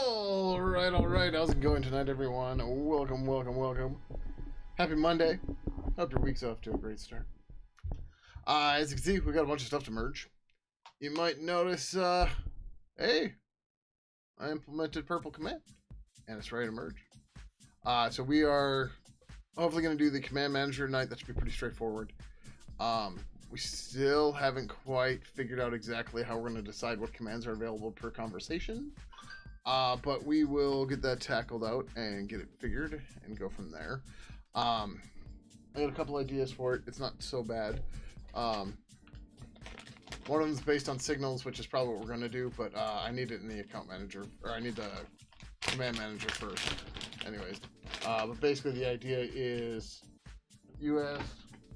All right. How's it going tonight, everyone? Welcome. Happy Monday. Hope your week's off to a great start. As you can see, we got a bunch of stuff to merge. You might notice, hey, I implemented purple command, and it's ready to merge. So we are hopefully going to do the command manager tonight. That should be pretty straightforward. We still haven't quite figured out exactly how we're going to decide what commands are available per conversation. But we will get that tackled out and get it figured and go from there. I got a couple ideas for it. It's not so bad. One of them is based on signals, which is probably what we're going to do, but I need it in the account manager, or I need the command manager first. Anyways, but basically the idea is you ask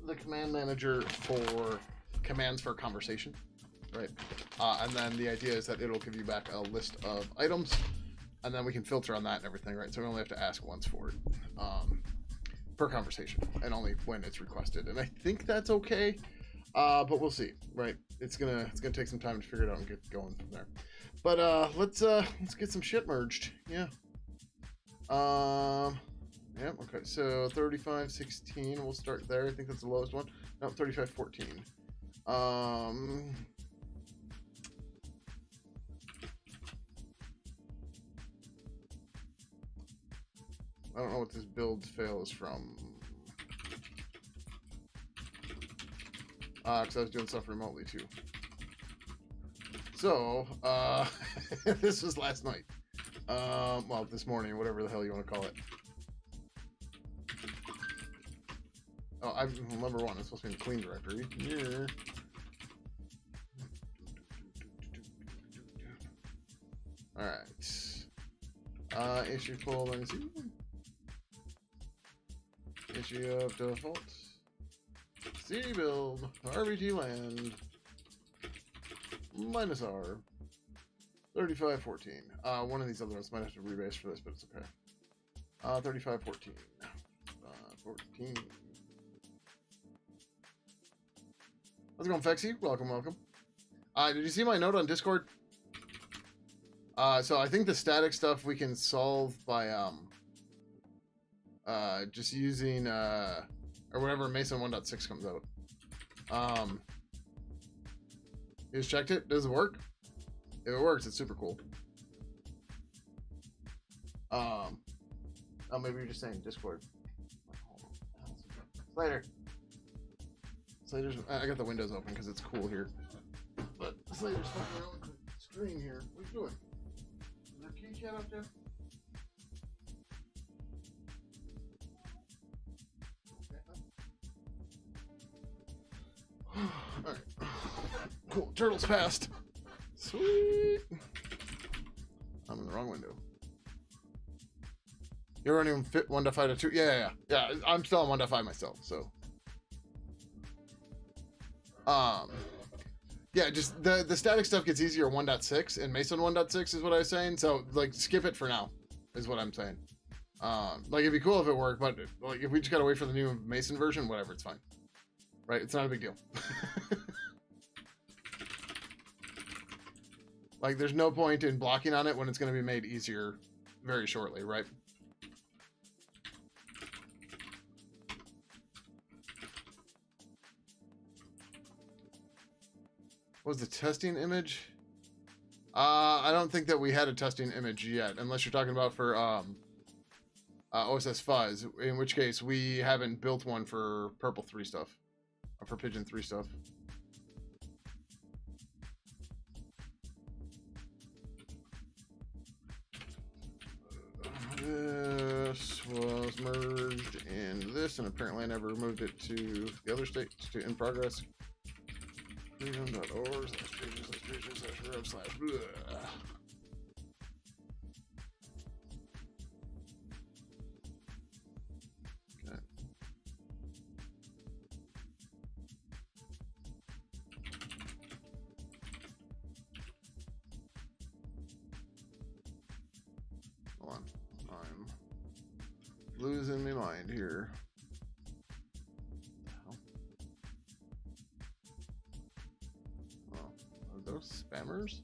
the command manager for commands for a conversation, right? And then the idea is that it'll give you back a list of items, and then we can filter on that and everything, right? So we only have to ask once for it per conversation, and only when it's requested. And I think that's okay, but we'll see, right? It's gonna take some time to figure it out and get going from there. But let's get some shit merged. Yeah. Yeah, okay, so 3516, we'll start there. I think that's the lowest one. No, 3514. I don't know what this build fail is from. Because I was doing stuff remotely too. So, this was last night. Well, this morning, whatever the hell you want to call it. Oh, I'm number one. It's supposed to be in the clean directory. Yeah. Alright. Issue pull, let me see. Issue of default. C build. RBT land. -R. 3514. One of these other ones might have to rebase for this, but it's okay. 3514. 14. How's it going, Fexy? Welcome. Did you see my note on Discord? So I think the static stuff we can solve by just using or whenever Mason 1.6 comes out. You just checked it? Does it work? If it works, it's super cool. Oh, maybe you're just saying Discord. Later. Slater's, I got the windows open because it's cool here. But Slater's fucking around with the screen here. What are you doing? Is there a kitty cat out there? Alright. Cool. Turtles passed. Sweet. I'm in the wrong window. You're running 1.5 to 2? Yeah. I'm still on 1.5 myself, so. Yeah, just the static stuff gets easier 1.6 and Mason 1.6 is what I was saying. So like skip it for now is what I'm saying. Like it'd be cool if it worked, but like if we just gotta wait for the new Mason version, whatever, it's fine. Right? It's not a big deal. Like there's no point in blocking on it when it's gonna be made easier very shortly, right? What was the testing image? I don't think that we had a testing image yet, unless you're talking about for OSS Fuzz, in which case we haven't built one for Purple 3 stuff, or for Pidgin 3 stuff. This was merged in this, and apparently I never moved it to the other state to in progress. Freedom.org/pages/rev/. Okay. Hold on. I'm losing my mind here. Those spammers?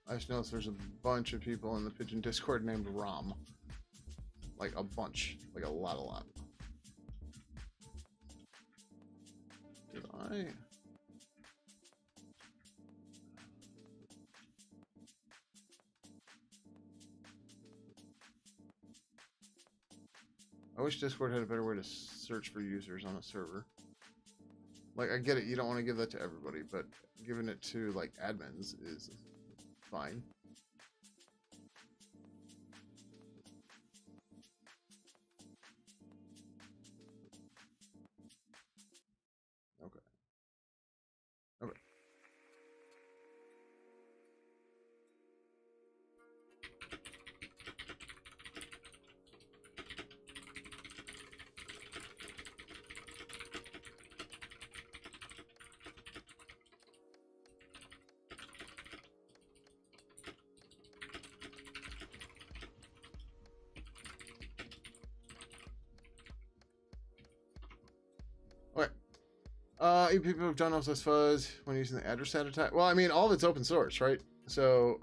I just noticed there's a bunch of people in the Pidgin Discord named Rom. Like a bunch. Like a lot. Did I? I wish Discord had a better way to search for users on a server. Like, I get it, you don't want to give that to everybody, but giving it to, like, admins is fine. Okay. Okay. You people have done OSS fuzz when using the address set attack. Well, I mean, all of it's open source, right? So,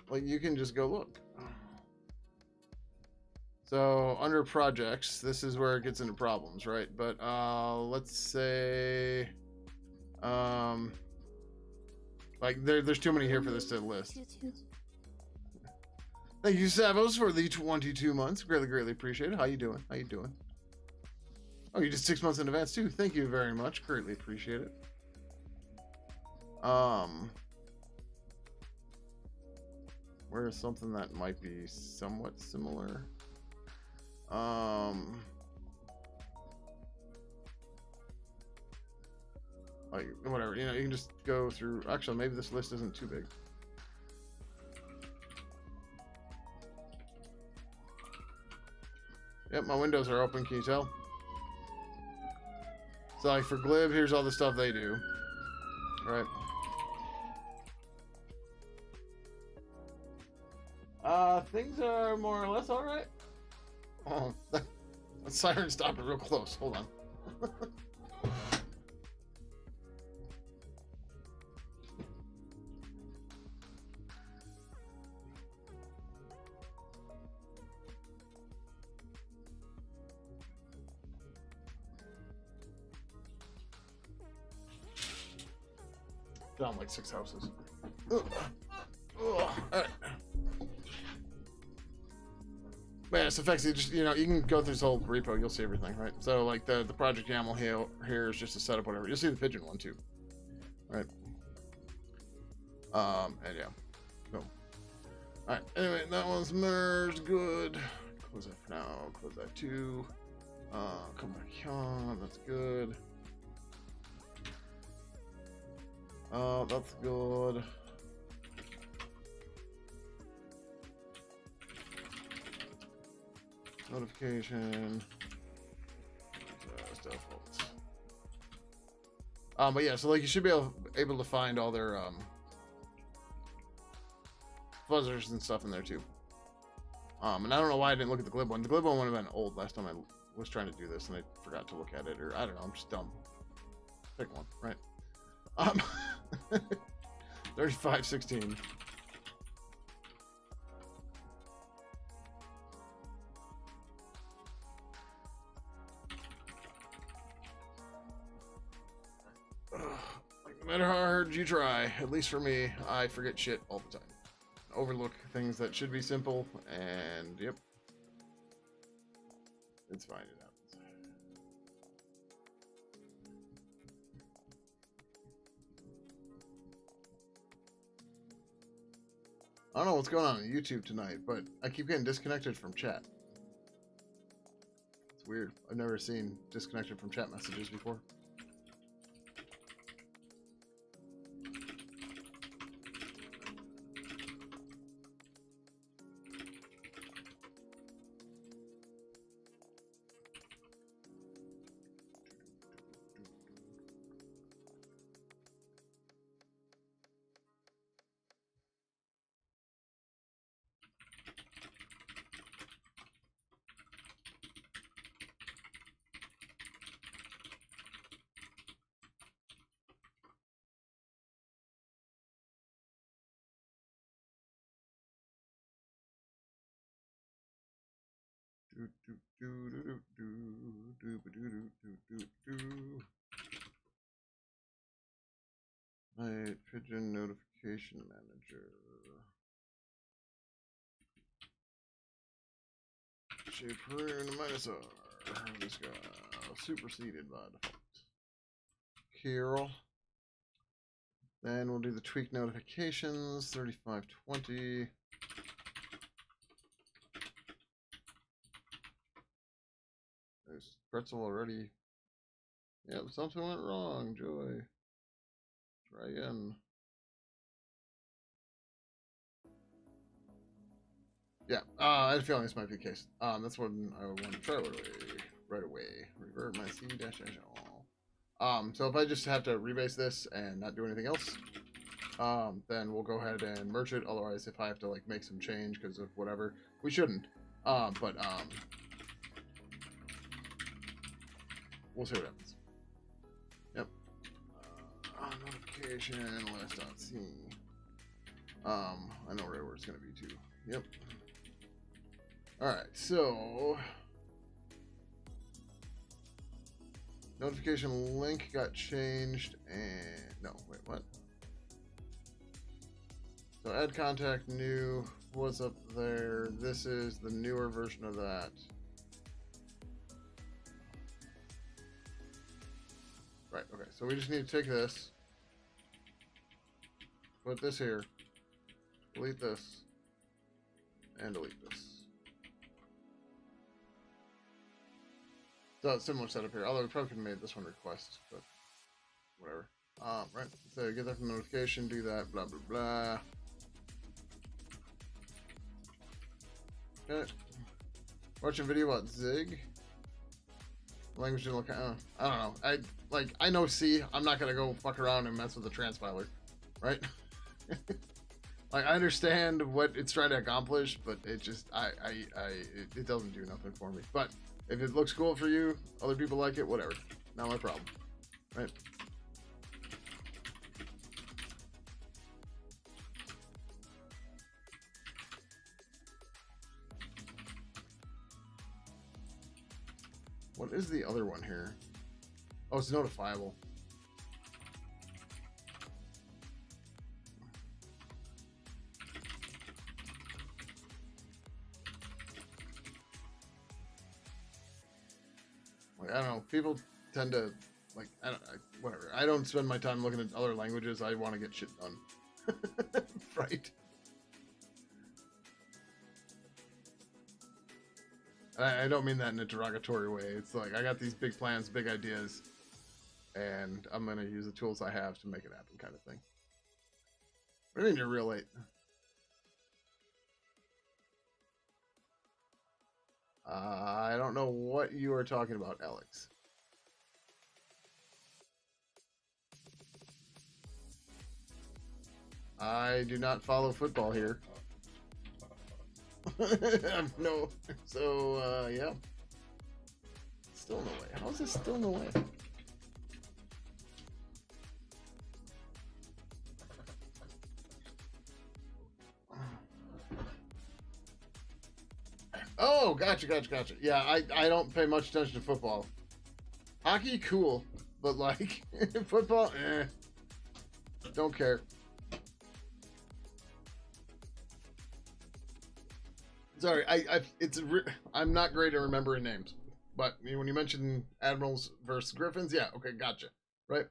like, you can just go look. So, under projects, this is where it gets into problems, right? But, let's say, like, there's too many here for this to list. Thank you, Savos, for the 22 months. Greatly appreciate it. How you doing? Oh, you did 6 months in advance too. Thank you very much. Greatly appreciate it. Where is something that might be somewhat similar? Like whatever, you know, you can just go through. Actually, maybe this list isn't too big. Yep, my windows are open. Can you tell? So like for Glib, here's all the stuff they do. Right. Things are more or less alright. Oh, that siren stopped it real close. Hold on. Down like 6 houses. Ugh. Ugh. All right. Man, it's effective. Just, you know, you can go through this whole repo. You'll see everything, right? So, like the Project YAML here is just a setup, whatever. You'll see the Pidgin one too, right? And yeah, cool. All right. Anyway, that one's merged. Good. Close that for now. Close that too. Come back on. That's good. That's good. Notification. Default. But yeah, so like you should be able to find all their fuzzers and stuff in there too. And I don't know why I didn't look at the Glib one. The Glib one would have been old last time I was trying to do this, and I forgot to look at it, or I don't know. I'm just dumb. Pick one, right? 3516. No matter how hard you try, at least for me, I forget shit all the time. Overlook things that should be simple, and yep. It's fine, it happens. I don't know what's going on YouTube tonight, but I keep getting disconnected from chat. It's weird. I've never seen disconnected from chat messages before. My Pidgin notification manager. Shape Rune minus R. This guy superseded by default. Carol. Then we'll do the tweak notifications. 3520. There's pretzel already. Yep, something went wrong. Joy. Try again. Yeah, I had a feeling this might be the case. That's what I want to try right away. Revert my C dash dash all. So if I just have to rebase this and not do anything else, then we'll go ahead and merge it. Otherwise, if I have to like make some change because of whatever, we shouldn't. We'll see what happens. Yep. Notification last.c. I know right where it's gonna be too. Yep. All right, so notification link got changed, and no, wait, what? So add contact new. What's up there? This is the newer version of that. Right, okay, so we just need to take this, put this here, delete this, and delete this. So similar setup here, although we probably could have made this one request, but whatever. Right, so get that from notification, do that, blah, blah, blah. Okay. Watching a video about Zig. Language didn't look, I don't know. I know C, I'm not gonna go fuck around and mess with the transpiler, right? Like, I understand what it's trying to accomplish, but it just, it doesn't do nothing for me. But if it looks cool for you, other people like it, whatever. Not my problem, right? What is the other one here? Oh, it's notifiable. Like, I don't know. People tend to, like, whatever. I don't spend my time looking at other languages. I want to get shit done. Right? I don't mean that in a derogatory way. It's like, I got these big plans, big ideas, and I'm going to use the tools I have to make it happen, kind of thing. What do you mean you're real late? I don't know what you are talking about, Alex. I do not follow football here. No. So, yeah. Still in the way. How is this still in the way? Oh, gotcha. Yeah, I don't pay much attention to football. Hockey, cool. But, like, football, don't care. Sorry, I'm not great at remembering names. But when you mention Admirals versus Griffins, yeah, okay, gotcha. Right?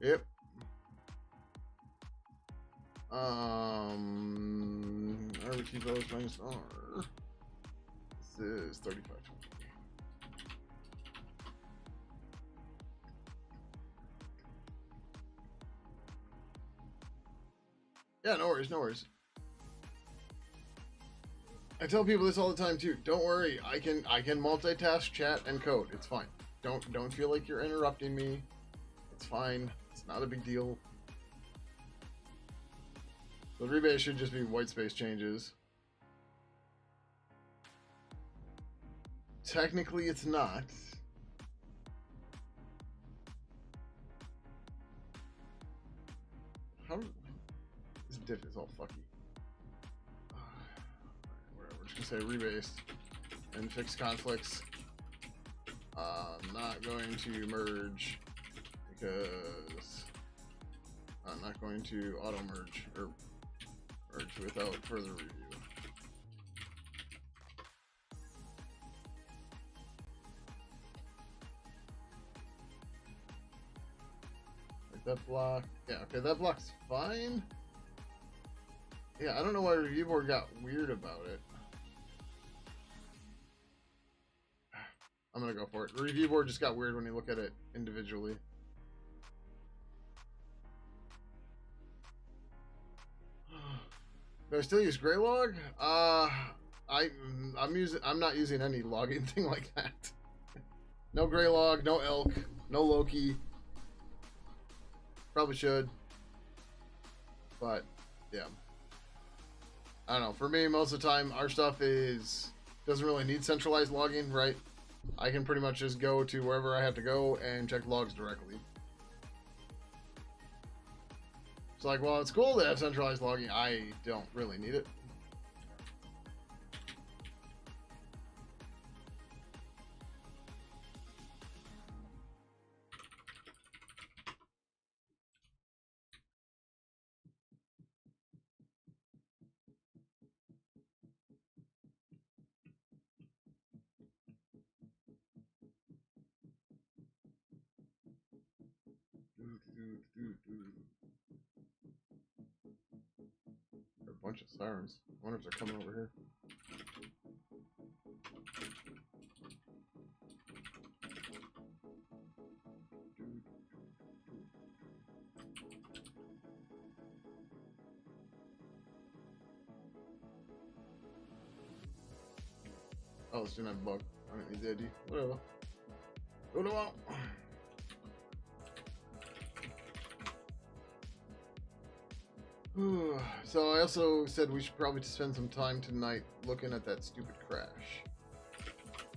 Yep. RBT votes minus R. This is 35. Yeah, no worries. I tell people this all the time too. Don't worry, I can multitask, chat, and code. It's fine. Don't feel like you're interrupting me. It's fine. It's not a big deal. The rebase should just be white space changes. Technically, it's not. How this diff is all fucky. Whatever. We're just gonna say rebased and fix conflicts. Not going to merge because I'm not going to auto merge or merge without further review. Like that block. Yeah, okay, that block's fine. Yeah, I don't know why review board got weird about it. I'm gonna go for it. The review board just got weird when you look at it individually. Do I still use Greylog? I'm not using any logging thing like that. No Greylog, no Elk, no Loki. Probably should. But yeah. I don't know. For me, most of the time our stuff doesn't really need centralized logging, right? I can pretty much just go to wherever I have to go and check logs directly. It's like, well, it's cool to have centralized logging. I don't really need it. There are a bunch of sirens. I wonder if they're coming over here. Oh, it's not a bug. I don't need the ID. Whatever. Go to out. So I also said we should probably spend some time tonight looking at that stupid crash.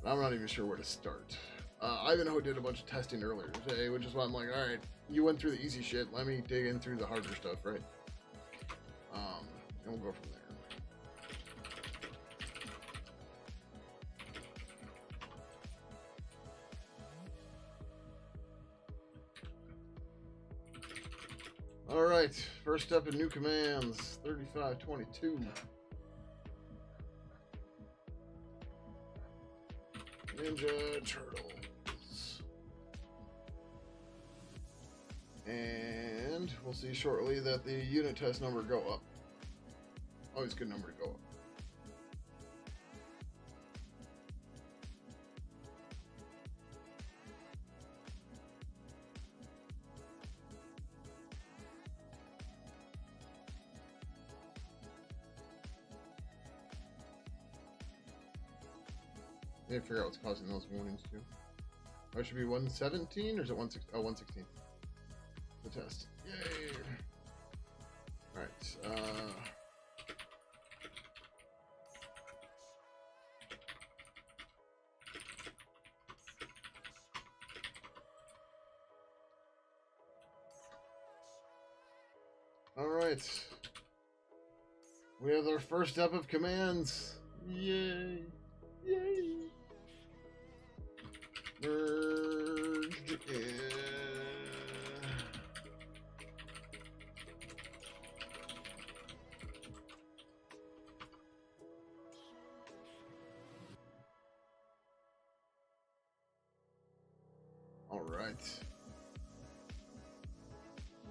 I'm not even sure where to start. Ivanhoe did a bunch of testing earlier today, which is why I'm like, all right, you went through the easy shit. Let me dig in through the harder stuff, right? And we'll go from there. All right, first step in new commands, 3522. Ninja Turtles. And we'll see shortly that the unit test number go up. Always a good number to go up. I need to figure out what's causing those warnings too. Oh, it should be 117 or is it 116? Oh, 116. The test. Yay! Alright, Alright. We have our first step of commands. Yay! Yay! Merged in. Alright.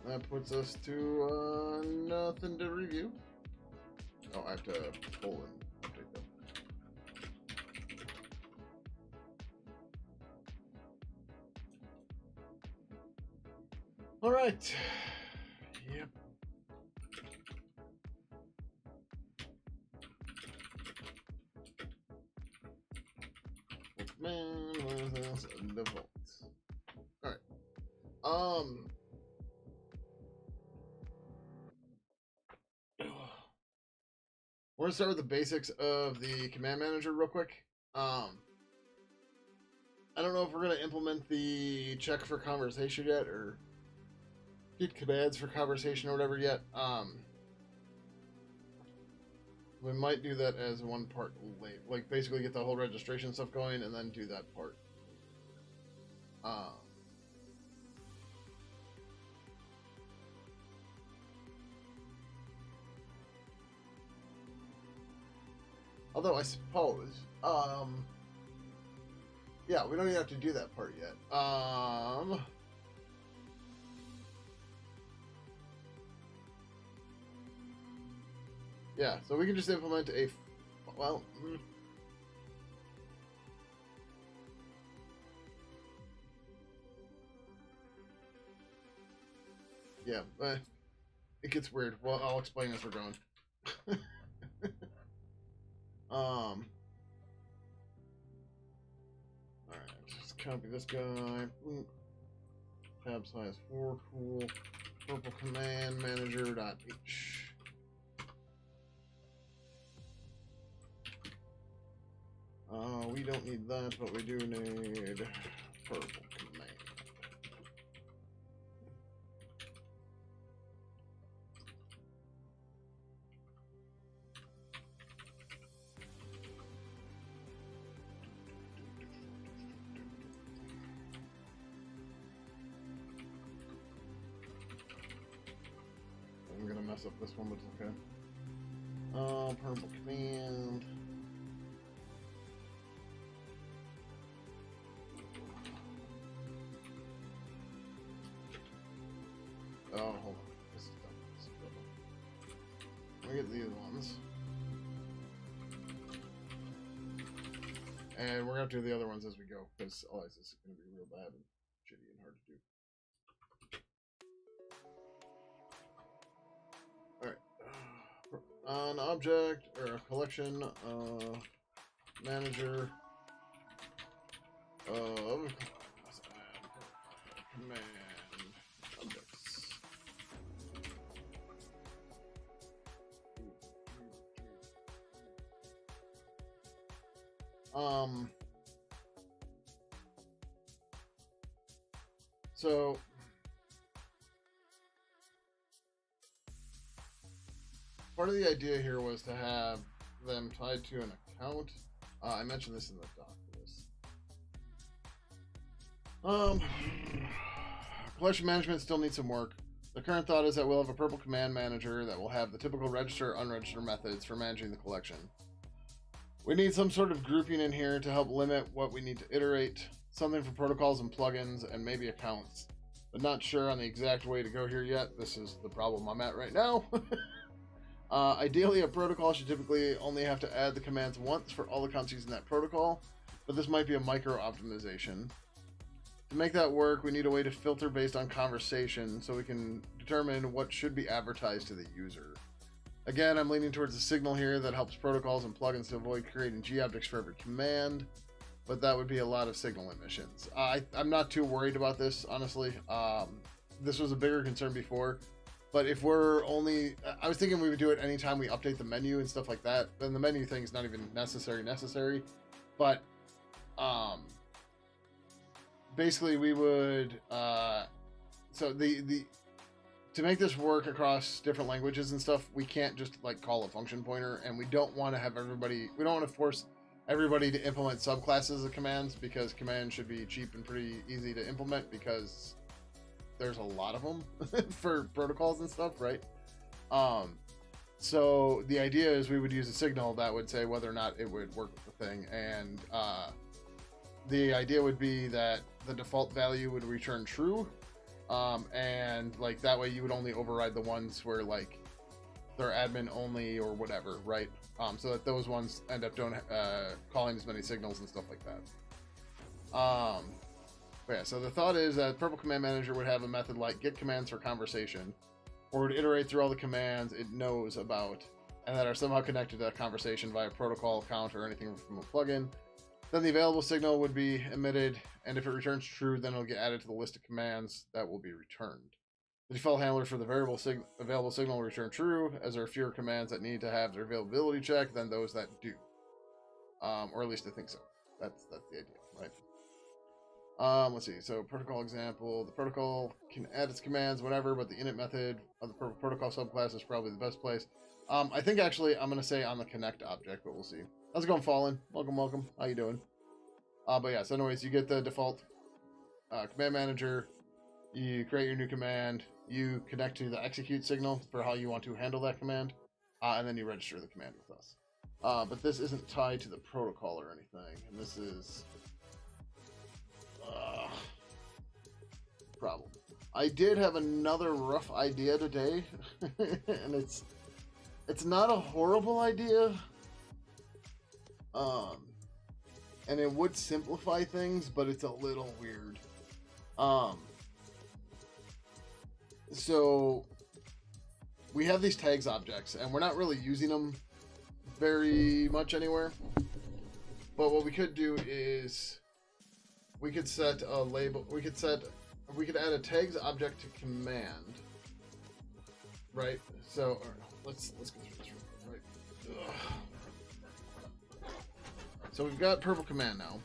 That puts us to nothing to review. Oh, I have to pull and update them. Alright. Yep. Man, what else? Default. Alright. We're gonna start with the basics of the command manager real quick. I don't know if we're going to implement the check for conversation yet, or get commands for conversation or whatever yet. We might do that as one part late. Like, basically get the whole registration stuff going and then do that part. Although, I suppose, yeah, we don't even have to do that part yet. Yeah, so we can just implement a, well, yeah, it gets weird. Well, I'll explain as we're going. All right, just copy this guy. Tab size 4, cool. Purple command manager.h. We don't need that, but we do need purple command. I'm gonna mess up this one, but it's okay. Purple command. Oh, hold on. This is done. This is done. Let me get these ones. And we're going to do the other ones as we go, because otherwise this is going to be real bad and shitty and hard to do. Alright. An object, or a collection, manager of command objects. So part of the idea here was to have them tied to an account. I mentioned this in the doc for this. Collection management still needs some work. The current thought is that we'll have a purple command manager that will have the typical register, unregister methods for managing the collection. We need some sort of grouping in here to help limit what we need to iterate, something for protocols and plugins, and maybe accounts. But not sure on the exact way to go here yet. This is the problem I'm at right now. Ideally, a protocol should typically only have to add the commands once for all accounts using that protocol, but this might be a micro optimization. To make that work, we need a way to filter based on conversation so we can determine what should be advertised to the user. Again, I'm leaning towards a signal here that helps protocols and plugins to avoid creating G-objects for every command, but that would be a lot of signal emissions. I'm not too worried about this, honestly. This was a bigger concern before, but if we're only... I was thinking we would do it anytime we update the menu and stuff like that, then the menu thing is not even necessary, but basically we would... so to make this work across different languages and stuff, we can't just like call a function pointer, and we don't want to have everybody, we don't want to force everybody to implement subclasses of commands, because commands should be cheap and pretty easy to implement because there's a lot of them for protocols and stuff, right? So the idea is we would use a signal that would say whether or not it would work with the thing, and the idea would be that the default value would return true. And like that way you would only override the ones where like they're admin only or whatever, right? So that those ones end up doing calling as many signals and stuff like that. But yeah, so the thought is that Purple Command Manager would have a method like get commands for conversation, or would iterate through all the commands it knows about and that are somehow connected to that conversation via protocol, account, or anything from a plugin. Then the available signal would be emitted, and if it returns true, then it'll get added to the list of commands that will be returned. The default handler for the available signal will return true, as there are fewer commands that need to have their availability checked than those that do. Or at least I think so. That's the idea, right? Let's see. So protocol example. The protocol can add its commands, whatever, but the init method of the protocol subclass is probably the best place. I think actually I'm gonna say on the connect object, but we'll see. How's it going, Fallen? Welcome, welcome. How you doing? But yeah. So anyways, you get the default command manager. You create your new command. You connect to the execute signal for how you want to handle that command, and then you register the command with us. But this isn't tied to the protocol or anything, and this is problem. I did have another rough idea today, and it's not a horrible idea, and it would simplify things, but it's a little weird. So we have these tags objects, and we're not really using them very much anywhere. But what we could do is we could set a label. We could add a tags object to command, right? So let's go through this real quick, right? Ugh. So we've got purple command now.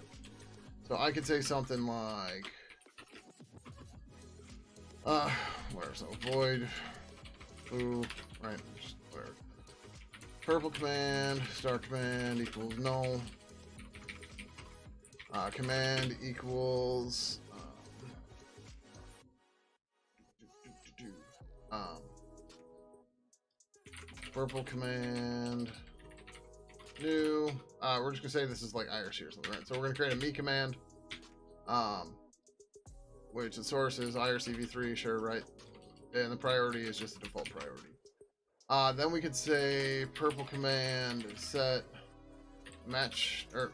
So I could say something like, where? So void foo, right? Just where? Purple command star command equals null. Command equals purple command new. We're just gonna say this is like IRC or something, right? So we're gonna create a me command, which the source is IRC v3, sure, right? And the priority is just the default priority. Then we could say purple command set match or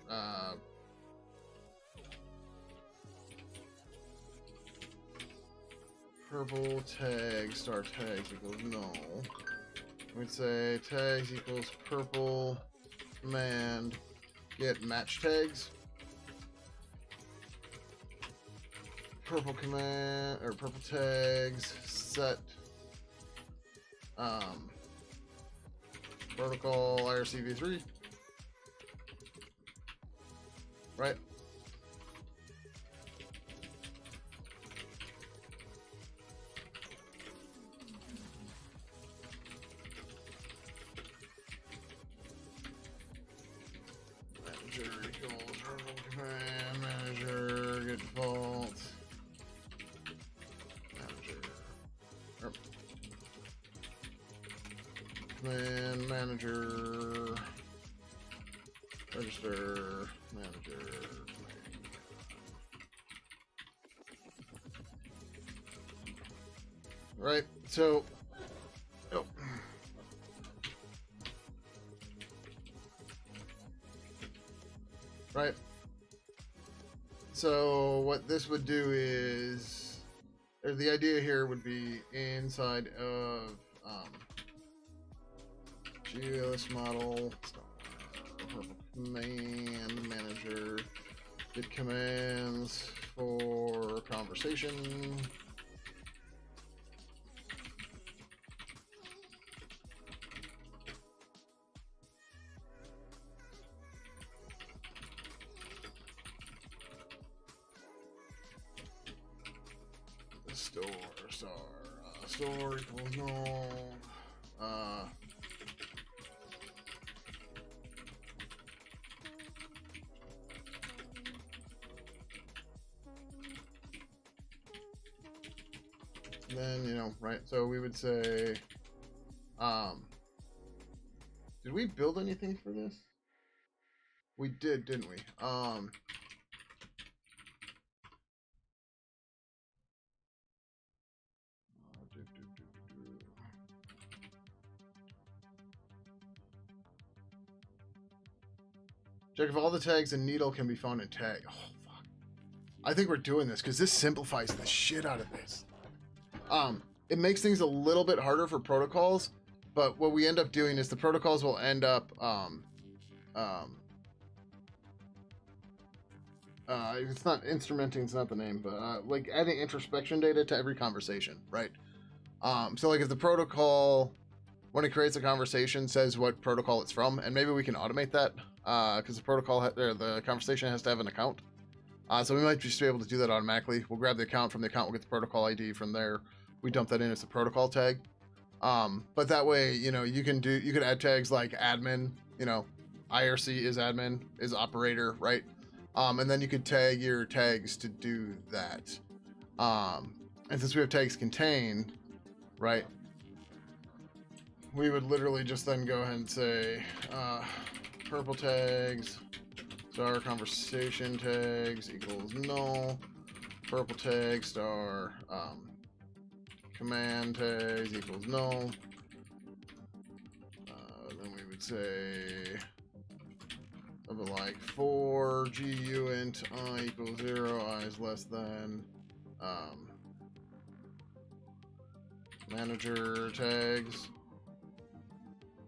purple tag star tags equals null. We'd say tags equals purple command get match tags. Purple command or purple tags set protocol IRC v3, right? Manager equals purple command manager get default manager command manager register manager right. So right. So what this would do is, or the idea here would be inside of GLS model command manager get commands for conversation. Store equals null. Then, you know, right, so we would say, did we build anything for this? We did, didn't we? Check if all the tags in needle can be found in tag. Oh, fuck. I think we're doing this because this simplifies the shit out of this. It makes things a little bit harder for protocols, but what we end up doing is the protocols will end up, it's not instrumenting, it's not the name, but like adding introspection data to every conversation, right? So like if the protocol, when it creates a conversation, says what protocol it's from, and maybe we can automate that, because the protocol or the conversation has to have an account. So we might just be able to do that automatically. We'll grab the account from the account. We'll get the protocol ID from there. We dump that in as the protocol tag. But that way, you know, you could add tags like admin, you know, IRC is admin, is operator, right? And then you could tag your tags to do that. And since we have tags contain, right, we would literally just then go ahead and say purple tags, star conversation tags equals null, purple tag star command tags equals null. Then we would say something like for gu int I equals 0, I is less than manager tags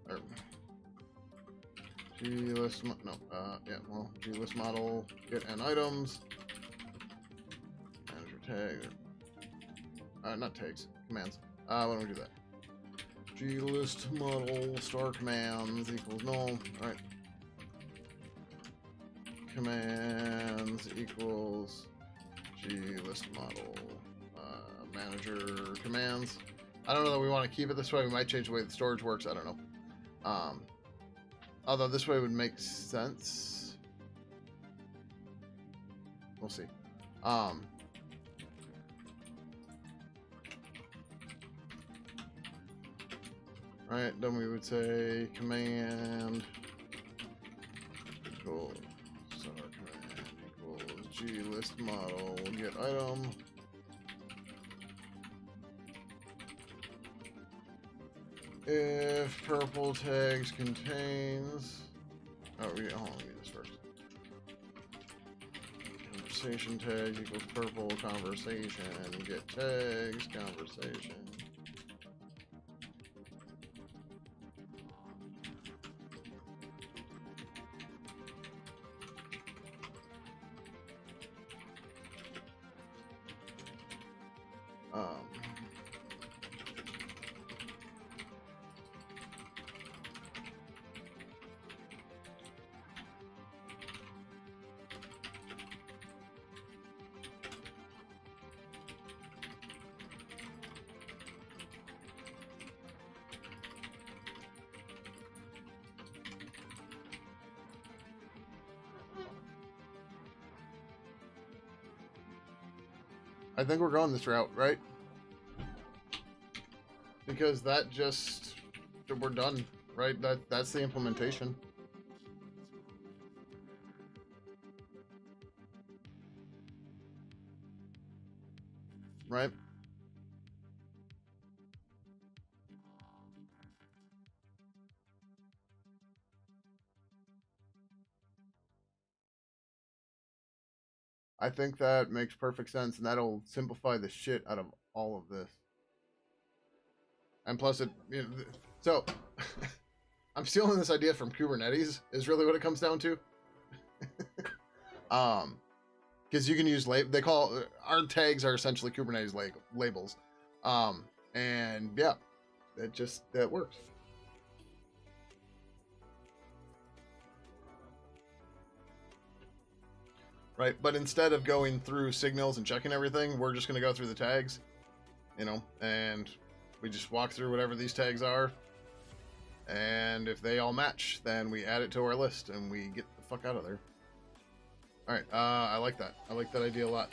or glist glist model get n items manager tag not tags, commands. Why don't we do that? glist model star commands equals null. All right. Commands equals glist model manager commands. I don't know that we want to keep it this way. We might change the way the storage works. I don't know. Although this way would make sense. We'll see. Right, then we would say command equals star command equals glist model get item. If purple tags contains, hold on, let me do this first. Conversation tags equals purple conversation get tags conversation. I think we're going this route, right? Because that just, we're done, right? That's the implementation. Right? I think that makes perfect sense, and that'll simplify the shit out of all of this. And plus, it, you know, so I'm stealing this idea from Kubernetes. Is really what it comes down to. Because you can use they call our tags are essentially Kubernetes labels, and yeah, that works. Right, but instead of going through signals and checking everything, we're just going to go through the tags, you know, and we just walk through whatever these tags are, and if they all match, then we add it to our list and we get the fuck out of there. All right, I like that. I like that idea a lot.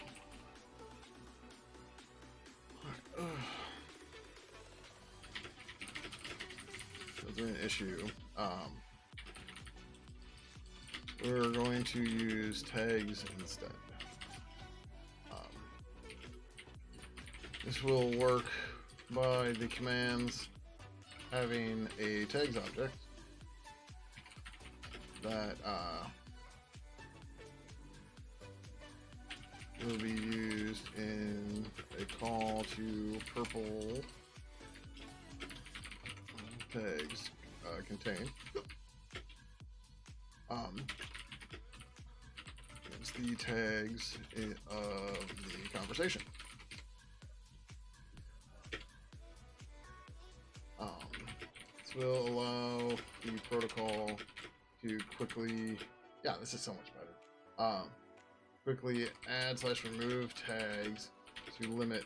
There's an issue. We're going to use tags instead. This will work by the commands having a tags object that will be used in a call to purple tags contain. It's the tags of the conversation. This will allow the protocol to quickly. Yeah, this is so much better. quickly add/remove tags to limit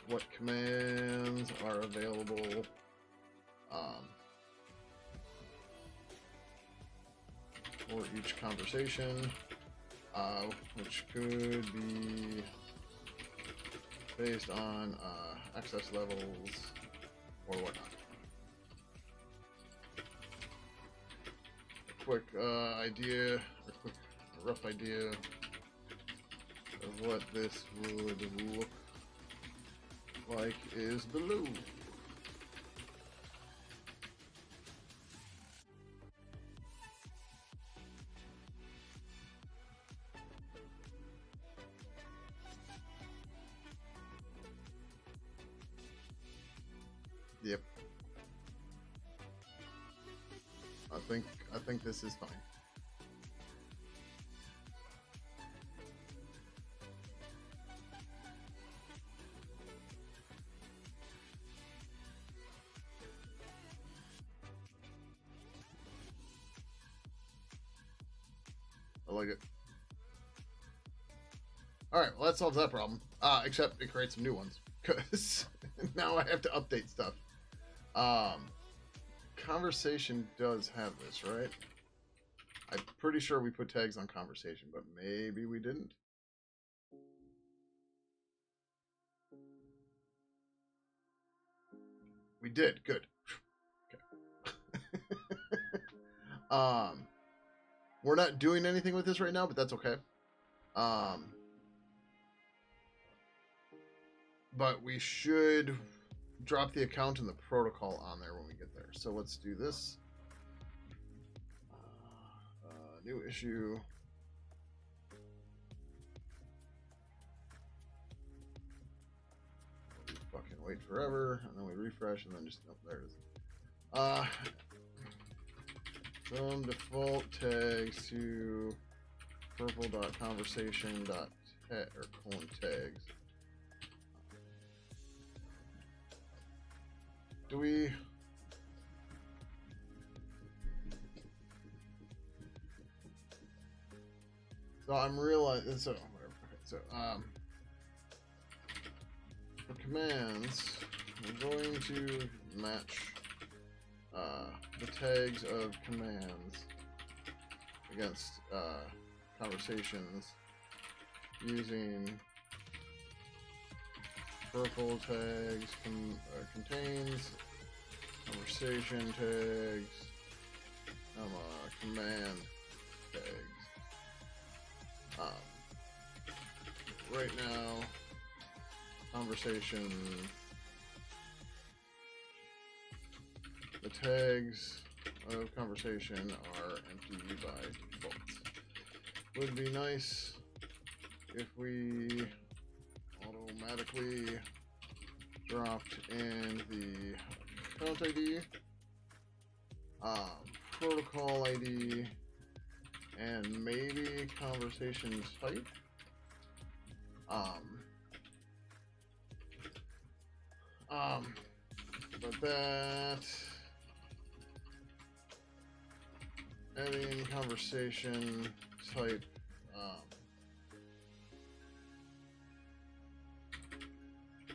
what commands are available for each conversation, which could be based on access levels or whatnot. A quick idea, or a rough idea of what this would look like is below. Yep. I think this is fine. I like it. Alright, well that solves that problem. Except it creates some new ones. Because now I have to update stuff. Conversation does have this, right? I'm pretty sure we put tags on conversation, but maybe we didn't. We did. Good. Okay. We're not doing anything with this right now, but that's okay. But we should drop the account and the protocol on there when we get there. So let's do this. New issue. We fucking wait forever, and then we refresh, and then just there it is. Some default tags to purple.conversation.tags. Do we? So I'm realizing. So whatever. Okay, so for commands, we're going to match the tags of commands against conversations using purple tags contains conversation tags, command tags. Right now, conversation, the tags of conversation are empty by default. Would be nice if we automatically dropped in the account ID, protocol ID, and maybe conversation type. But that adding conversation type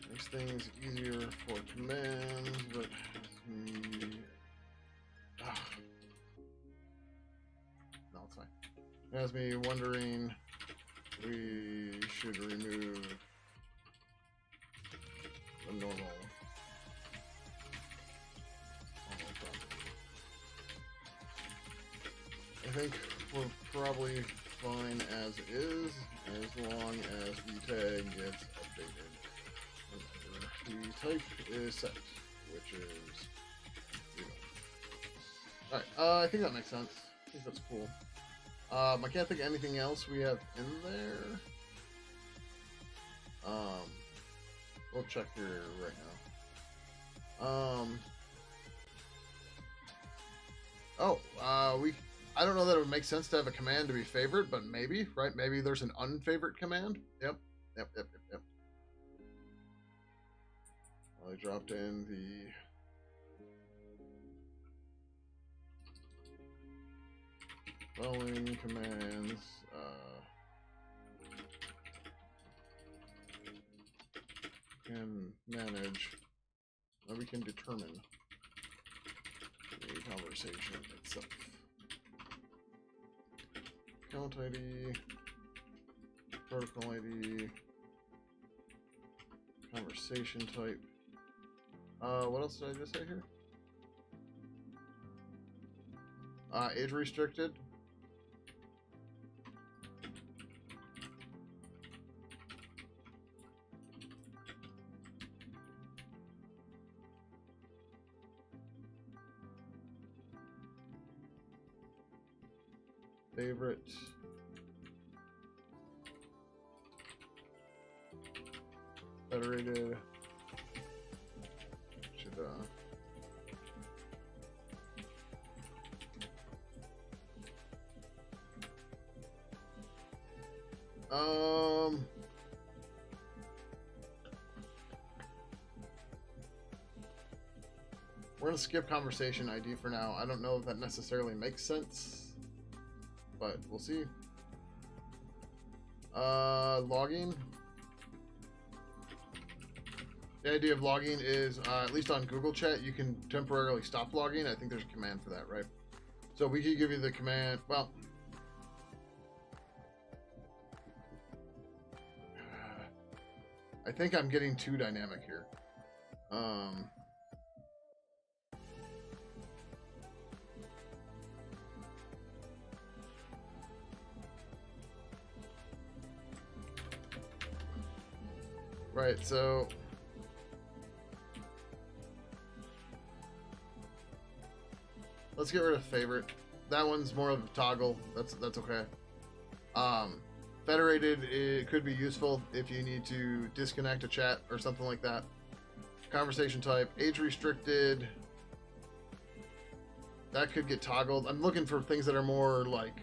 makes things easier for commands, but has me no, it's fine. It has me wondering we should remove the normal I think we're probably fine as is long as the tag gets updated whenever the type is set, which is Alright, I think that makes sense. I think that's cool. I can't think of anything else we have in there. We'll check here right now. I don't know that it would make sense to have a command to be favored, but maybe, right? Maybe there's an unfavorite command. Yep. I dropped in the following commands can manage, then we can determine the conversation itself. Account ID, protocol ID, conversation type. What else did I just say here? Age restricted. Favorite. Federated. Should we're gonna skip conversation ID for now. I don't know if that necessarily makes sense, but we'll see. Logging. The idea of logging is, at least on Google Chat, you can temporarily stop logging. I think there's a command for that, right? So we could give you the command, well, I think I'm getting too dynamic here. Right, so let's get rid of favorite. That one's more of a toggle. That's okay. Federated, it could be useful if you need to disconnect a chat or something like that. Conversation type, age restricted. That could get toggled. I'm looking for things that are more like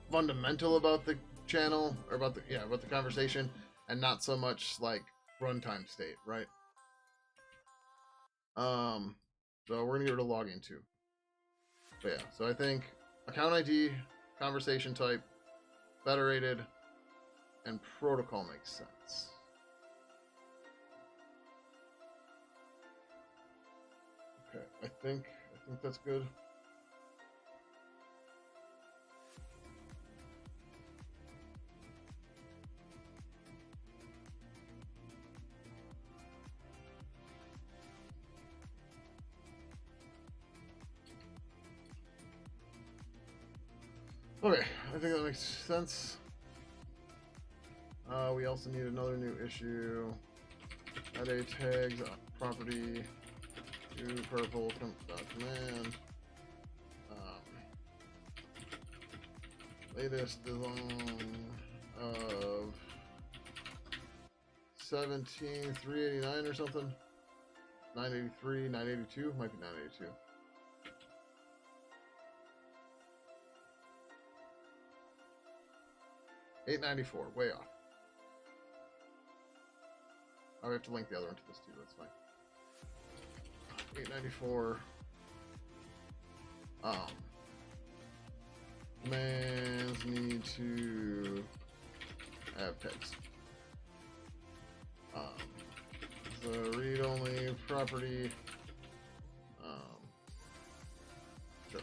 fundamental about the channel or about the conversation, and not so much like runtime state, right? So we're gonna get rid of logging too. But yeah, so I think account ID, conversation type, federated, and protocol makes sense. Okay, I think that's good. Okay, I think that makes sense. We also need another new issue. Add a tags property to purple command. Latest design of 17,389 or something. 983, 982, might be 982. $894, way off. Oh, we have to link the other one to this too, that's fine. $894. Commands need to have text. The read-only property. Sure.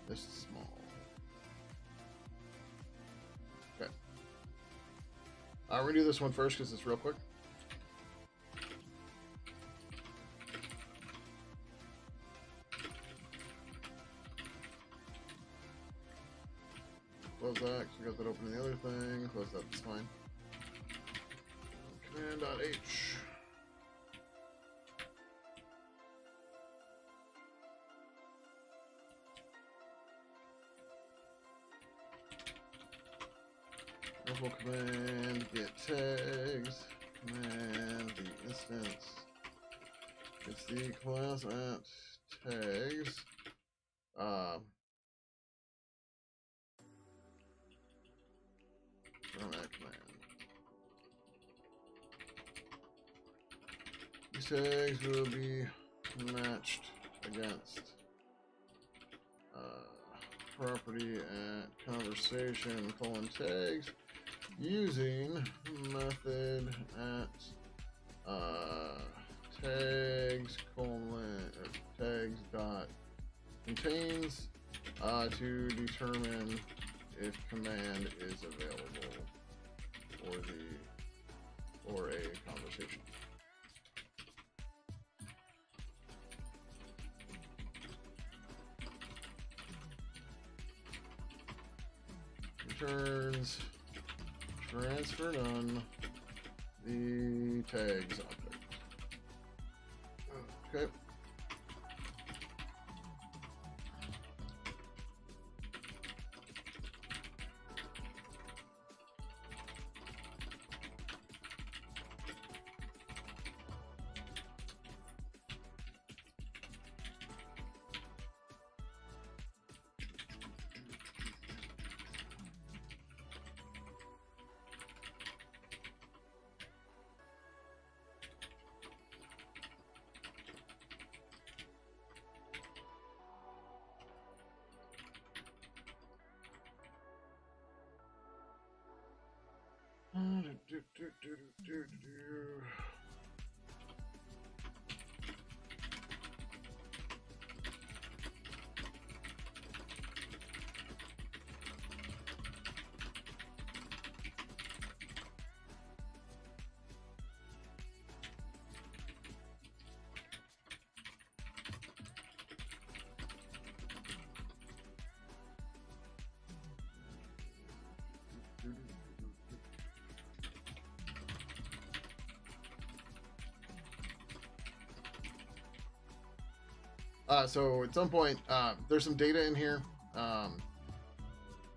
This is small. Okay. We're gonna do this one first because it's real quick. Close that, because we got that open in the other thing. Close that, that's fine. Command.h. Local command, get tags. Command, the instance. It's the class at tags. Run that command. These tags will be matched against property at conversation tags using method at tags tags dot contains to determine if command is available for a conversation. Returns transfer none the tags object. Okay. So at some point, there's some data in here.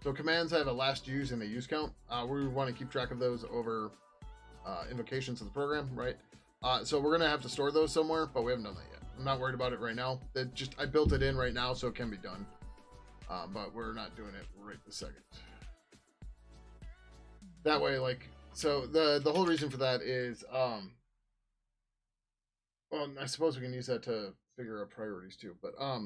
So commands have a last use and a use count. We want to keep track of those over invocations of the program, right? So we're gonna have to store those somewhere, but we haven't done that yet. I'm not worried about it right now. I built it in right now, so it can be done. But we're not doing it right this second. That way, like, so the whole reason for that is, well, I suppose we can use that to figure out priorities too, but I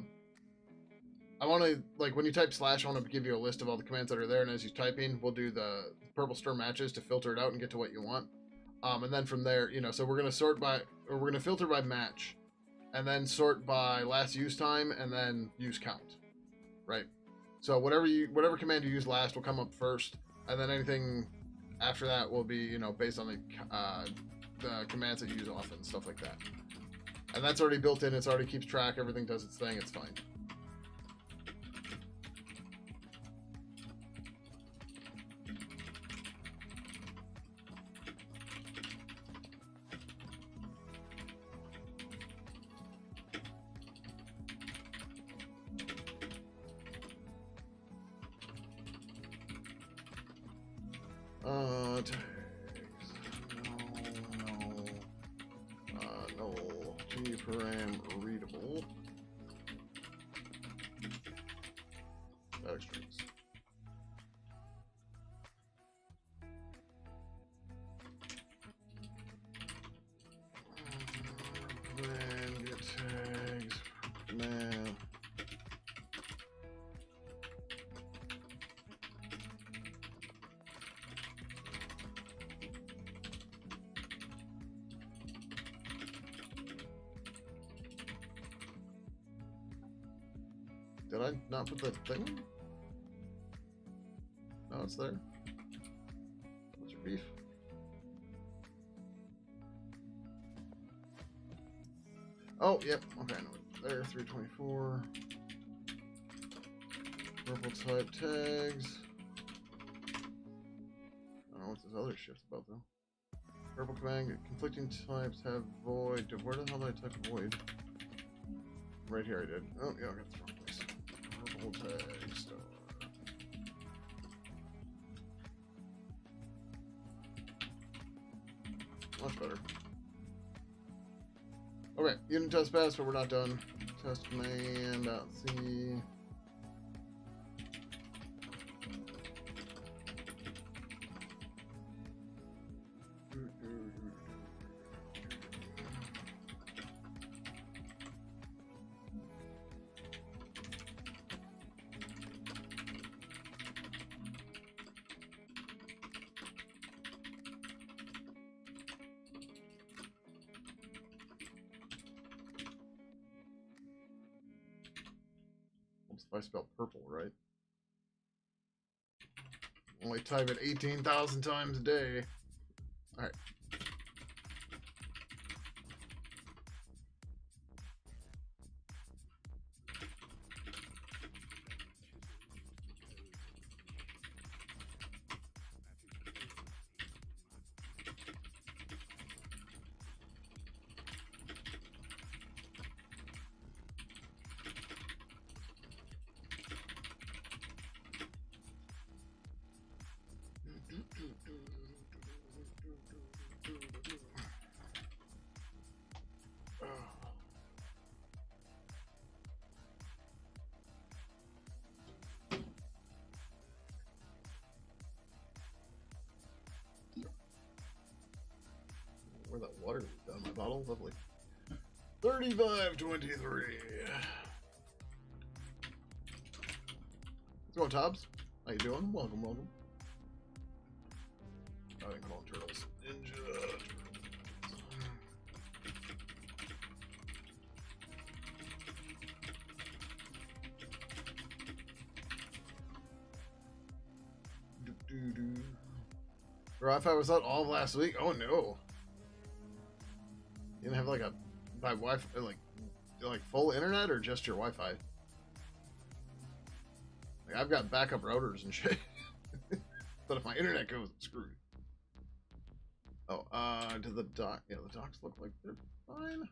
want to, like, when you type slash, I want to give you a list of all the commands that are there, and as you're typing, we'll do the purple stir matches to filter it out and get to what you want. And then from there, you know, so we're going to filter by match, and then sort by last use time, and then use count, right? So whatever command you use last will come up first, and then anything after that will be, you know, based on the commands that you use often, stuff like that. And that's already built in. It's already keeps track. Everything does its thing. It's fine. Tags. No. G-param readable. Static strings. Then get tags. Man. Did I not put the thing? No, it's there. What's your beef? Oh, yep. Okay, I know it. There, 324. Purple type tags. I don't know what this other shit's about though. Purple command, conflicting types have void. Where the hell did I type void? Right here I did. Oh, yeah, I got the wrong place. Purple tag star. Much better. Okay, unit test passed, but we're not done. Test command .c. I spell purple, right? Only type it 18,000 times a day. Alright. Where that water down my bottle? Lovely. 35.23. What's going, Tobbs? How you doing? Welcome, welcome. I didn't call them turtles. Ninja turtles. Wi-Fi was out all of last week. Oh no! You didn't have like a by Wi-Fi like full internet or just your Wi-Fi? Like I've got backup routers and shit, but if my internet goes, I'm screwed. Oh, to the dock. Yeah, the docks look like they're fine.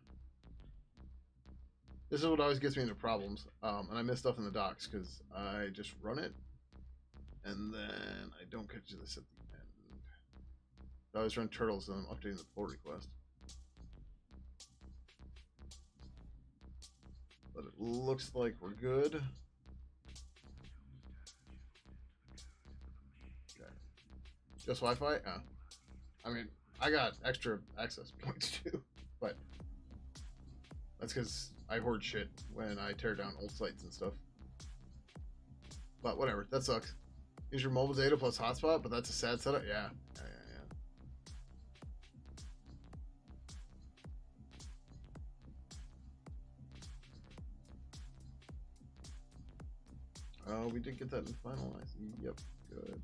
This is what always gets me into problems, and I miss stuff in the docks because I just run it, and then I don't get to this at the end. I always run turtles, and I'm updating the pull request. But it looks like we're good. Okay. Just Wi-Fi? I mean, I got extra access points too, but that's because I hoard shit when I tear down old sites and stuff. But whatever, that sucks. Use your mobile data plus hotspot, but that's a sad setup. Yeah. Oh, we did get that finalized. Yep, good.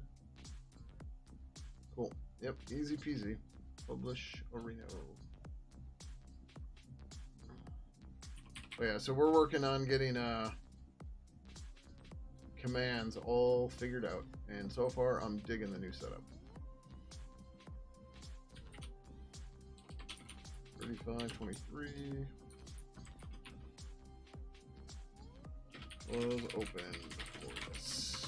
Cool. Yep, easy peasy. Publish Areno. Oh yeah, so we're working on getting commands all figured out, and so far I'm digging the new setup. 35.23 was open for this.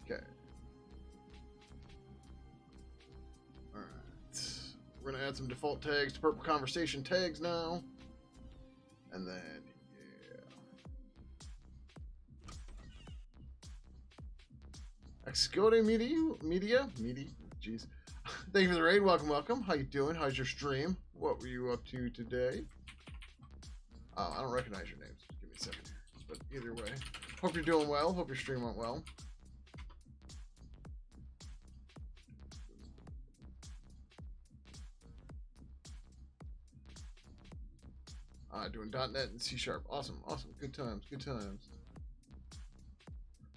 Okay. All right. We're gonna add some default tags to Purple Conversation tags now, and then Excode Media. Jeez. Thank you for the raid. Welcome, welcome. How you doing? How's your stream? What were you up to today? I don't recognize your names. Just give me a second here. But either way, hope you're doing well. Hope your stream went well. Doing .NET and C#. Awesome, awesome. Good times, good times.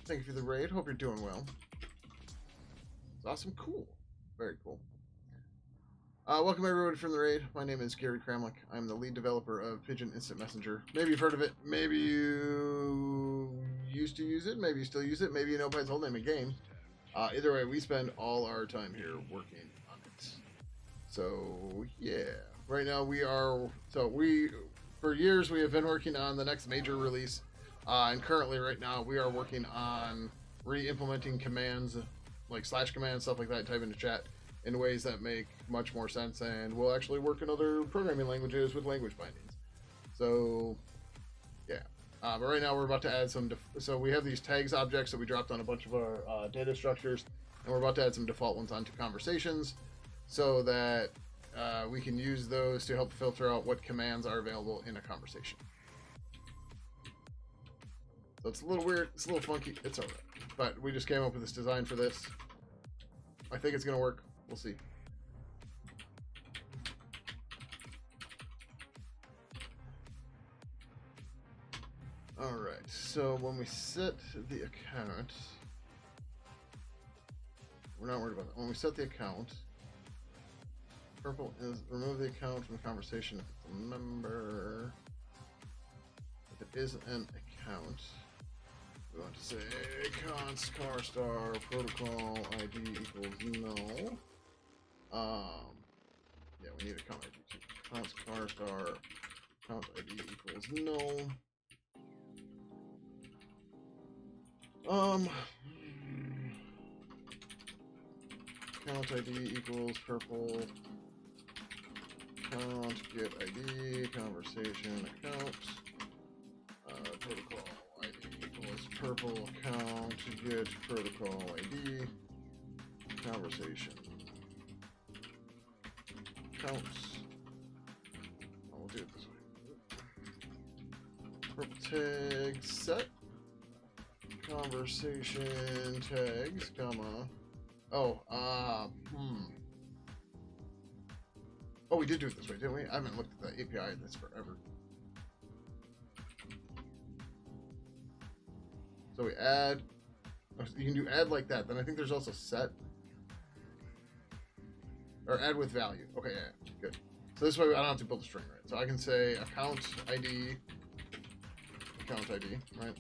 Thank you for the raid. Hope you're doing well. It's awesome. Cool. Very cool. Welcome everybody from the raid. My name is Gary Kramlich. I'm the lead developer of Pidgin Instant Messenger. Maybe you've heard of it. Maybe you used to use it. Maybe you still use it. Maybe you know by its whole name in game. Either way, we spend all our time here working on it. So yeah, right now for years we have been working on the next major release, and currently right now we are working on re-implementing commands like / commands, stuff like that, type into chat in ways that make much more sense and will actually work in other programming languages with language bindings. So yeah, but right now we're about to add some so we have these tags objects that we dropped on a bunch of our data structures, and we're about to add some default ones onto conversations so that we can use those to help filter out what commands are available in a conversation. So it's a little weird, it's a little funky, it's alright. But we just came up with this design for this. I think it's gonna work. We'll see. Alright, so when we set the account, we're not worried about that. When we set the account, purple is remove the account from the conversation if it's a member. If it is an account, we want to say const car star protocol ID equals null. Yeah, we need account ID too. Const car star account ID equals null. Account ID equals purple. Account get ID conversation account. Protocol ID equals purple account get protocol ID conversation counts. Oh, we'll do it this way. Purple tag set conversation tags, comma. Oh, Oh, we did do it this way, didn't we? I haven't looked at the API in this forever. So we add. You can do add like that. Then I think there's also set. Or add with value. Okay, yeah, good. So this way I don't have to build a string, right? So I can say account ID, right?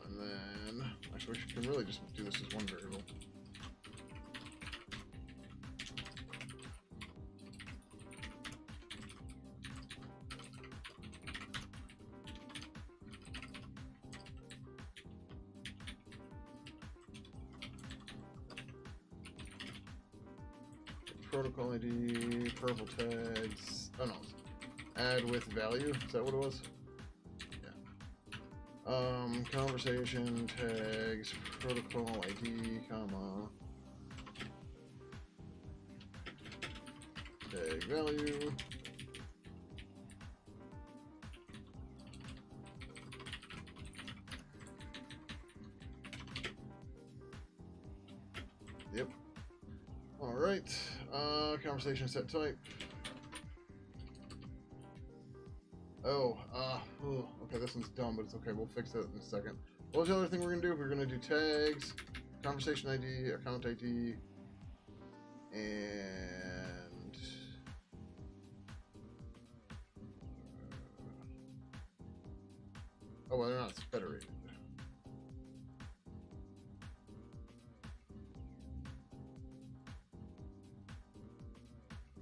And then actually we can really just do this as one variable. Protocol ID, purple tags. Oh no, add with value. Is that what it was? Yeah. Conversation tags, protocol ID, comma, tag value. Yep. All right. Conversation set type. Oh, okay, this one's dumb, but it's okay. We'll fix it in a second. What was the other thing we're gonna do? We're gonna do tags, conversation ID, account ID, and oh, well, they're not federated.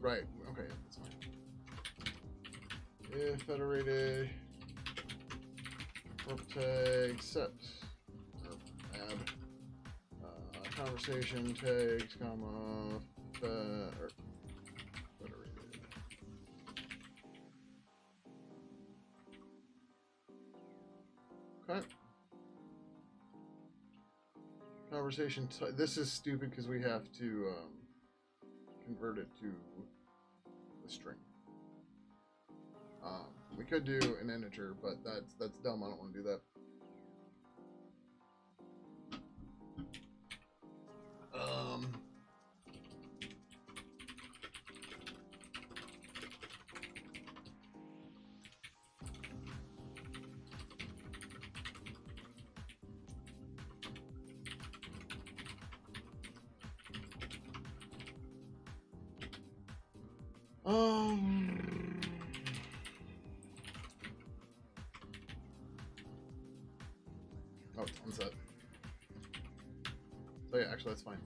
Right. Okay, that's fine. If federated purple tag set or add conversation tags, comma or federated. Okay. Conversation. This is stupid because we have to convert it to a string. We could do an integer, but that's dumb. I don't want to do that. Oh, it's unset. So yeah, actually that's fine.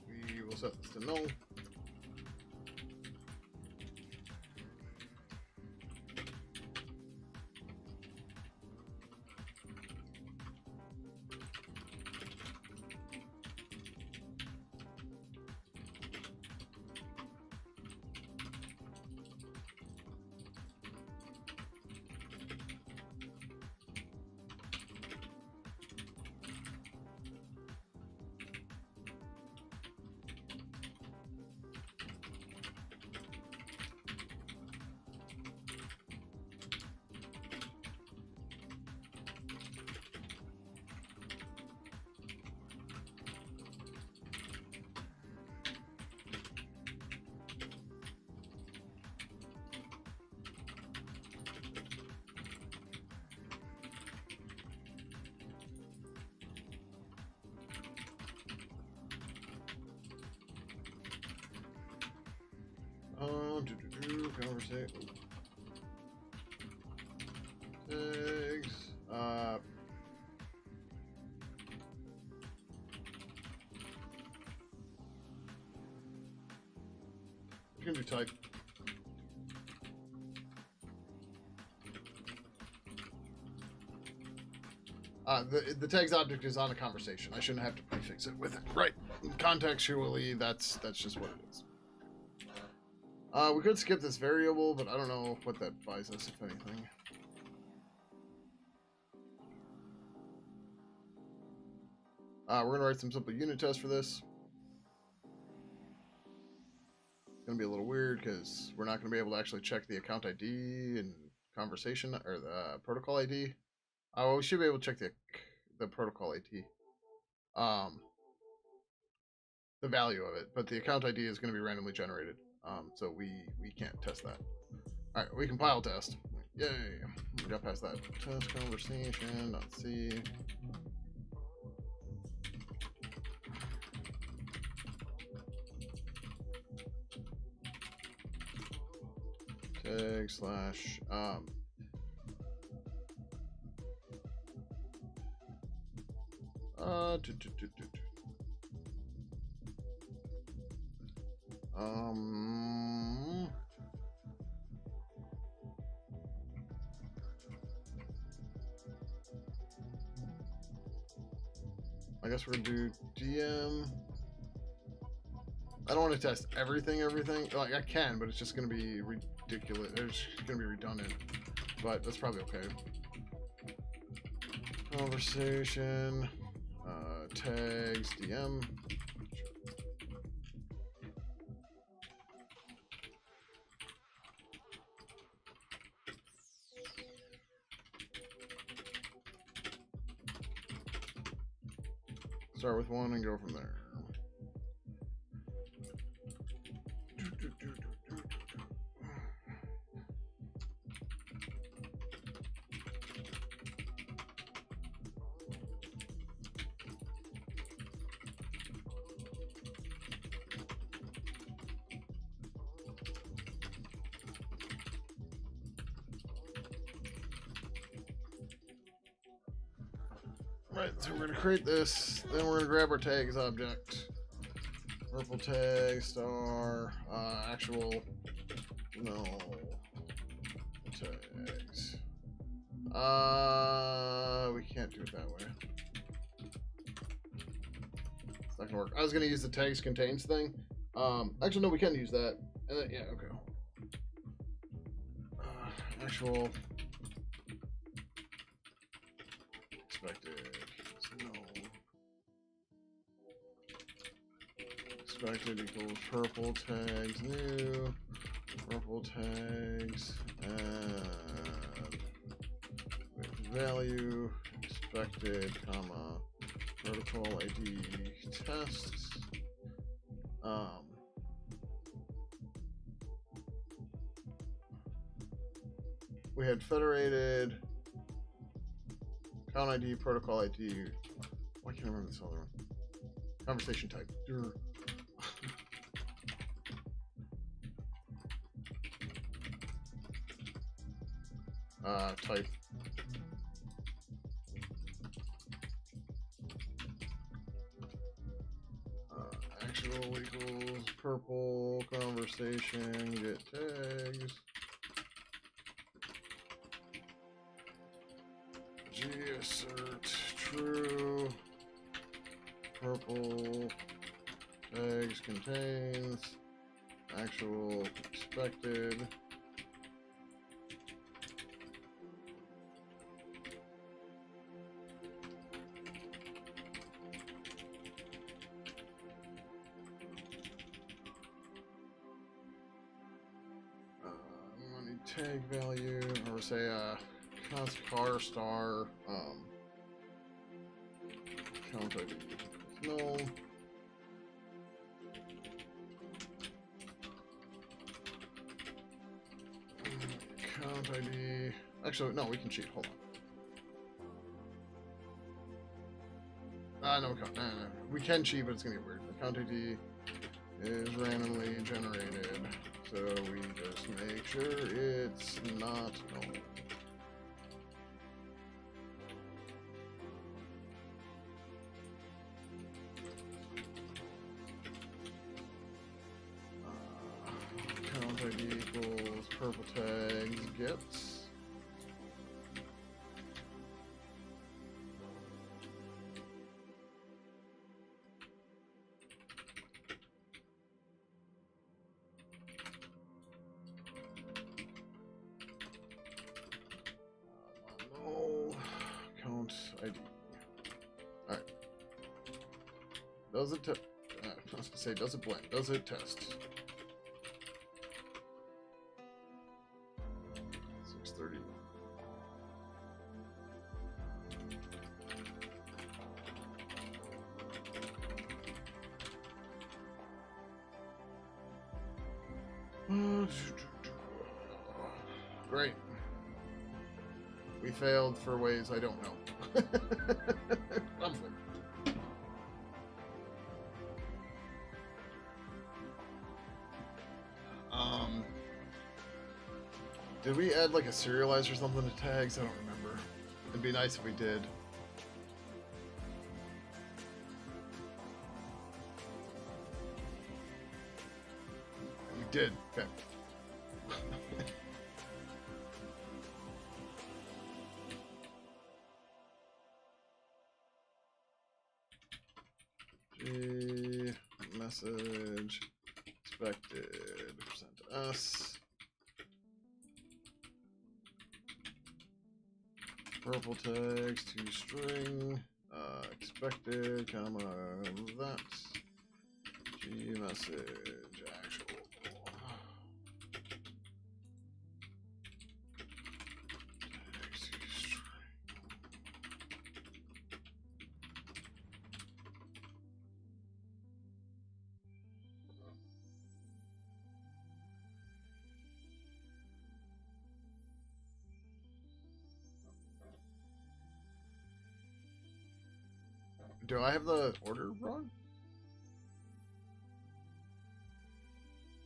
We will set this to null. Conversation. Tags. We're gonna do type. The tags object is on a conversation. I shouldn't have to prefix it with it. Right. Contextually, that's just what it is. We could skip this variable, but I don't know what that buys us, if anything. We're going to write some simple unit tests for this. It's going to be a little weird because we're not going to be able to actually check the account ID and conversation, or the protocol ID. We should be able to check the protocol ID. The value of it, but the account ID is going to be randomly generated. So we can't test that. All right, we compile test. Yay! We got past that. Test conversation. Let's see. Tag slash I guess we're gonna do DM. I don't want to test everything. Like, I can, but it's just gonna be ridiculous. It's gonna be redundant, but that's probably okay. Conversation, tags, DM. Start with one and go from there. Right, so we're going to create this, then we're going to grab our tags object. Purple tag, star, actual, no, tags. We can't do it that way. It's not going to work. I was going to use the tags contains thing. Actually, no, we can use that. Yeah, okay. Actual expected. No. Expected equals purple tags new. Purple tags and with value expected comma protocol ID tests. We had federated account ID, protocol ID. Why can't I remember this other one? Conversation type. Type. Actual equals purple conversation get tags. G assert true. Purple tags contains actual expected. Tag value, or say const car star count ID null. Count ID. Actually, no, we can cheat. Hold on. No, we can cheat, but it's gonna get weird. Account ID is randomly generated. So we just make sure it's not null. Count ID equals purple tags gets. No. Count ID. Alright. Does it test? I was gonna say, does it blend? Does it test? 630. Great. We failed for ways I don't know. Probably. Did we add like a serializer or something to tags? I don't remember. It'd be nice if we did. We did. Okay. G message expected %s. Purple tags to string expected comma that G message actual. Tags to string. Do I have the order wrong?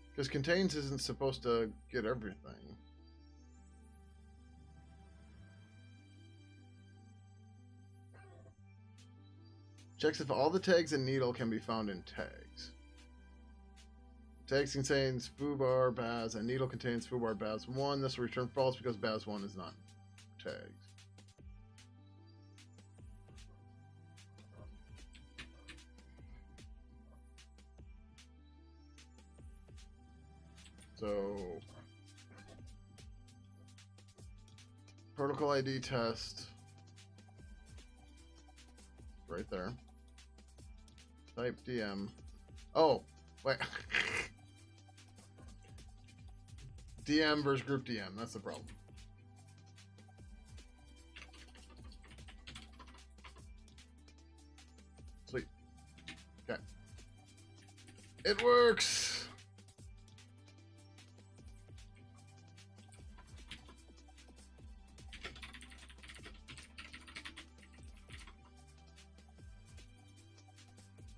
Because contains isn't supposed to get everything. Checks if all the tags in needle can be found in tags. Tags contains foobar, baz, and needle contains foobar, baz 1. This will return false because baz 1 is not tags. So, protocol ID test, right there. Type DM. Oh, wait. DM versus group DM, that's the problem. Sweet. Okay. It works!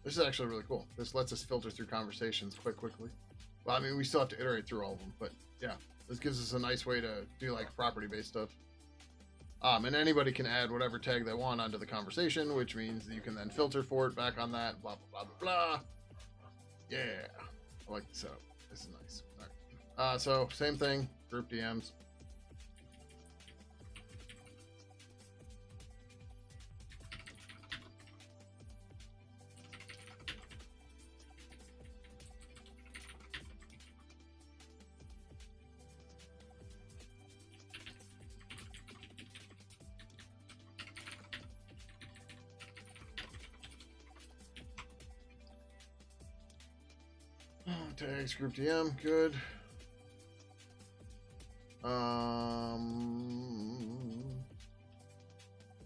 This is actually really cool. This lets us filter through conversations quite quickly. Well, I mean, we still have to iterate through all of them, but yeah, this gives us a nice way to do like property-based stuff. And anybody can add whatever tag they want onto the conversation, which means that you can then filter for it back on that, blah, blah, blah, blah, blah. Yeah, I like the setup. This is nice. All right. So same thing, group DMs. Tags group DM, good. Oh,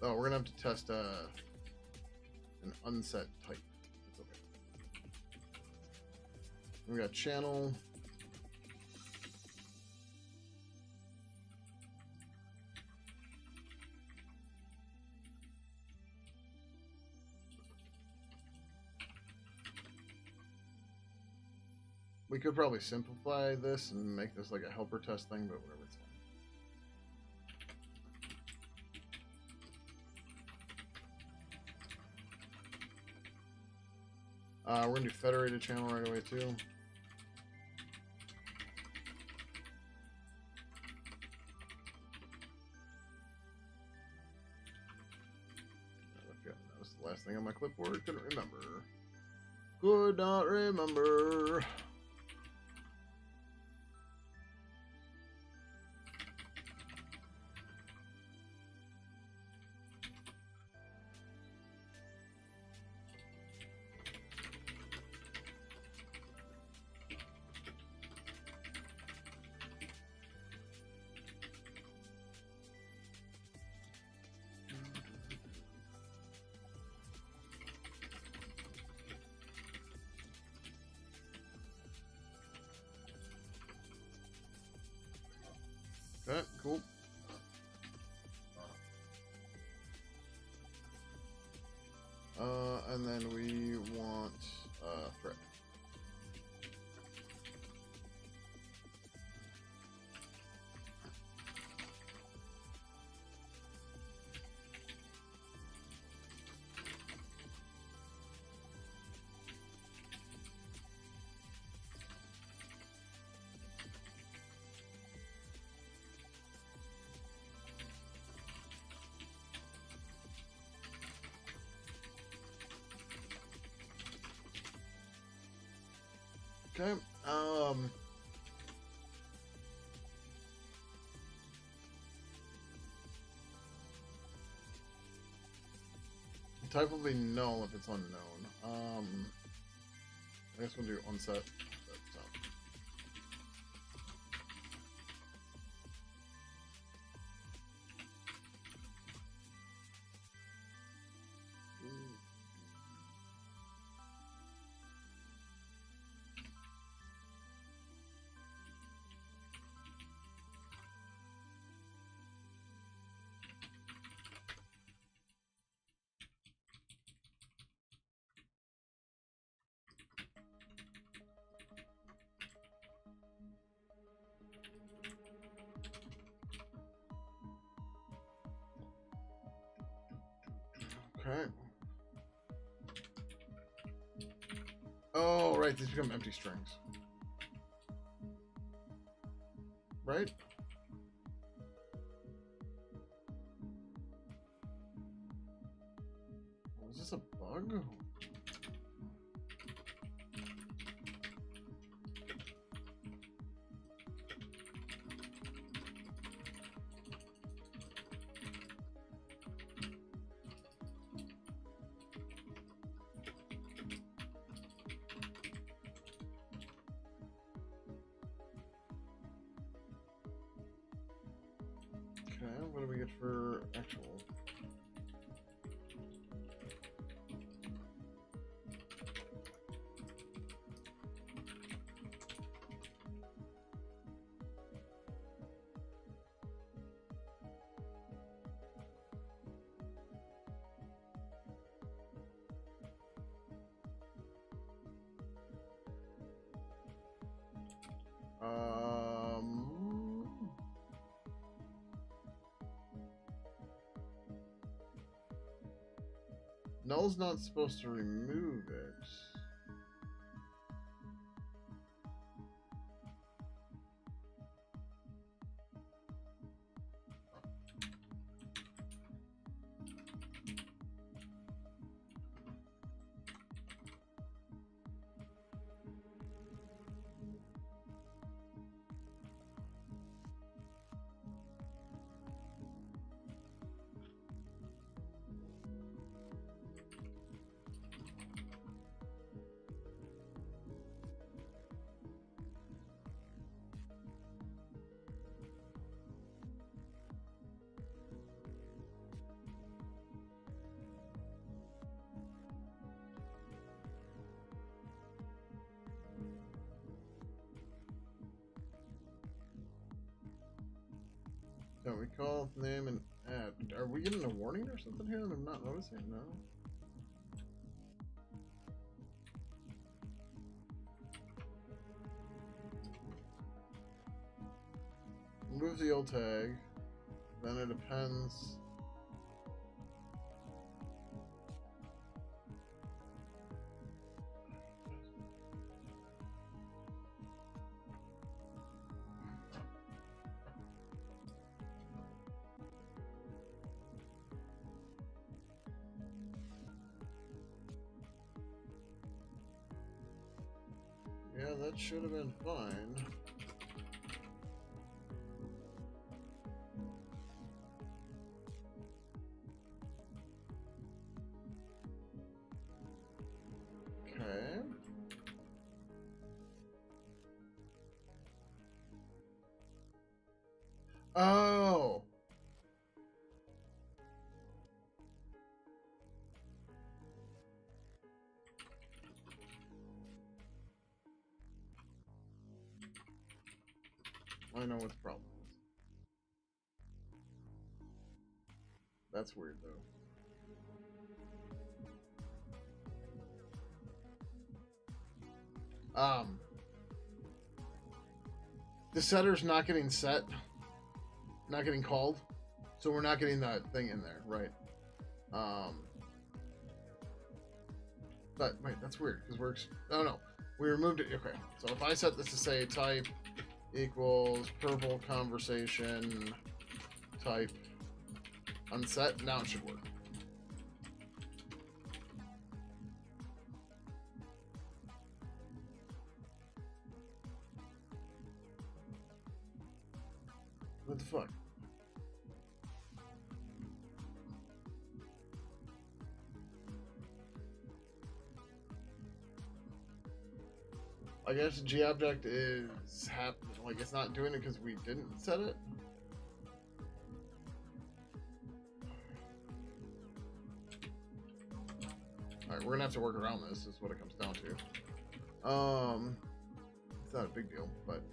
we're gonna have to test an unset type. That's okay. We got channel. We could probably simplify this and make this like a helper test thing, but whatever, it's fine. We're gonna do federated channel right away too. That was the last thing on my clipboard. Couldn't remember. Could not remember. Okay, cool. And then we want thread. Okay. Type will be null if it's unknown. I guess we'll do unset. Okay. Oh, right. These become empty strings. Right? Was this a bug? Okay, what do we get for actual? Null's not supposed to remove it. So we call name and add. Are we getting a warning or something here that I'm not noticing? No. remove the old tag. Then it depends. Yeah, that should have been fine. Okay. Oh. I know what the problem is. That's weird, though. The setter's not getting set, not getting called, so we're not getting that thing in there, right? But wait, that's weird because we're no, we removed it. Okay, so if I set this to say type equals purple conversation type unset, now it should work. What the fuck? I guess GObject is like it's not doing it because we didn't set it. All right, we're gonna have to work around this. Is what it comes down to. It's not a big deal, but.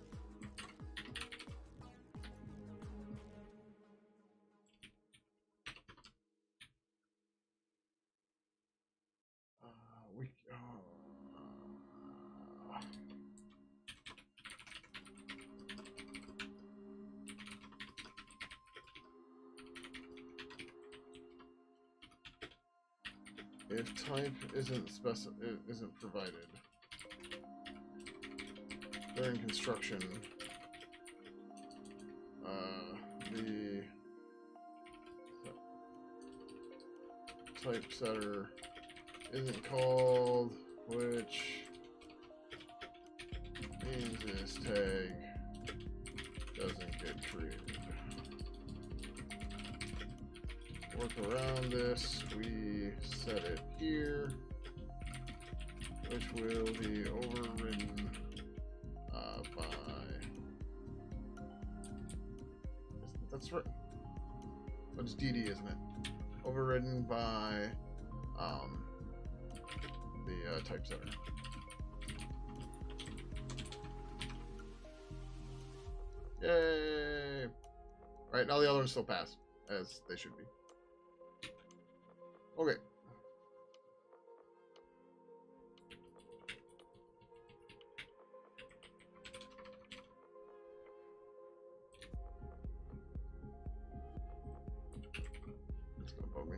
If type isn't provided during construction, the type setter isn't called, which means this tag doesn't get created. Work around this, we set it here, which will be overridden by, that's right, it's DD, isn't it? Overridden by the type setter. Yay! Alright, now the other ones still pass, as they should be. Okay. It's gonna bug me.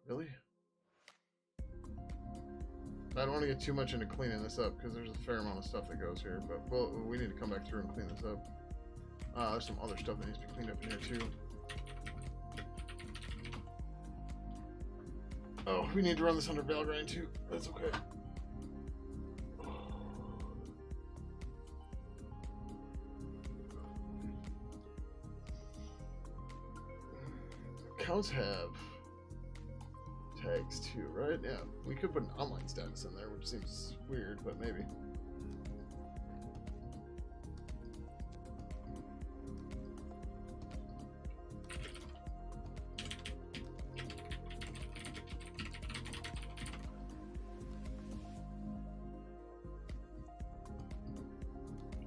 Really? I don't want to get too much into cleaning this up because there's a fair amount of stuff that goes here, but we need to come back through and clean this up. There's some other stuff that needs to be cleaned up in here too. Oh, we need to run this under Valgrind too. That's okay. Accounts have tags too, right? Yeah, we could put an online status in there, which seems weird, but maybe.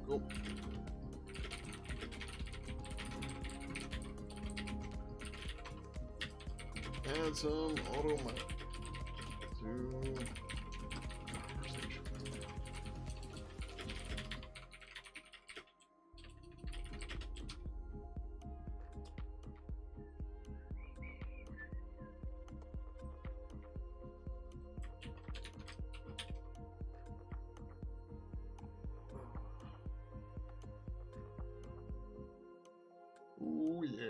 Cool. add some auto mic to conversation. Oh yeah.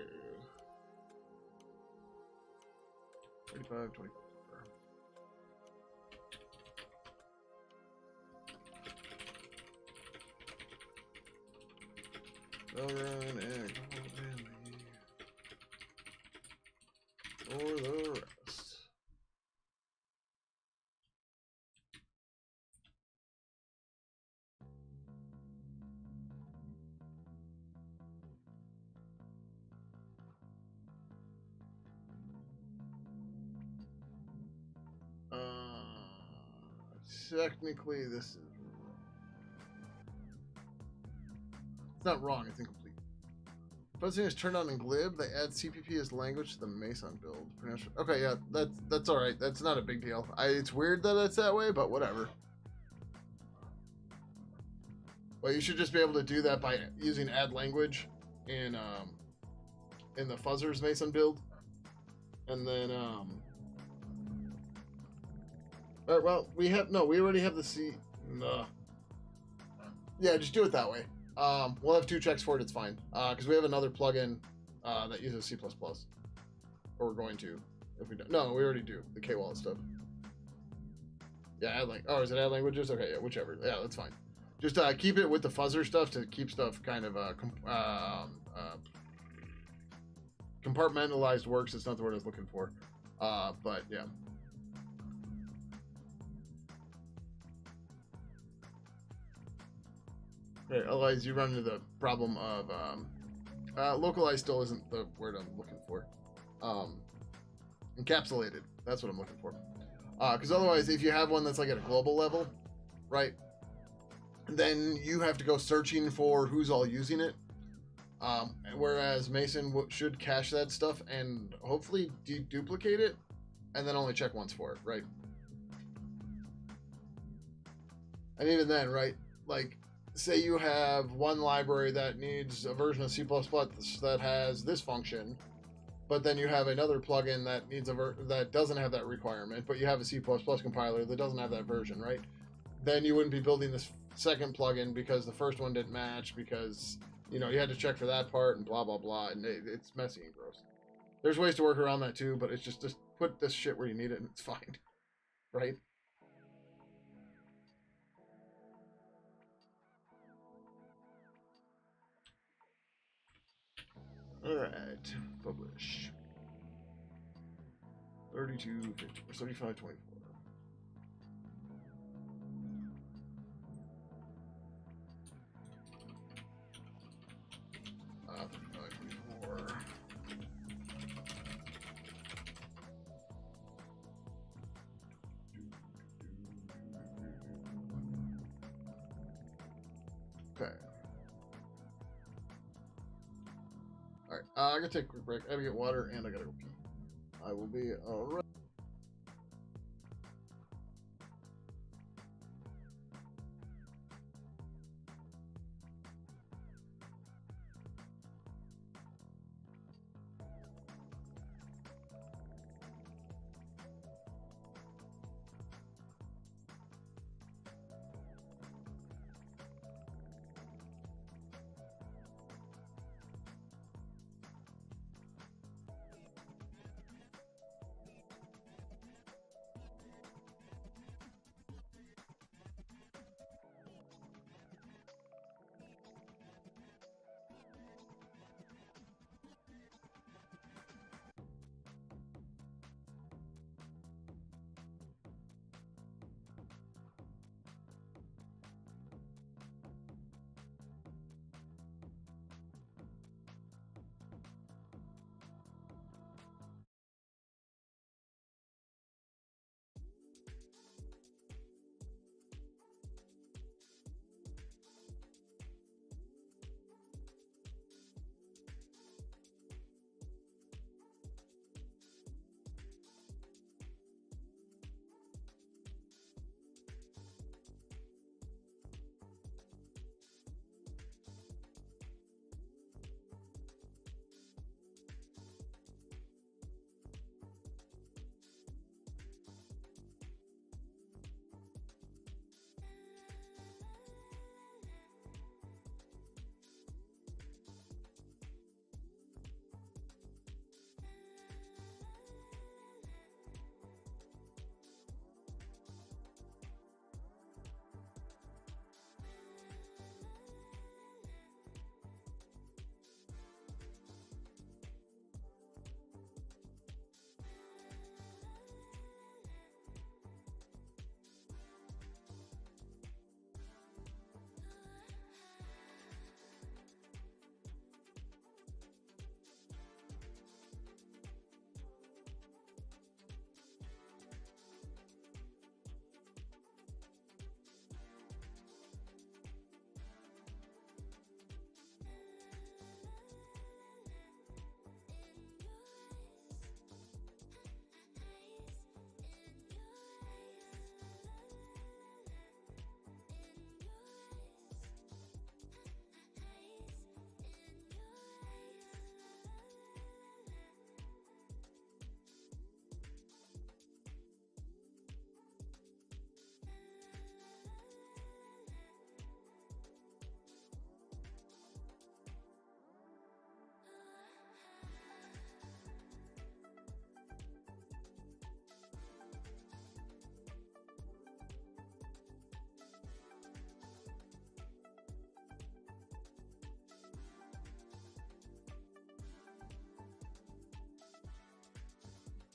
25, 24. Run and for the rest. Technically, this is wrong. It's not wrong, it's incomplete. Fuzzing is turned on in glib. They add CPP as language to the Mason build. Okay, yeah, that's all right. That's not a big deal. It's weird that it's that way, but whatever. Well, you should just be able to do that by using add language in the Fuzzers Mason build, and then all right, well, we already have the C. Yeah, just do it that way. We'll have 2 checks for it. It's fine. Because we have another plugin that uses C++. Or we're going to. If we don't. No, we already do. The K-Wallet stuff. Yeah, is it add languages? Okay, yeah, whichever. Yeah, that's fine. Just keep it with the fuzzer stuff to keep stuff kind of compartmentalized works. It's not the word I was looking for. But yeah. Okay, otherwise you run into the problem of localized still isn't the word I'm looking for. Encapsulated. That's what I'm looking for. Because otherwise, if you have one that's like at a global level, right, then you have to go searching for who's all using it. Whereas Mason should cache that stuff and hopefully deduplicate it, and then only check once for it, right? And even then, right, like, say you have one library that needs a version of C++ that has this function, but then you have another plugin that needs that doesn't have that requirement, but you have a C++ compiler that doesn't have that version, right? Then you wouldn't be building this second plugin because the first one didn't match because, you know, you had to check for that part and blah, blah, blah, and it's messy and gross. There's ways to work around that too, but it's just put this shit where you need it and it's fine, right? All right, publish. 32, 50, 75, 24. Okay. Alright, I gotta take a quick break. I gotta get water and I gotta go pee. I will be alright.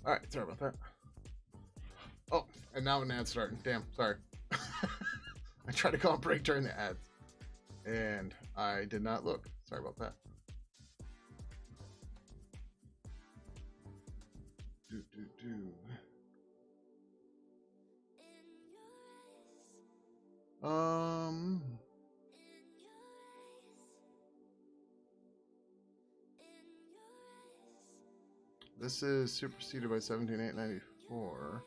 Alright, sorry about that. Oh, and now an ad's starting. Damn, sorry. I tried to call a break during the ads. And I did not look. Sorry about that. This is superseded by 17.894.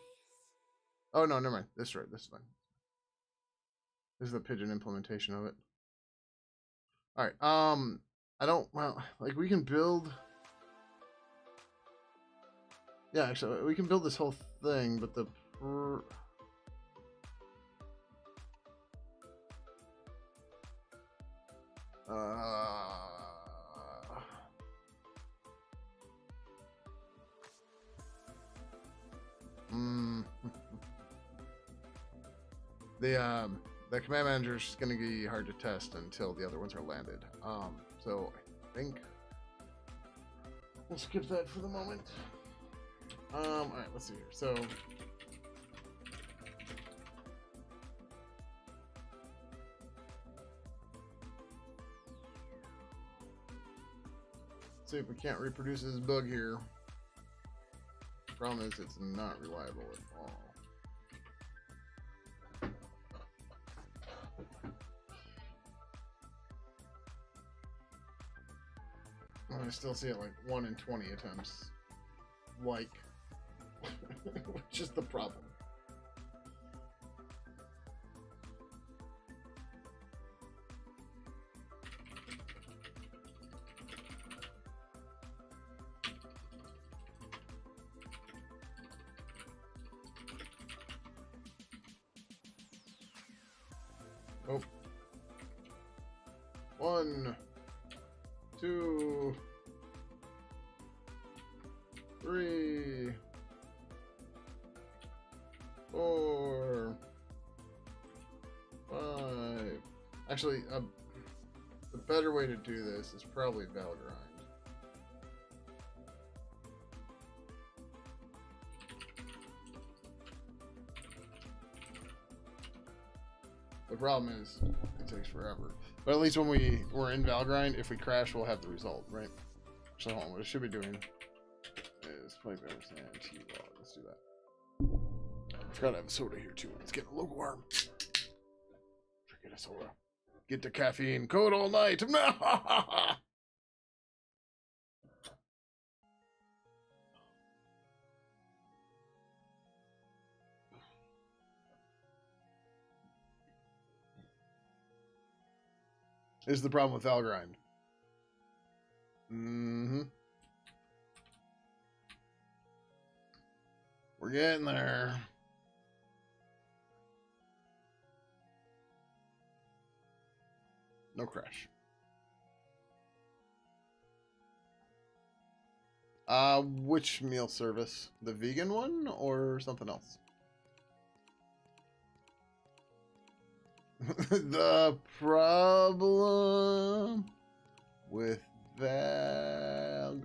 Oh no, never mind. This is right. This is fine. This is the Pidgin implementation of it. All right. I don't. Well, like we can build. Yeah, actually, we can build this whole thing, but the. The command manager is going to be hard to test until the other ones are landed. So I think we'll skip that for the moment. All right, let's see here. So let's see if we can't reproduce this bug here. The problem is it's not reliable at all. I still see it like 1 in 20 attempts. Like, which is the problem. Oh. 1, 2, 3, 4, 5. Actually, the better way to do this is probably Valgrind. The problem is it takes forever. But at least when we're in Valgrind, if we crash, we'll have the result, right? So hold on, what I should be doing is play better and T-log. Let's do that. I forgot I have a soda here too. Let's get a local arm. Get a soda. Get the caffeine. Code all night. This is the problem with Valgrind. We're getting there. No crash. Which meal service? The vegan one or something else? The problem with Valgrind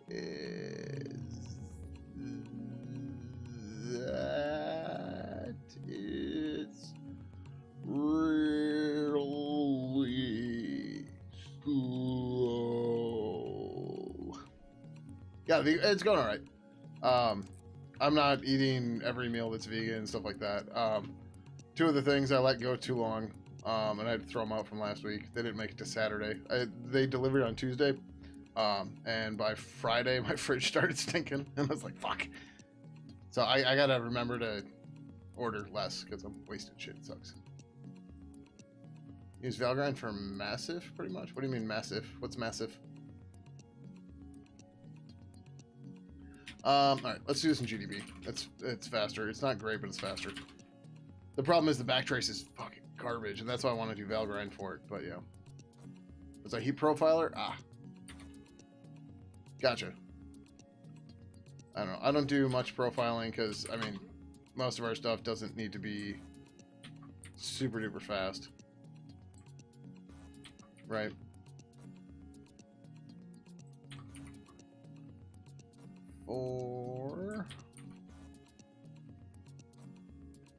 is that it's really slow. Yeah, it's going all right. I'm not eating every meal that's vegan and stuff like that. Two of the things I let go too long, and I had to throw them out from last week. They didn't make it to Saturday. They delivered on Tuesday, and by Friday my fridge started stinking, and I was like, fuck. So I gotta remember to order less because I'm wasting shit. It sucks. Use Valgrind for massive, pretty much. What do you mean massive? What's massive? All right, let's do this in GDB. It's faster. It's not great, but it's faster. The problem is the backtrace is fucking garbage, and that's why I want to do Valgrind for it. But yeah, it's a heat profiler. Gotcha. I don't know. I don't do much profiling because I mean, most of our stuff doesn't need to be super duper fast, right? 4,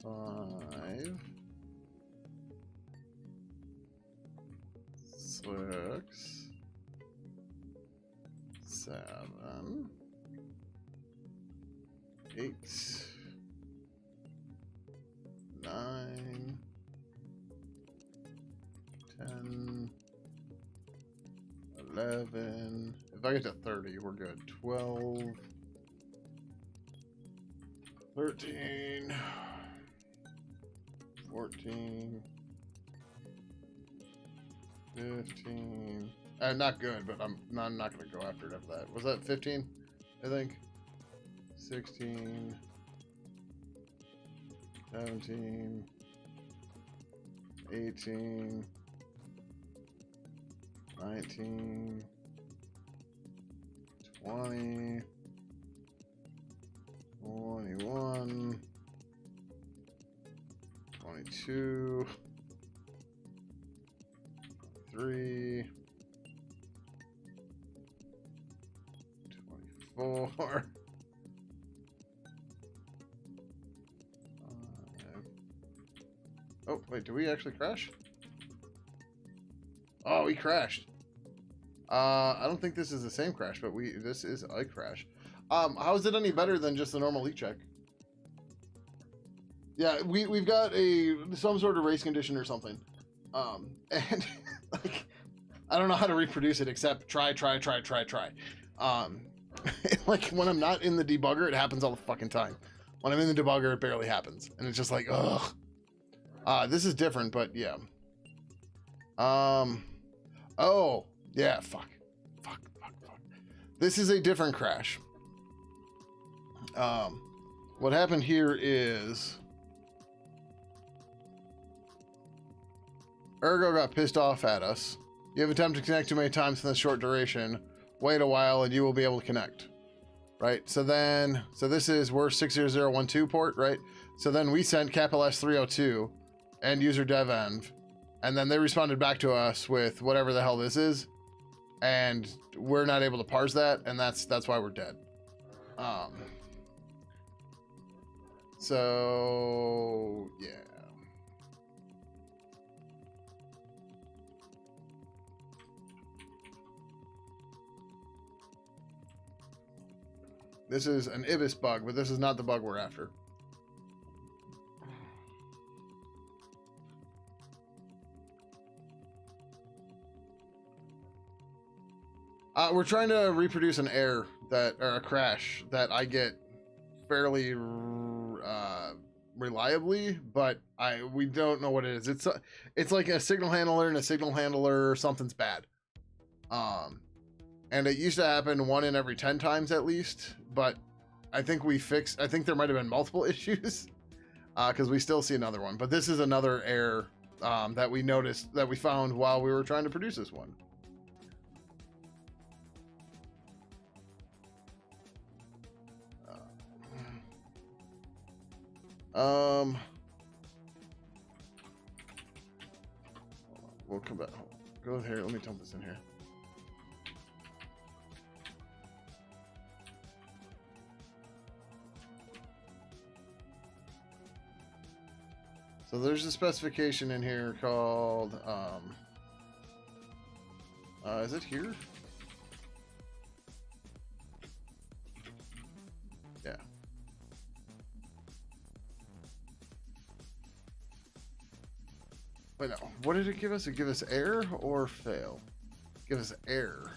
5, 6, 7, 8, 9, 10, 11. If I get to 30, we're good. 12, 13, 14, 15. Not good, but I'm not going to go after it after that. Was that 15? I think. 16, 17, 18, 19, 20, 21, 22, 23, 24. Oh, wait, did we actually crash? Oh, we crashed. I don't think this is the same crash, but this is a crash. How is it any better than just the normal e-check? Yeah, we've got some sort of race condition or something. And like I don't know how to reproduce it except try. Like when I'm not in the debugger, it happens all the fucking time. When I'm in the debugger, it barely happens. And it's just like, ugh. This is different, but yeah. Oh, yeah, fuck. This is a different crash. What happened here is Ergo got pissed off at us. You have attempted to connect too many times in this short duration. Wait a while and you will be able to connect. Right? So this is, we're 60012 port, right? So then we sent capital S302 end user dev env, and then they responded back to us with whatever the hell this is, and we're not able to parse that, and that's why we're dead. So yeah. This is an IBIS bug, but this is not the bug we're after. We're trying to reproduce an error or a crash that I get fairly reliably, but we don't know what it is. It's like a signal handler and a signal handler, something's bad. And it used to happen 1 in every 10 times at least, but I think I think there might have been multiple issues because we still see another one. But this is another error that we noticed, that we found while we were trying to produce this one. We'll come back. Go here. Let me dump this in here. So there's a specification in here called, is it here? Yeah. Wait, no. What did it give us? It give us error or fail? Give us error.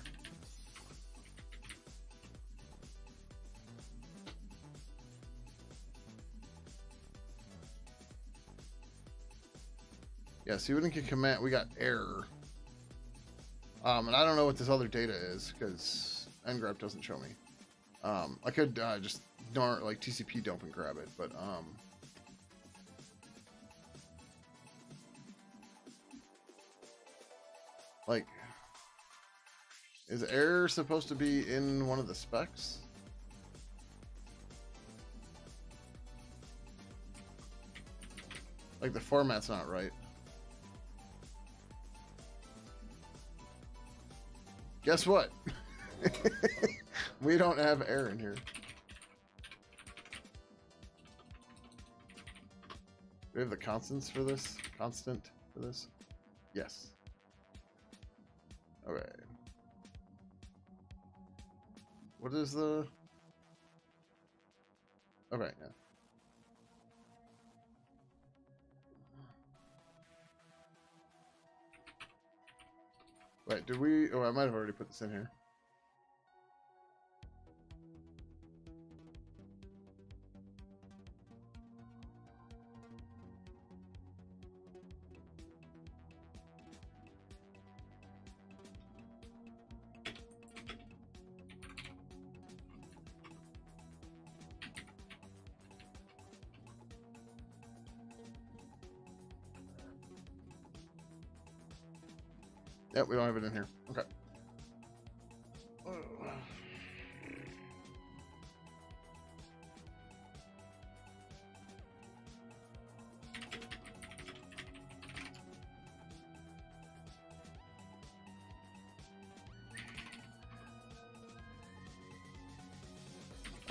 Yeah, see, we didn't get command. We got error. And I don't know what this other data is because ngrep doesn't show me. I could just ignore it, like TCP dump and grab it, but like, is error supposed to be in one of the specs? Like the format's not right. Guess what? We don't have error in here. we have the constants for this? Constant for this? Yes. Okay. What is the... Okay, yeah. Wait, did we... Oh, I might have already put this in here. Yep, we don't have it in here. Okay.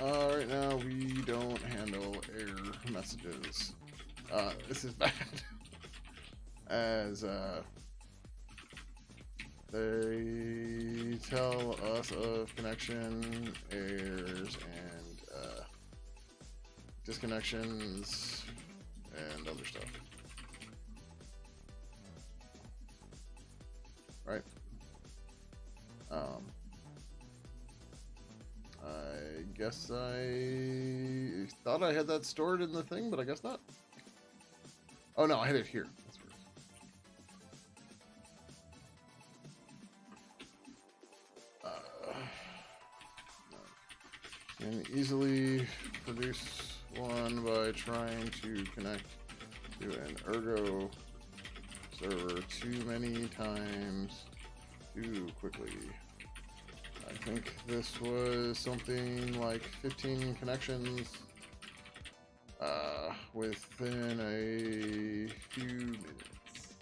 Right now we don't handle error messages. This is bad. As they tell us of connection errors and disconnections and other stuff. Right? I guess I thought I had that stored in the thing, but I guess not. Oh no, I had it here. That's weird. And easily produce one by trying to connect to an ergo server too many times too quickly. I think this was something like 15 connections within a few minutes.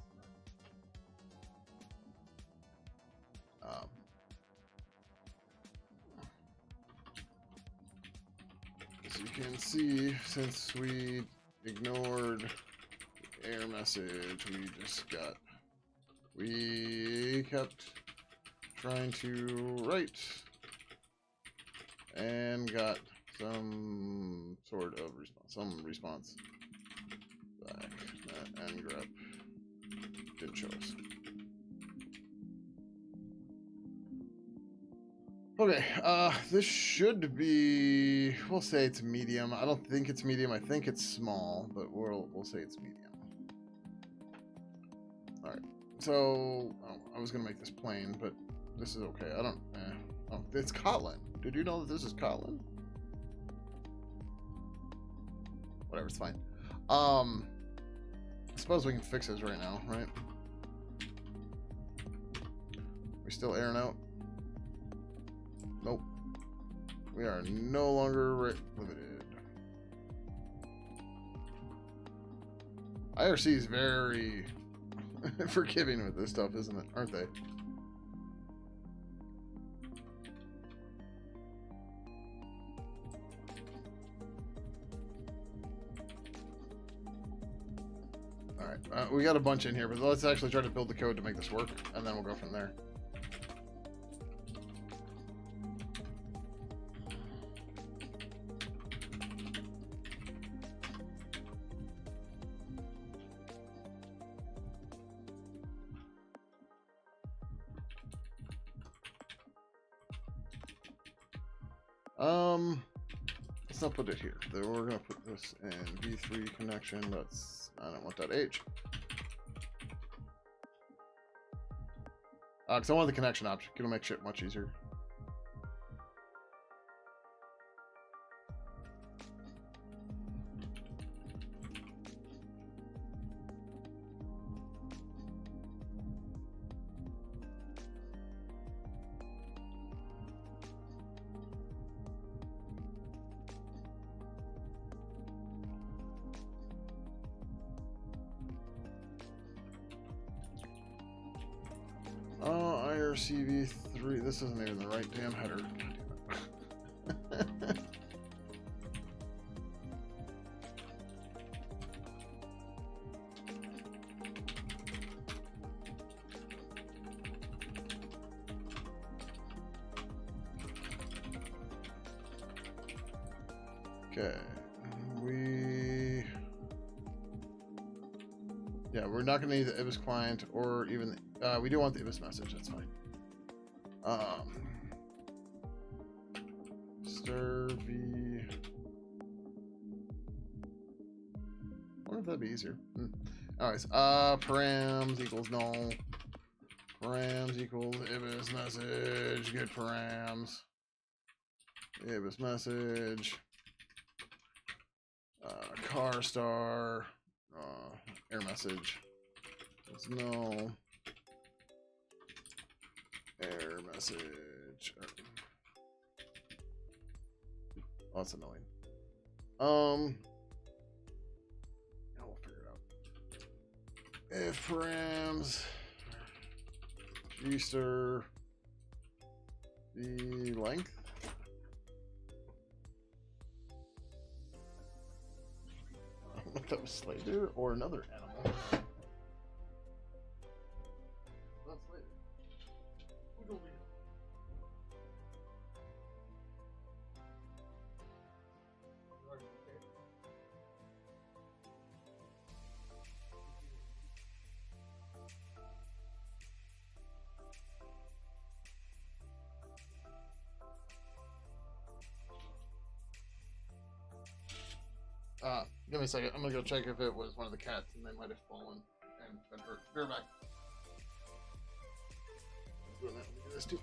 As you can see, since we ignored the error message, we kept trying to write and got some sort of response back. That ngrep didn't show us. Okay, this should be, we'll say it's medium. I don't think it's medium, I think it's small, but we'll say it's medium. Alright, so I was gonna make this plain, but this is okay. I don't, oh, it's Kotlin. Did you know that this is Kotlin? Whatever, it's fine. I suppose we can fix this right now, right? We still airing out? Nope. We are no longer limited. IRC is very forgiving with this stuff, isn't it? Aren't they? Alright, we got a bunch in here, but let's actually try to build the code to make this work, and then we'll go from there. Let's not put it here. We're gonna put this in v3 connection. That's, I don't want that H. Because I want the connection option. It'll make shit much easier. IRCv3. This isn't even the right damn header. Okay. Yeah, we're not going to need the IBIS client or even... we do want the IBIS message. That's fine. Stir v... I wonder if that'd be easier. Anyways, params equals null. Params equals IBIS message. Get params. IBIS message. Car star. Error message. It's null. Error message. Oh, that's annoying. Yeah, we'll figure it out. If params Easter the length. I don't know if that was Slater or another animal. Not Slater. Who told me? Give me a second. I'm gonna go check if it was one of the cats and they might have fallen and been hurt. Be right back. Let me do this too.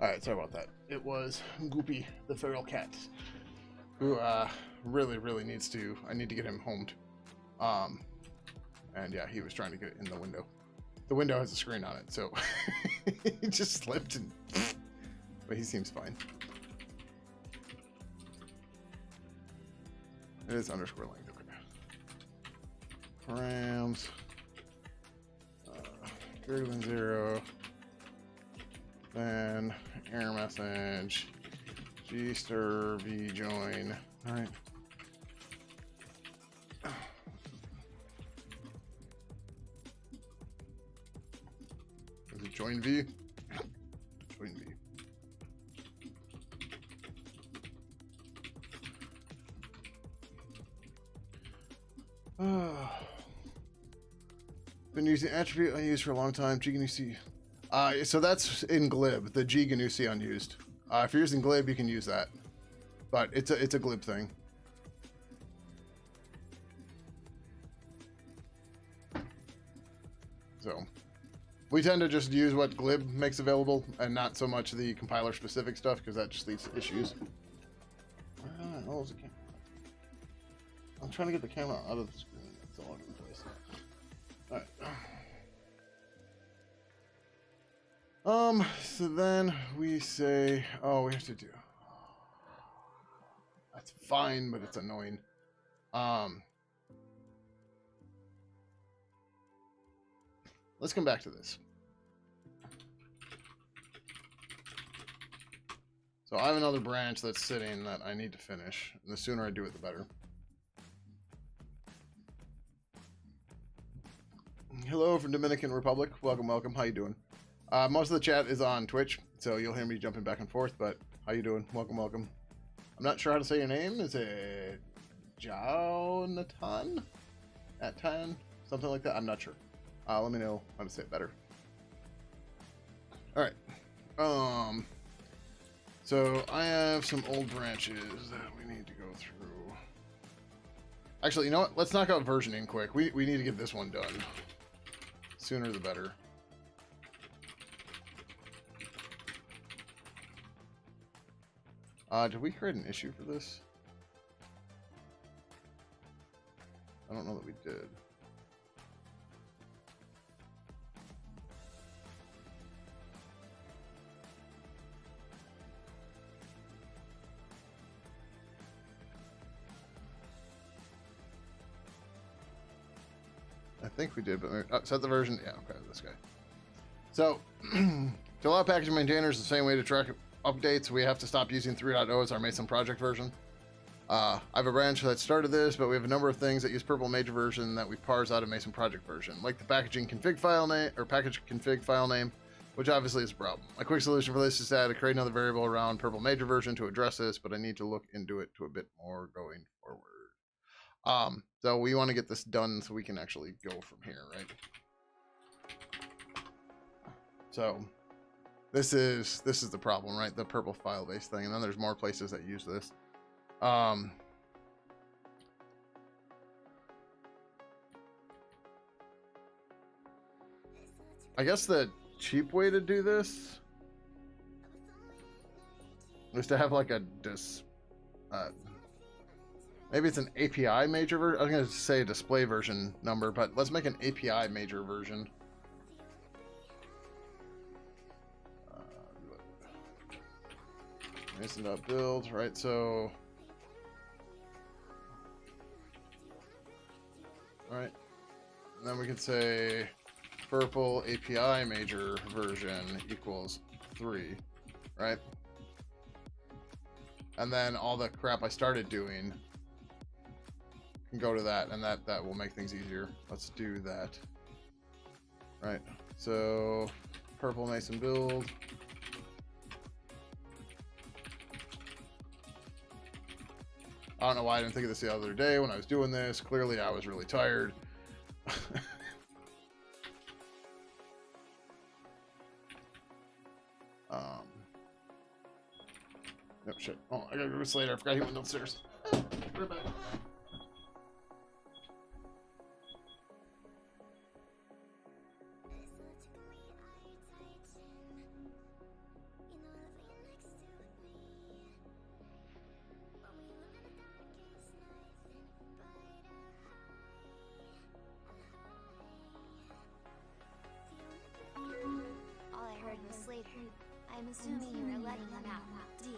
Alright, sorry about that. It was Goopy, the feral cat, who really needs to. I need to get him homed. And yeah, he was trying to get in the window. The window has a screen on it, so he just slipped and. But he seems fine. It is underscore length. Okay. Params. Greater than 0. Then error message. G-stir v join. All right. Is it join v? Join v. Been using attribute unused for a long time. GTK. So that's in glib. The GTK unused. If you're using glib, you can use that, but it's a glib thing. So we tend to just use what glib makes available, and not so much the compiler specific stuff, because that just leads to issues. Where was the camera? I'm trying to get the camera out of the screen. It's all over the place. Alright. So then we say, oh, we have to do. That's fine, but it's annoying. Let's come back to this. So I have another branch that's sitting that I need to finish, and the sooner I do it, the better. Hello from Dominican Republic. Welcome, welcome. How you doing? Most of the chat is on Twitch, so you'll hear me jumping back and forth, but how you doing? Welcome, welcome. I'm not sure how to say your name. Is it Jonathan? Atan? Something like that? I'm not sure. Let me know how to say it better. Alright. So I have some old branches that we need to go through. Actually, you know what? Let's knock out versioning quick. We need to get this one done. Sooner the better. Did we create an issue for this? I don't know that we did. I think we did, but set the version. Yeah, okay, this guy. So, to allow packaging maintainers the same way to track updates, we have to stop using 3.0 as our Mason project version. I have a branch that started this, but we have a number of things that use purple major version that we parse out of Mason project version, like the packaging config file name or package config file name, which obviously is a problem. A quick solution for this is to create another variable around purple major version to address this, but I need to look into it to a bit more going forward. So we want to get this done so we can actually go from here, right? So this is the problem, right? The purple file based thing, and then there's more places that use this. I guess the cheap way to do this is to have like a maybe it's an API major version. I was going to say display version number, but let's make an API major version. Mason.build, right? So, all right. And then we can say purple API major version equals 3, right? And then all the crap I started doing can go to that, and that will make things easier. Let's do that. Right. So purple Mason build. I don't know why I didn't think of this the other day when I was doing this. Clearly I was really tired. Oh shit. Oh, I gotta go to this later. I forgot he went downstairs. Right back. I'm assuming you're letting them out. D.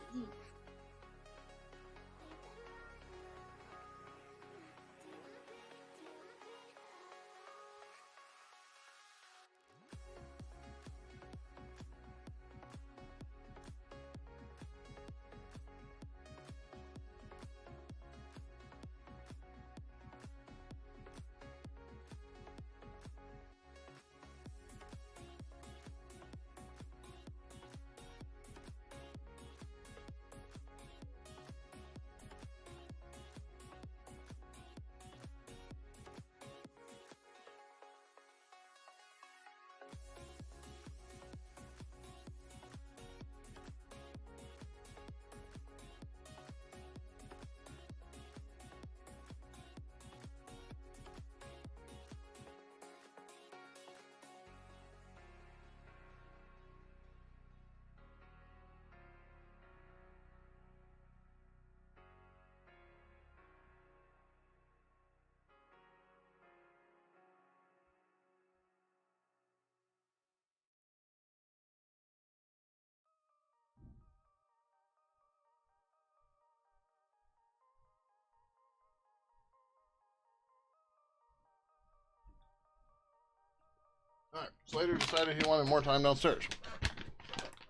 Alright, Slater decided he wanted more time downstairs.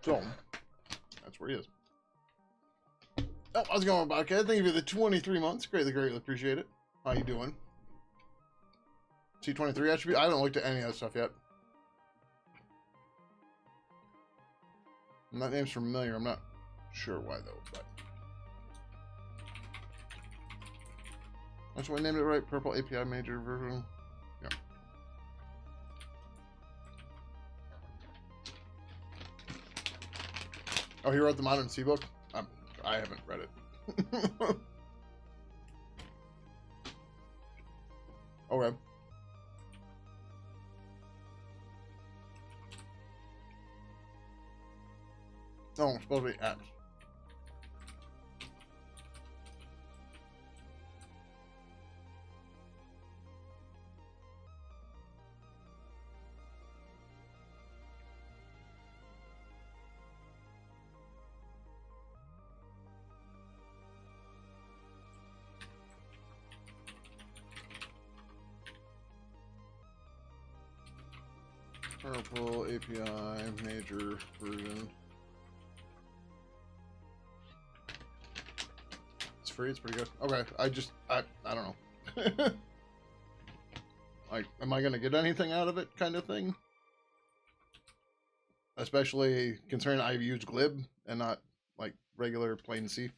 So, that's where he is. Oh, how's it going, Bobcat? Thank you for the 23 months. Greatly, greatly appreciate it. How you doing? T23 attribute? I haven't looked at any of that stuff yet. And that name's familiar. I'm not sure why, though, but... That's why I named it right. Purple API major version. Yeah. Oh, he wrote the Modern C book? I haven't read it. Okay. No, it's supposed to be apps. Purple API major version. It's free, it's pretty good. Okay, I don't know. Like, am I gonna get anything out of it kind of thing? Especially considering I've used glib and not like regular plain C.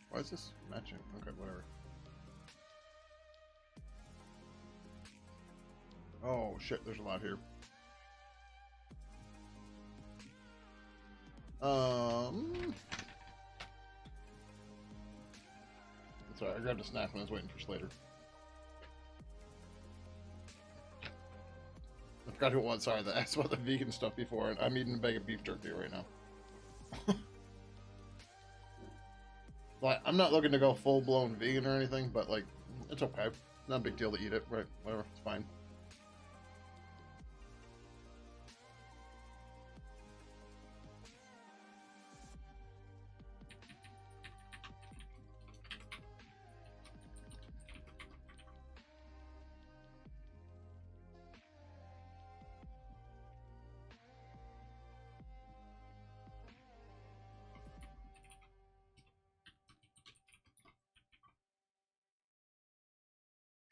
Why is this matching? Okay, whatever. Oh shit, there's a lot here. Sorry, I grabbed a snack when I was waiting for Slater. I forgot who it was. Sorry, I asked about the vegan stuff before, and I'm eating a bag of beef jerky right now. Like, I'm not looking to go full-blown vegan or anything, but, like, it's okay. Not a big deal to eat it, right? Whatever, it's fine.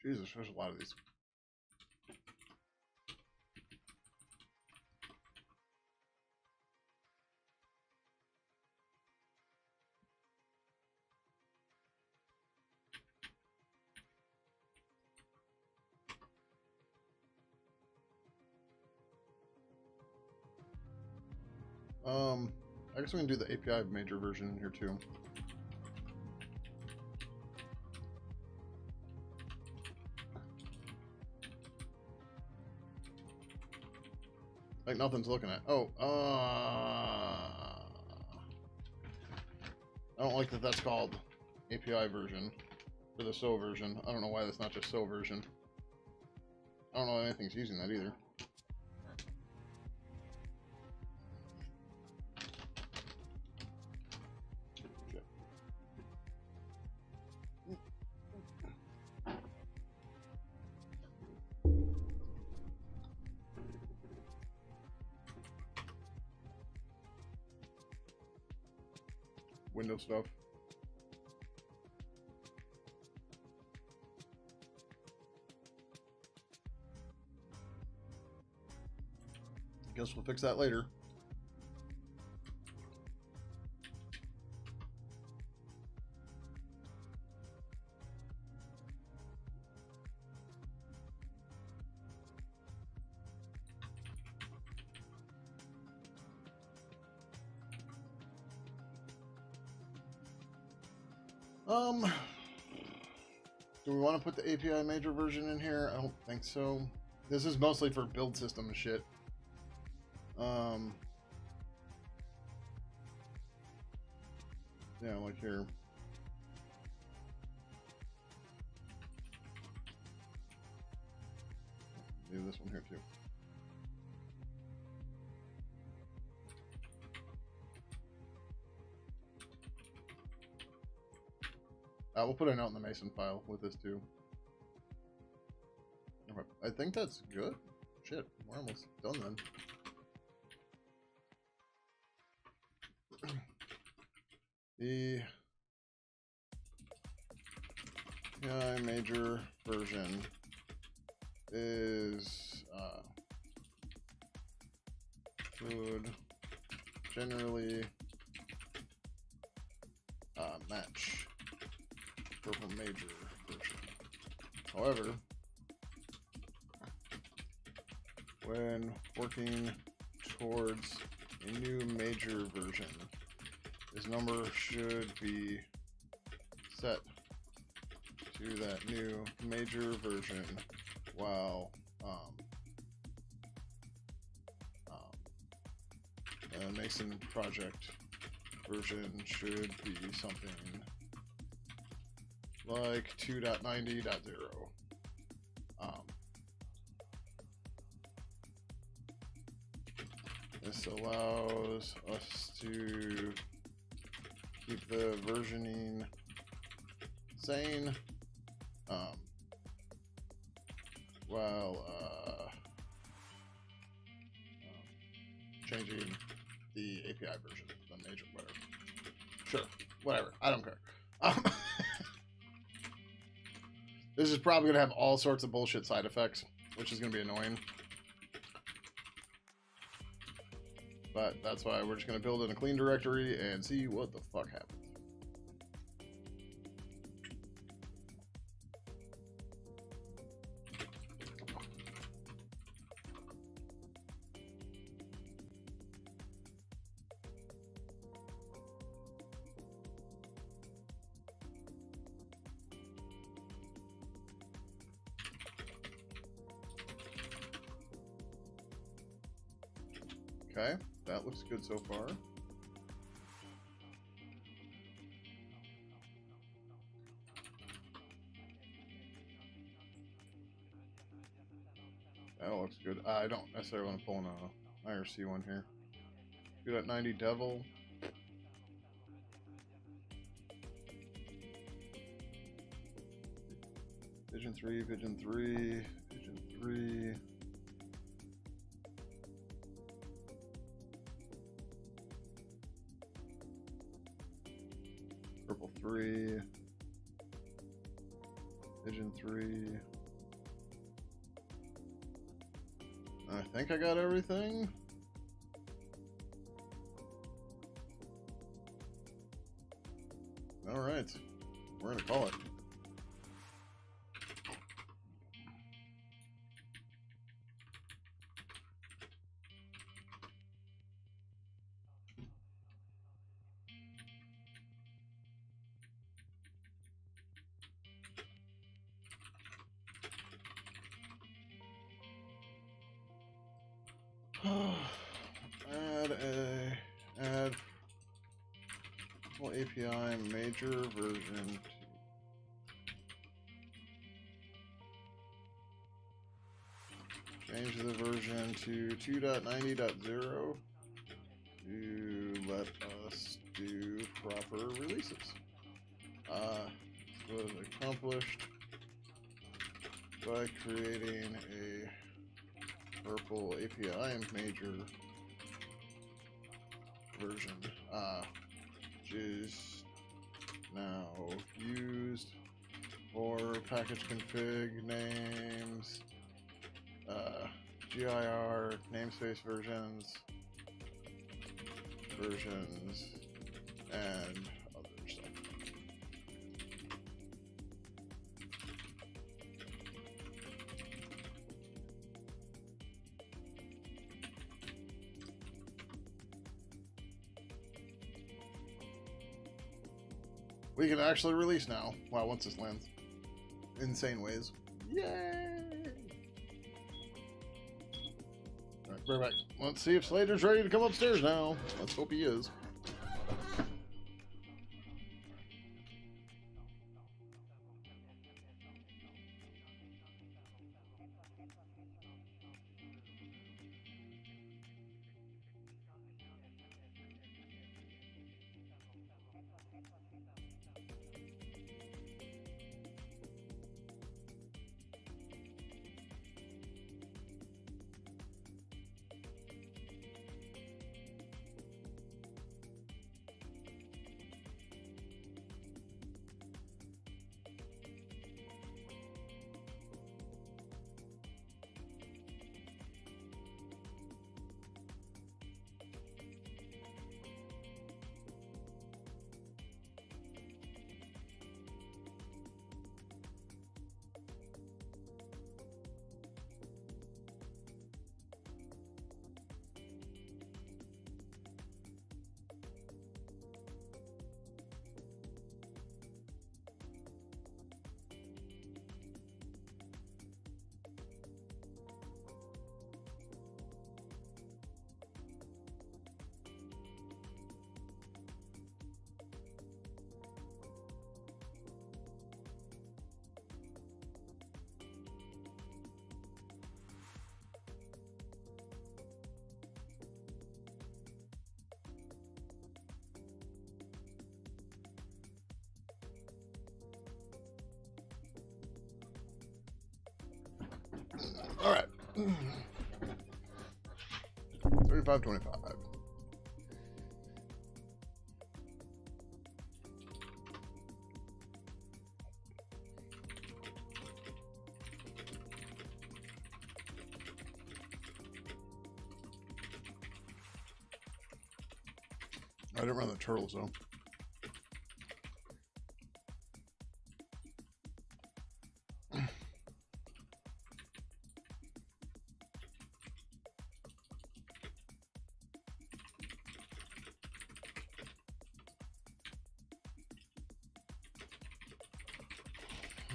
Jesus, there's a lot of these. I guess we can do the API major version here too. Like nothing's looking at. Oh, I don't like that that's called API version for the SO version. I don't know why that's not just SO version. I don't know if anything's using that either. Shit. Windows stuff. Guess we'll fix that later. Do we want to put the API major version in here? I don't think so. This is mostly for build system and shit. Yeah, like here. Do this one here too. We'll put a note in the Mason file with this too. Okay. I think that's good. Shit, we're almost done then. The API major version is would generally match purple major version. However, when working towards a new major version, this number should be set to that new major version while the Mason project version should be something like 2.90.0. This allows us to keep the versioning sane while changing the API version, the major, whatever. Sure, whatever. I don't care. This is probably going to have all sorts of bullshit side effects, which is going to be annoying. But that's why we're just going to build in a clean directory and see what the fuck happens. Okay, that looks good so far. That looks good. I don't necessarily want to pull in a IRC one here. Do that 90 Devil. Pidgin 3, Pidgin 3, Pidgin 3. Purple 3. Pidgin 3. I think I got everything. All right, we're gonna call it. API major version. Change the version to 2.90.0 to let us do proper releases. Was accomplished by creating a purple API major version, which is now used for package config names, GIR namespace versions, and other stuff. We can actually release now. Wow, once this lands. Insane ways. Yay! Alright, we're back. Let's see if Slater's ready to come upstairs now. Let's hope he is. All right. 35.25. I didn't run the turtles though.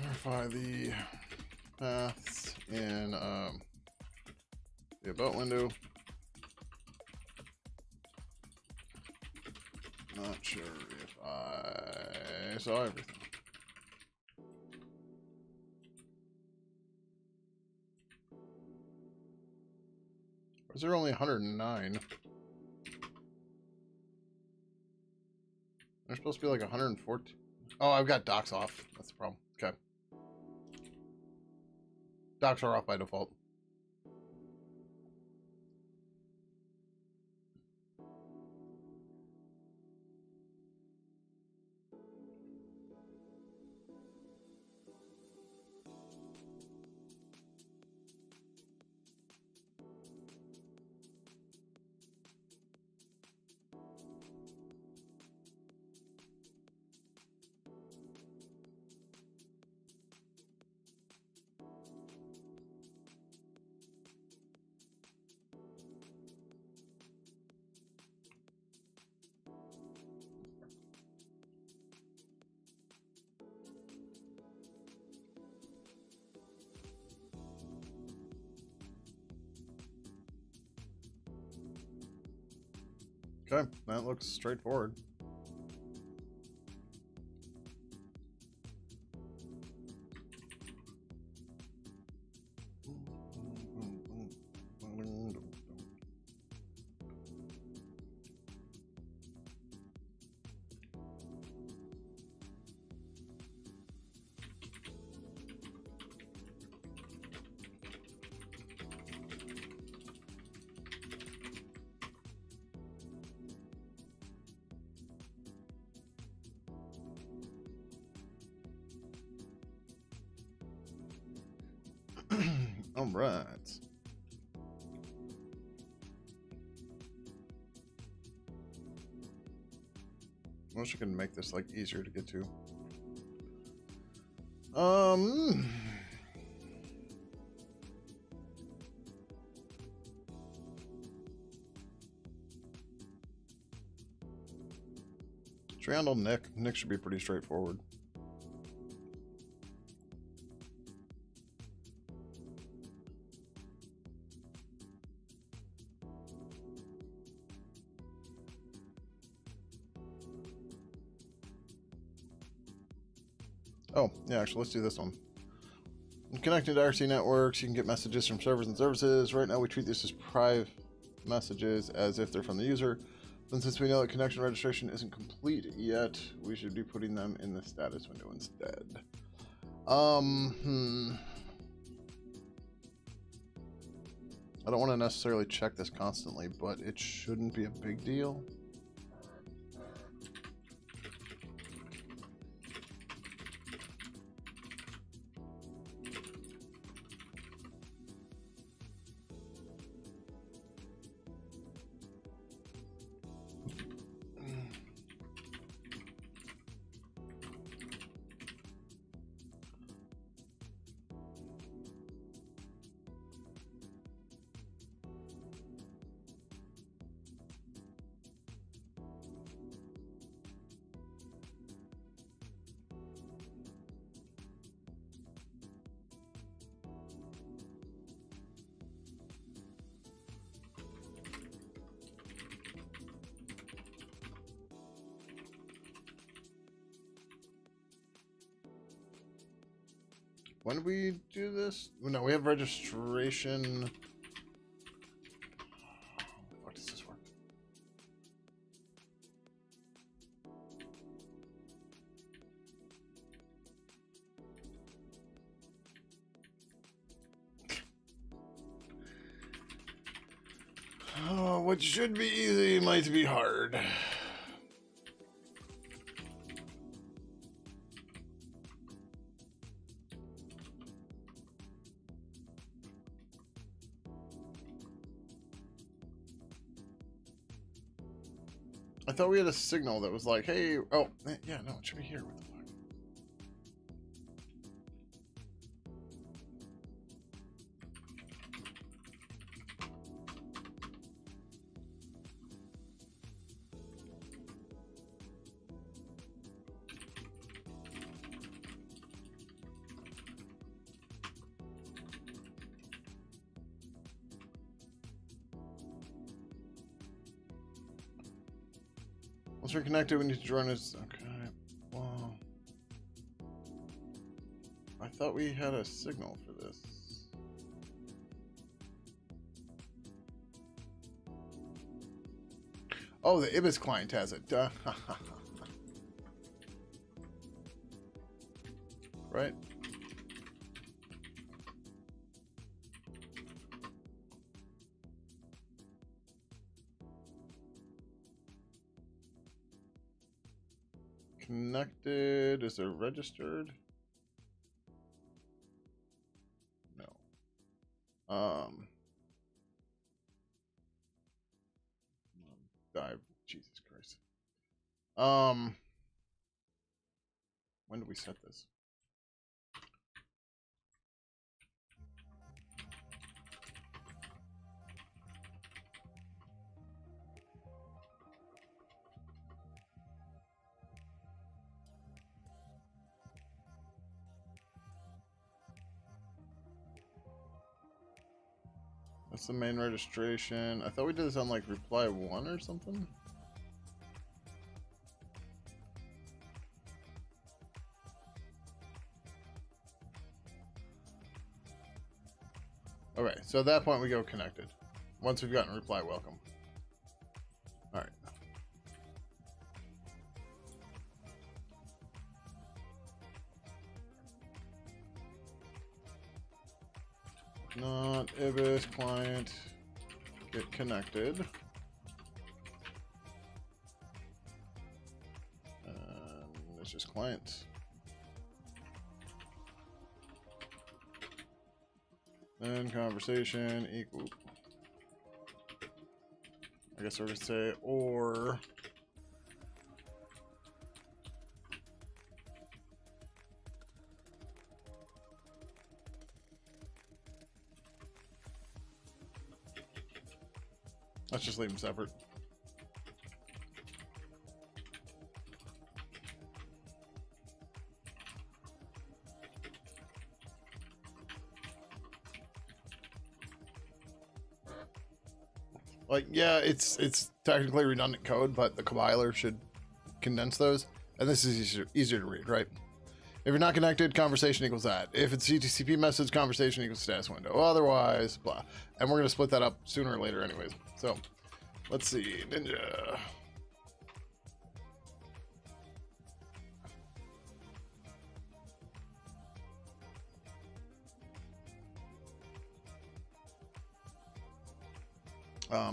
Verify the paths in the about window. Not sure if I saw everything. Or is there only 109? There's supposed to be like 114. Oh, I've got docs off. That's the problem. Okay. Docs are off by default. Okay, that looks straightforward. All right. I wish I could make this like easier to get to. Triandle Nick. Nick should be pretty straightforward. Oh, yeah, actually, let's do this one. When connecting to IRC networks, you can get messages from servers and services. Right now, we treat this as private messages as if they're from the user. And since we know that connection registration isn't complete yet, we should be putting them in the status window instead. I don't want to necessarily check this constantly, but it shouldn't be a big deal. When do we do this? No, we have registration. How the fuck does this work? Oh, what should be easy might be hard. I thought we had a signal that was like, hey, oh, yeah, no, it should be here. What the fuck? Once we're connected, we need to join us. Okay. Well, I thought we had a signal for this. Oh, the Ibis client has it. Duh. Right? Connected. Is it registered? No. Dive. Jesus Christ. When do we set this? That's the main registration. I thought we did this on like reply 1 or something. Okay, so at that point we go connected. Once we've gotten reply welcome. Alright. Not Ibis client. Get connected. It's just clients. Then conversation equal. I guess we're gonna say or. Let's just leave them separate. Like, yeah, it's technically redundant code, but the compiler should condense those, and this is easier to read, right? If you're not connected, conversation equals that. If it's GTCP message, conversation equals status window. Otherwise, blah. And we're gonna split that up sooner or later, anyways. So, let's see, Ninja.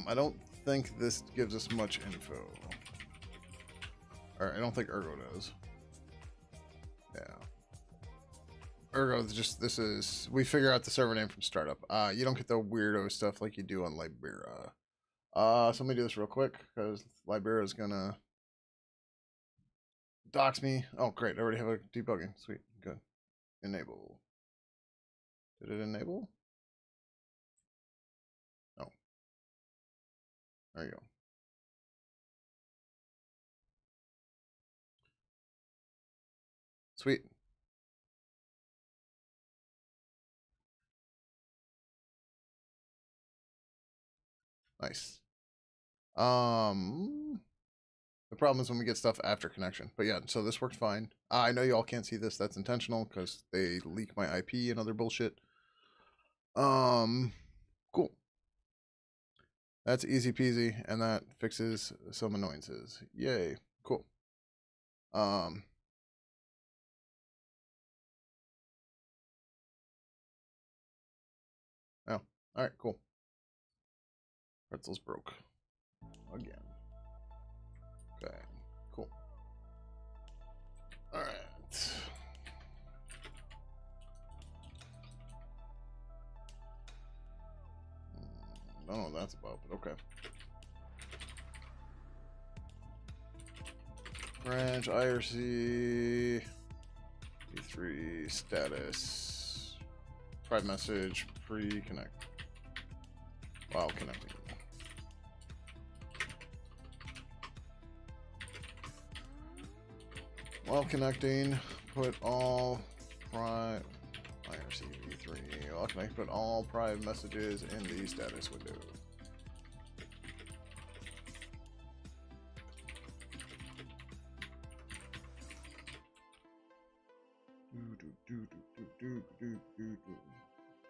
I don't think this gives us much info. Or I don't think Ergo does. Yeah. Ergo, just this is we figure out the server name from startup. You don't get the weirdo stuff like you do on Libera. So let me do this real quick because Libera is gonna dox me. Oh, great! I already have a debugging. Sweet, good. Enable. Did it enable? Oh, there you go. Sweet. Nice. The problem is when we get stuff after connection. But yeah, so this worked fine. I know you all can't see this. That's intentional because they leak my IP and other bullshit. Cool. That's easy peasy, and that fixes some annoyances. Yay. Cool. Oh, alright, cool. Pretzel's broke. Again. Okay, cool. Alright. I don't know what that's about, but okay. Branch, IRC, V3, status, private message, pre-connect. While connecting. While connecting, put all private IRC V3. While connecting, put all private messages in the status window.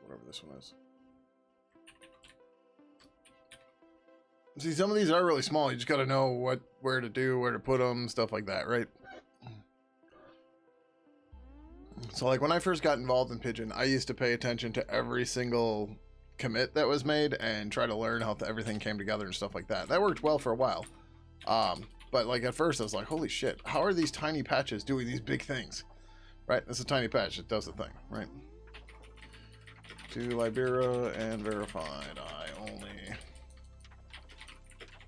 Whatever this one is. See, some of these are really small. You just got to know where to do, where to put them, stuff like that, right? So, like, when I first got involved in Pidgin, I used to pay attention to every single commit that was made and try to learn how everything came together and stuff like that. That worked well for a while. But, like, at first I was like, holy shit, how are these tiny patches doing these big things? Right? It's a tiny patch. It does the thing, right? To Libera and verified. I only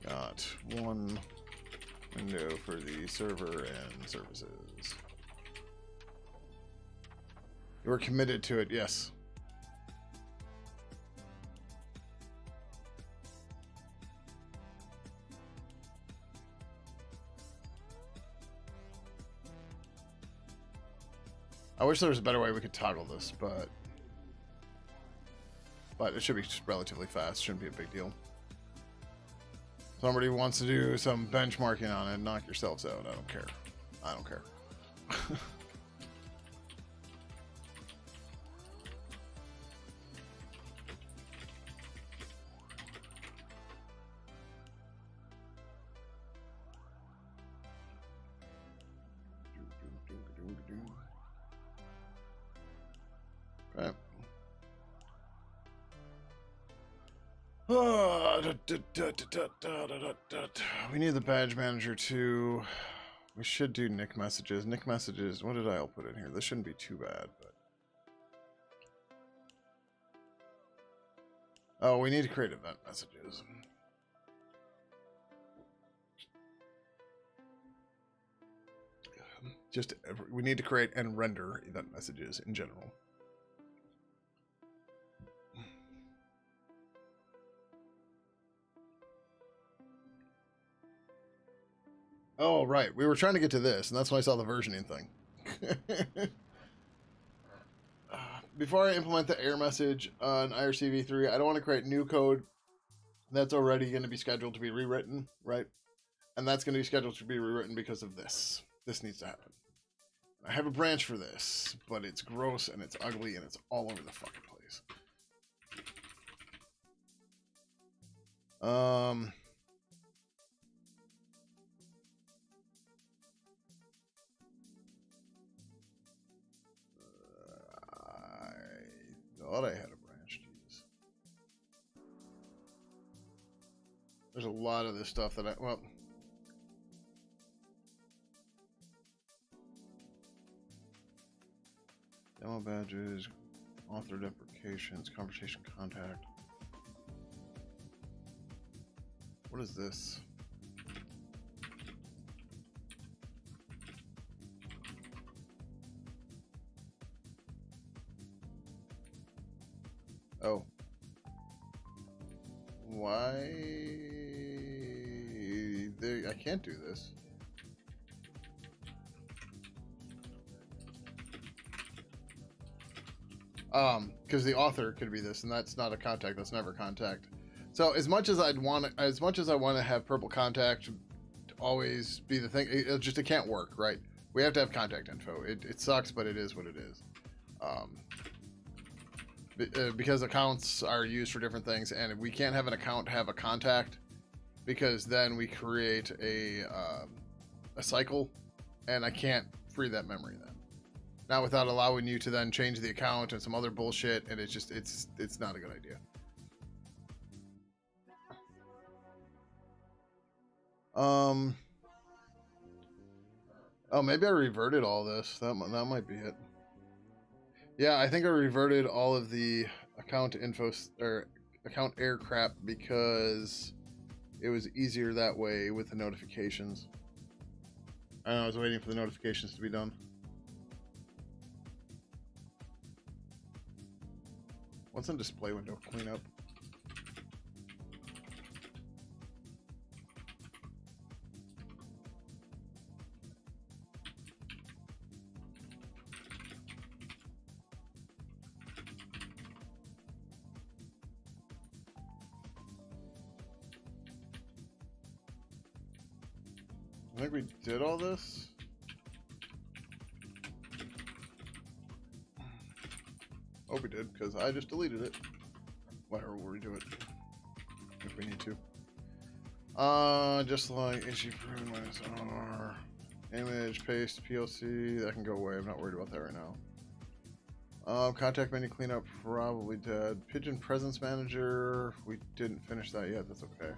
got one window for the server and services. You were committed to it, yes. I wish there was a better way we could toggle this, but it should be relatively fast. Shouldn't be a big deal. Somebody wants to do some benchmarking on it, knock yourselves out. I don't care. I don't care. Okay. We need the badge manager too. We should do Nick messages. Nick messages. What did I all put in here? This shouldn't be too bad, but Oh, we need to create event messages. We need to create and render event messages in general. Oh, right. We were trying to get to this, and that's when I saw the versioning thing. Before I implement the error message on IRC v3, I don't want to create new code that's already going to be scheduled to be rewritten, right? And that's going to be scheduled to be rewritten because of this. This needs to happen. I have a branch for this, but it's gross and it's ugly and it's all over the fucking place. I thought I had a branch. Jeez. There's a lot of this stuff that well. Demo badges, author deprecations, conversation contact. What is this? Oh. Why? I can't do this. Because the author could be this, and that's not a contact. That's never contact. So as much as I want to have purple contact always be the thing, it can't work, right? We have to have contact info. It sucks, but it is what it is. Because accounts are used for different things, and we can't have an account have a contact, because then we create a cycle, and I can't free that memory then. Not without allowing you to then change the account and some other bullshit, and it's not a good idea. Oh, maybe I reverted all this. That might be it. Yeah, I think I reverted all of the account info or account error crap because it was easier that way with the notifications. I was waiting for the notifications to be done. What's in display window? Clean up. I think we did all this. Hope we did, because I just deleted it. Whatever, we'll redo it if we need to. Just like issue prune minus R. Image, paste, PLC, that can go away. I'm not worried about that right now. Contact menu cleanup, probably dead. Pidgin presence manager, we didn't finish that yet, that's okay.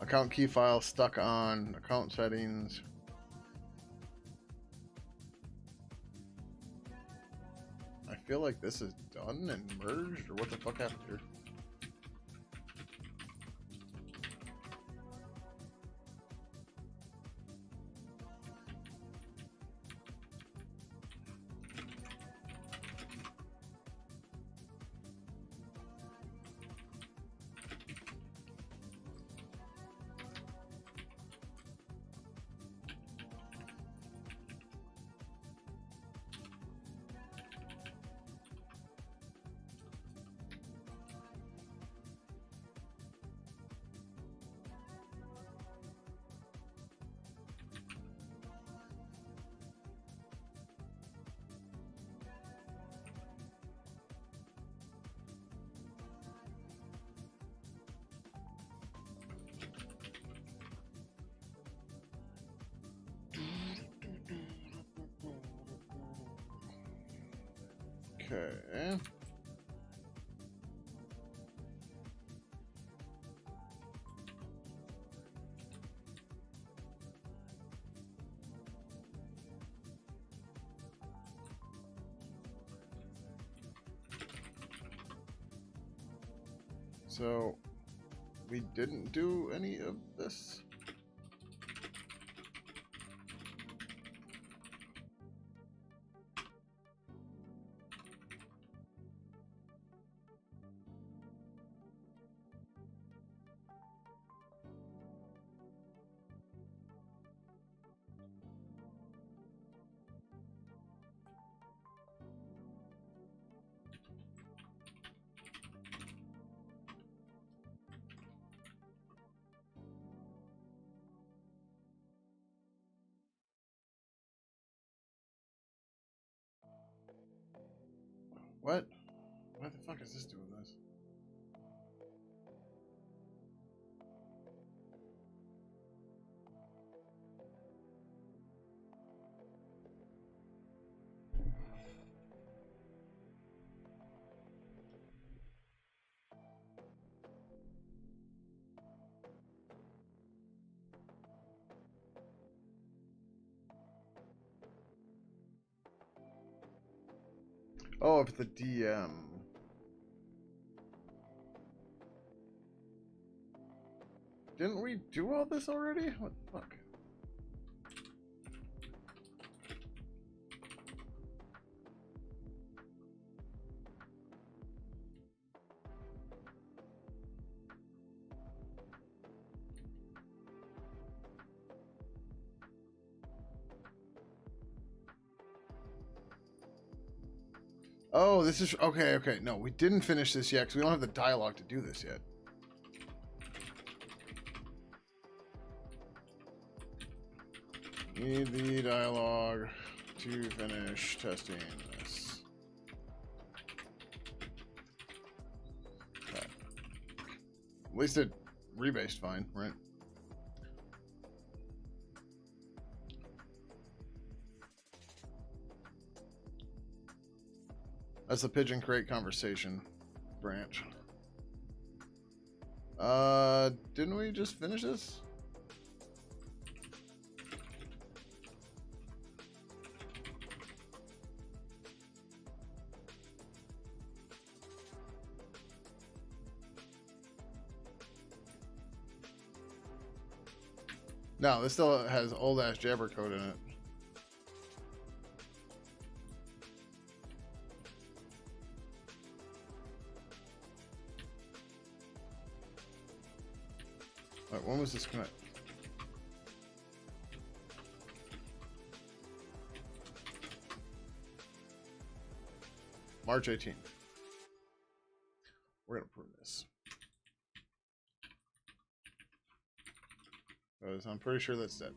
Account key file stuck on account settings. I feel like this is done and merged, or what the fuck happened here? Okay. So we didn't do any of this. What? Why the fuck is this doing this? Oh, if the DM. Didn't we do all this already? What the fuck? Oh, this is... Okay, okay. No, we didn't finish this yet because we don't have the dialogue to do this yet. Need the dialogue to finish testing this. Okay. At least it rebased fine, right? That's the Pidgin Crate conversation branch. Didn't we just finish this? No, this still has old ass Jabber code in it. Wait, when was this connect? March 18th. We're gonna prove this. Because I'm pretty sure that's dead.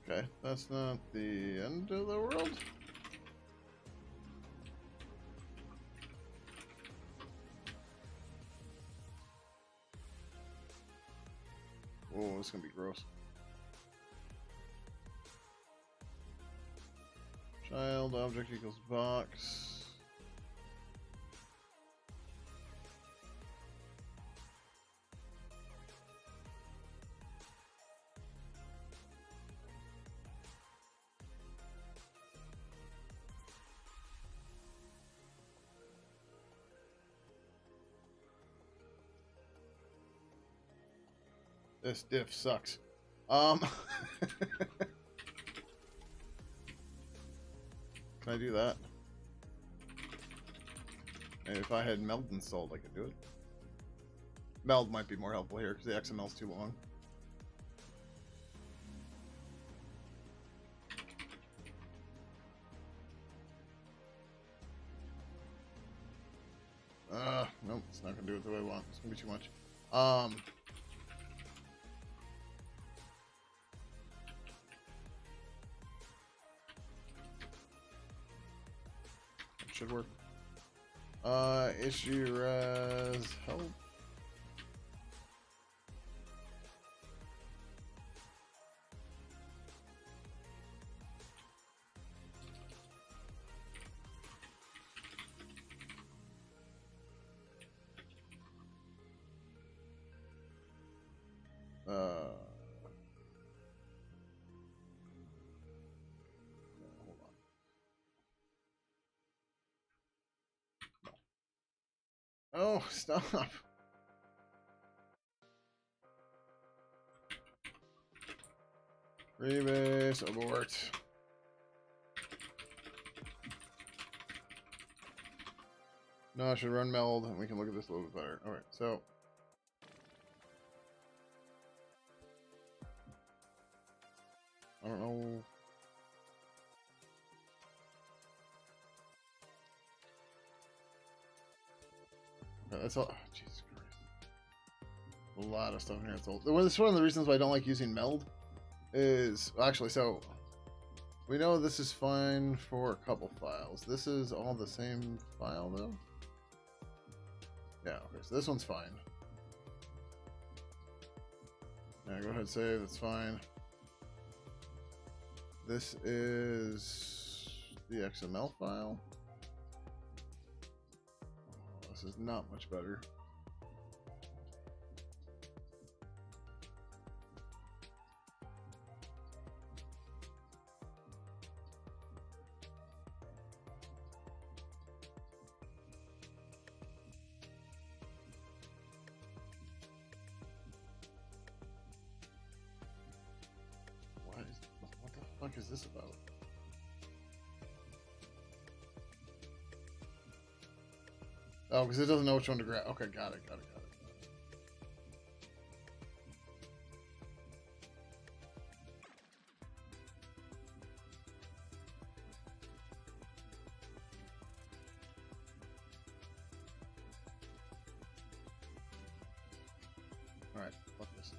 Okay, that's not the end of the world. Oh, this is gonna be gross. Child object equals box. This diff sucks. Can I do that? Maybe if I had meld installed, I could do it. Meld might be more helpful here because the XML's too long. Nope, it's not gonna do it the way I want. It's gonna be too much. should work. Issue res help. Hold on. Oh, stop. Rebase, abort. No, I should run meld, and we can look at this a little bit better. Alright, so. I don't know. Okay, that's all. Oh, Jesus Christ. A lot of stuff in here. It's old. This is one of the reasons why I don't like using meld. Is actually, so we know this is fine for a couple files. This is all the same file though. Yeah, okay, so this one's fine. Yeah, go ahead and save, that's fine. This is the XML file. Oh, this is not much better. What the fuck is this about? Oh, because it doesn't know which one to grab. Okay, got it. Alright, fuck this.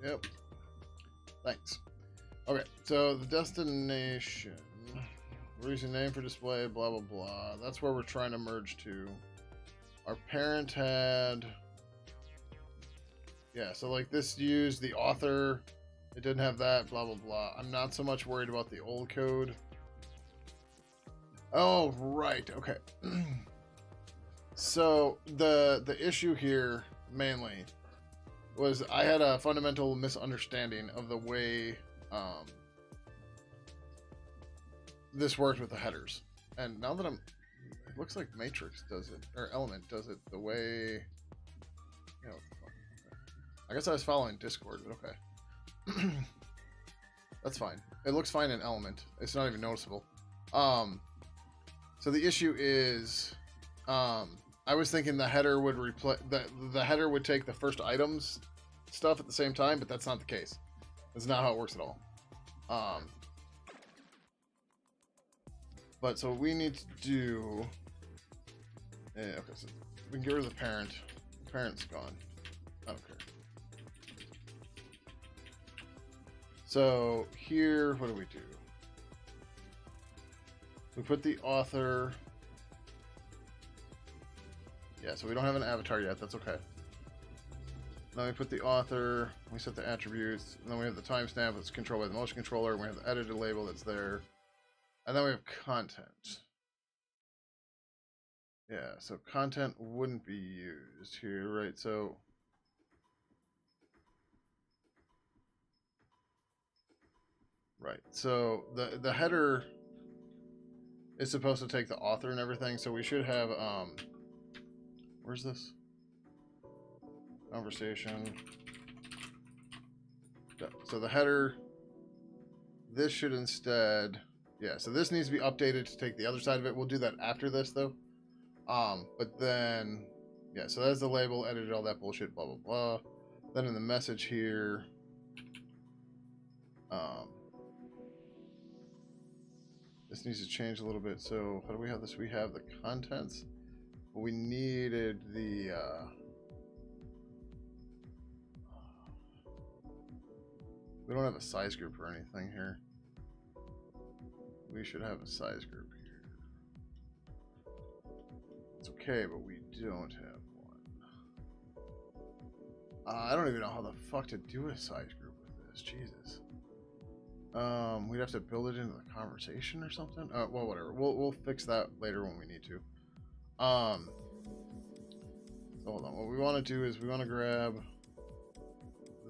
Yep. Thanks. Okay, so the destination. We're using name for display, blah, blah, blah. That's where we're trying to merge to. Our parent had... Yeah, so like this used the author. It didn't have that, blah, blah, blah. I'm not so much worried about the old code. Oh, right. Okay. So the issue here, mainly, was I had a fundamental misunderstanding of the way this worked with the headers. And now that it looks like Matrix does it, or Element does it the way, you know, okay. I guess I was following Discord, but okay. That's fine. It looks fine in Element. It's not even noticeable. So the issue is, I was thinking the header would replace the header would take the first items stuff at the same time, but that's not the case. That's not how it works at all. But so what we need to do. Okay, so we can get rid of the parent. The parent's gone. I don't care. So here, what do we do? We put the author. Yeah, so we don't have an avatar yet. That's okay. Then we put the author. We set the attributes. And then we have the timestamp that's controlled by the motion controller. And we have the edited label that's there. And then we have content. Yeah, so content wouldn't be used here, right? So right. So the header is supposed to take the author and everything. So we should have where's this? Conversation. So the header, this should instead, yeah, so this needs to be updated to take the other side of it. We'll do that after this though. But then, yeah, so that's the label, edited all that bullshit, blah, blah, blah. Then in the message here, this needs to change a little bit. So how do we have this? We have the contents. But we needed the we don't have a size group or anything here. We should have a size group here. It's okay, but we don't have one. I don't even know how the fuck to do a size group with this. Jesus. We'd have to build it into the conversation or something. Well, whatever. We'll fix that later when we need to. So hold on. What we want to do is we want to grab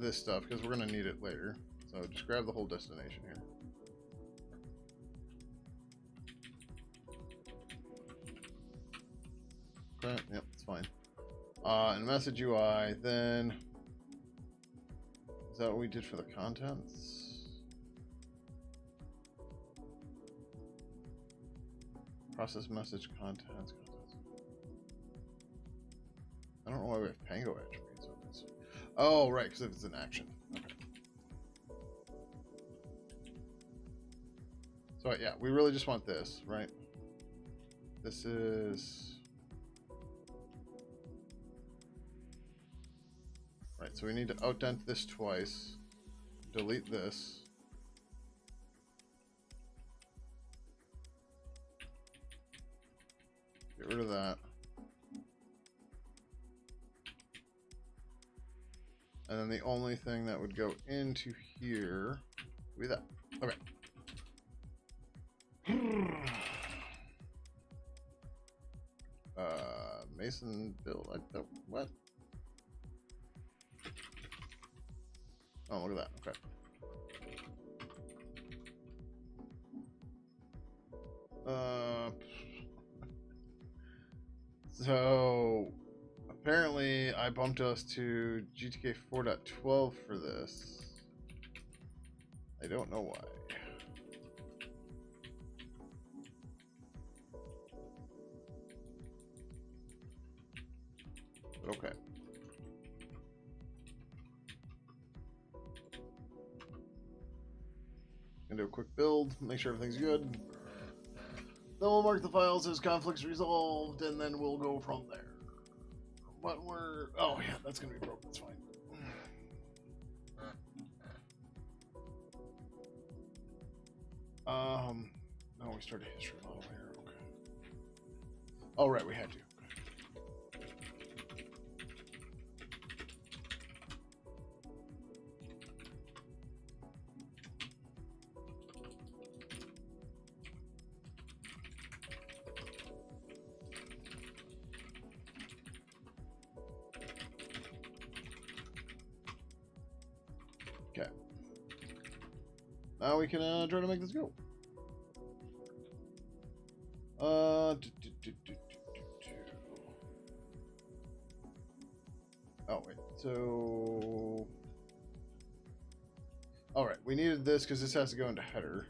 this stuff because we're going to need it later. So just grab the whole destination here. Okay, yep, it's fine. And message UI, then is that what we did for the contents? Process message contents. I don't know why we have Pango attributes on this. Oh, right, because if it's an action. Okay. So yeah, we really just want this, right? This is right. So we need to outdent this twice. Delete this. Get rid of that. And then the only thing that would go into here would be that. Okay. Mason build. What? Oh, look at that. Okay. So apparently I bumped us to GTK 4.12 for this. I don't know why. But okay. Gonna do a quick build, make sure everything's good. Then we'll mark the files as conflicts resolved, and then we'll go from there. But we're... Oh, yeah, that's going to be broke. That's fine. No, we started a history model here. Okay. Oh, right, we had to. Okay. Now we can try to make this go. Oh wait, so all right, we needed this because this has to go into header.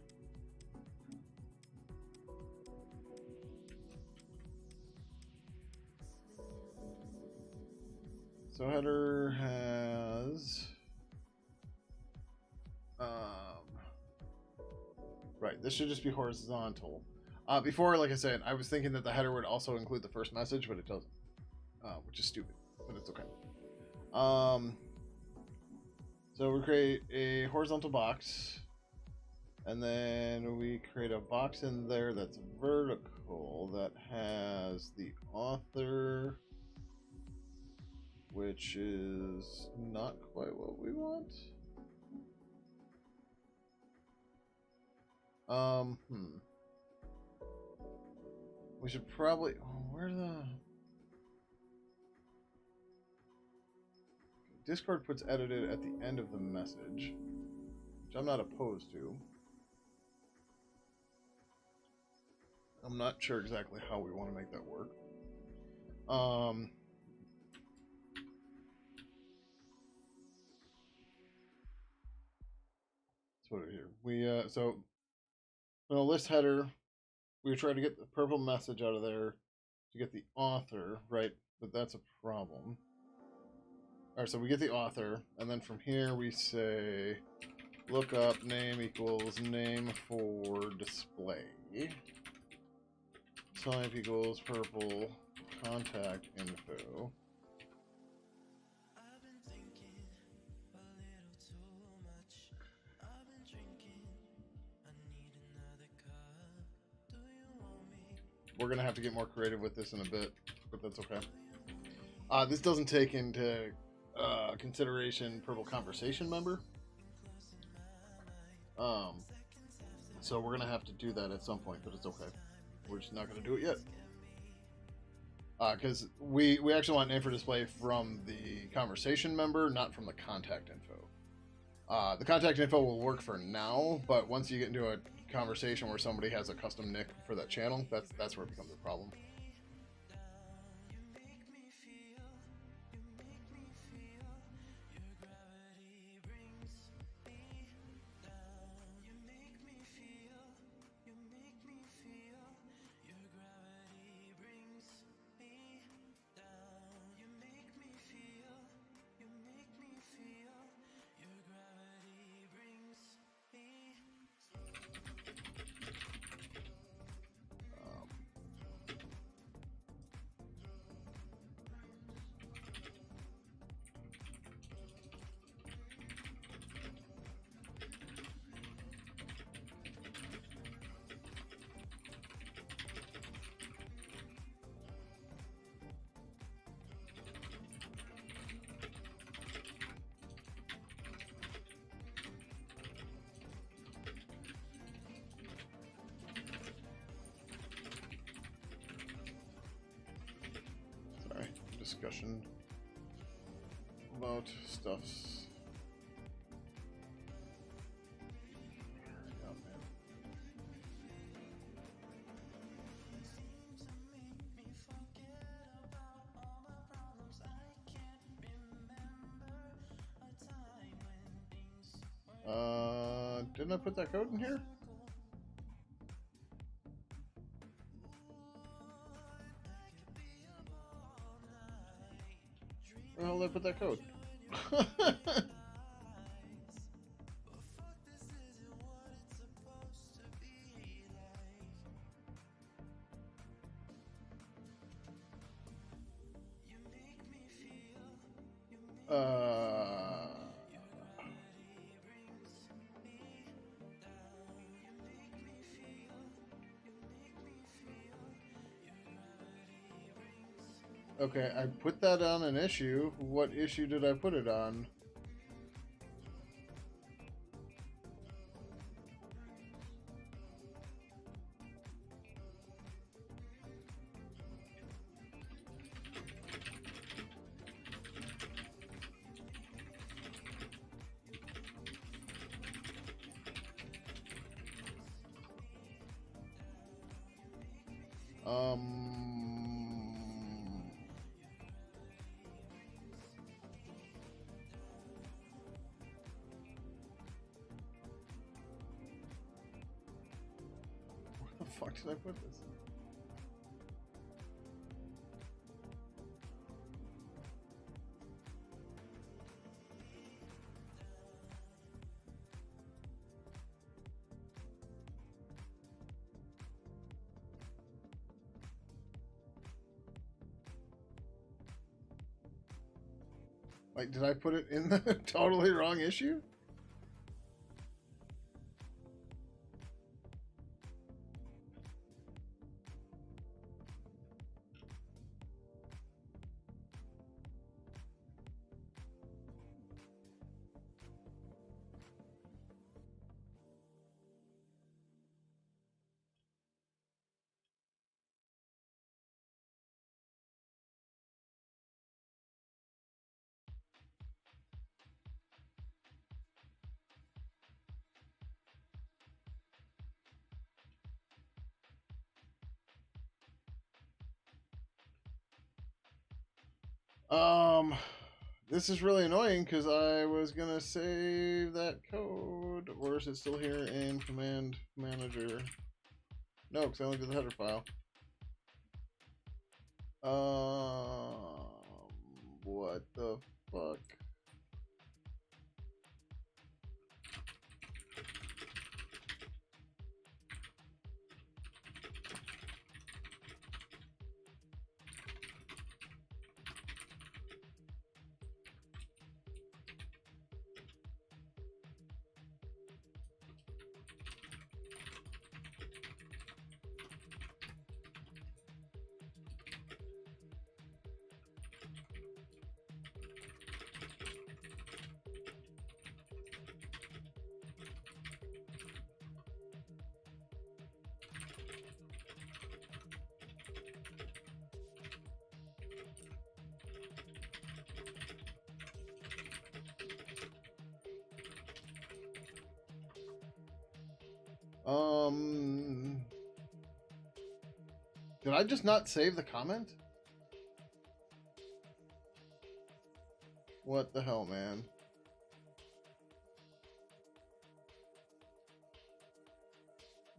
So header has right, this should just be horizontal. Before, like I said, I was thinking that the header would also include the first message, but it doesn't, which is stupid, but it's okay. So we create a horizontal box, and then we create a box in there that's vertical that has the author, which is not quite what we want. We should probably... Oh, where the... Discord puts edited at the end of the message, which I'm not opposed to. I'm not sure exactly how we want to make that work. Let's put it here. We so in a list header, we try to get the purple message out of there to get the author, right? But that's a problem. All right, so we get the author, and then from here we say lookup name equals name for display. type equals purple contact info. We're gonna have to get more creative with this in a bit, but that's okay. This doesn't take into consideration purple conversation member. So we're gonna have to do that at some point, but it's okay. We're just not gonna do it yet. Because we actually want an info display from the conversation member, not from the contact info. The contact info will work for now, but once you get into a conversation where somebody has a custom nick for that channel, that's where it becomes a problem. Discussion about stuffs. Oh, man. Didn't I put that code in here? Where the hell did I put that code? Okay, I put that on an issue. What issue did I put it on? Where the fuck did I put this? Like, did I put it in the totally wrong issue? This is really annoying because I was gonna save that code, or is it still here in Command Manager? No, because I only did the header file. What the fuck? Did I just not save the comment? What the hell, man?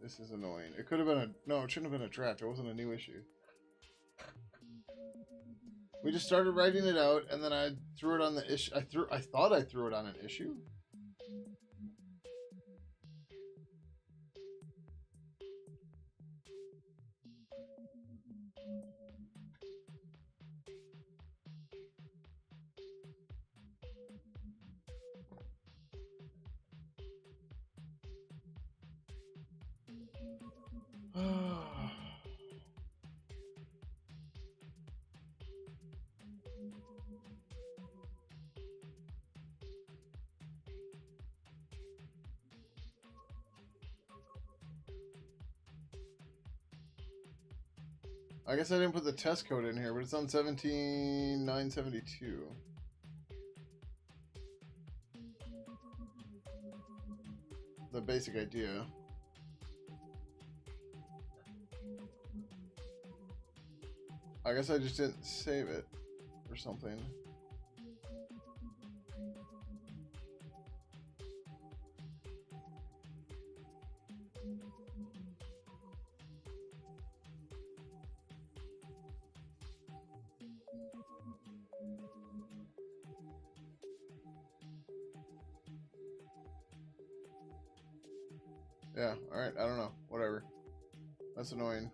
This is annoying. It could have been a... No, it shouldn't have been a draft. It wasn't a new issue. We just started writing it out, and then I threw it on the issue. I thought I threw it on an issue. I guess I didn't put the test code in here, but it's on 17972. The basic idea. I guess I just didn't save it or something. Yeah, alright, I don't know. Whatever. That's annoying.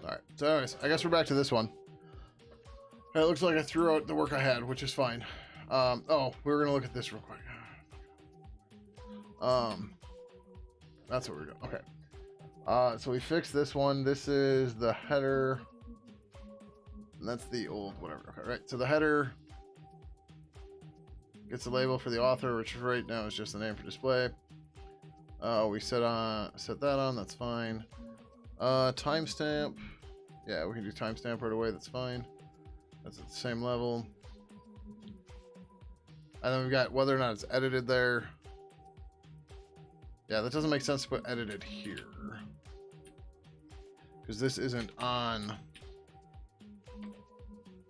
Alright, so anyways, I guess we're back to this one. It looks like I threw out the work I had, which is fine. Oh, we were going to look at this real quick. That's what we're doing. Okay. So we fixed this one. This is the header. And that's the old whatever. Okay, right. So the header gets a label for the author, which right now is just the name for display. We set that on. That's fine. Timestamp. Yeah, we can do timestamp right away. That's fine. That's at the same level. And then we've got whether or not it's edited there. Yeah, that doesn't make sense to put edited here, because this isn't on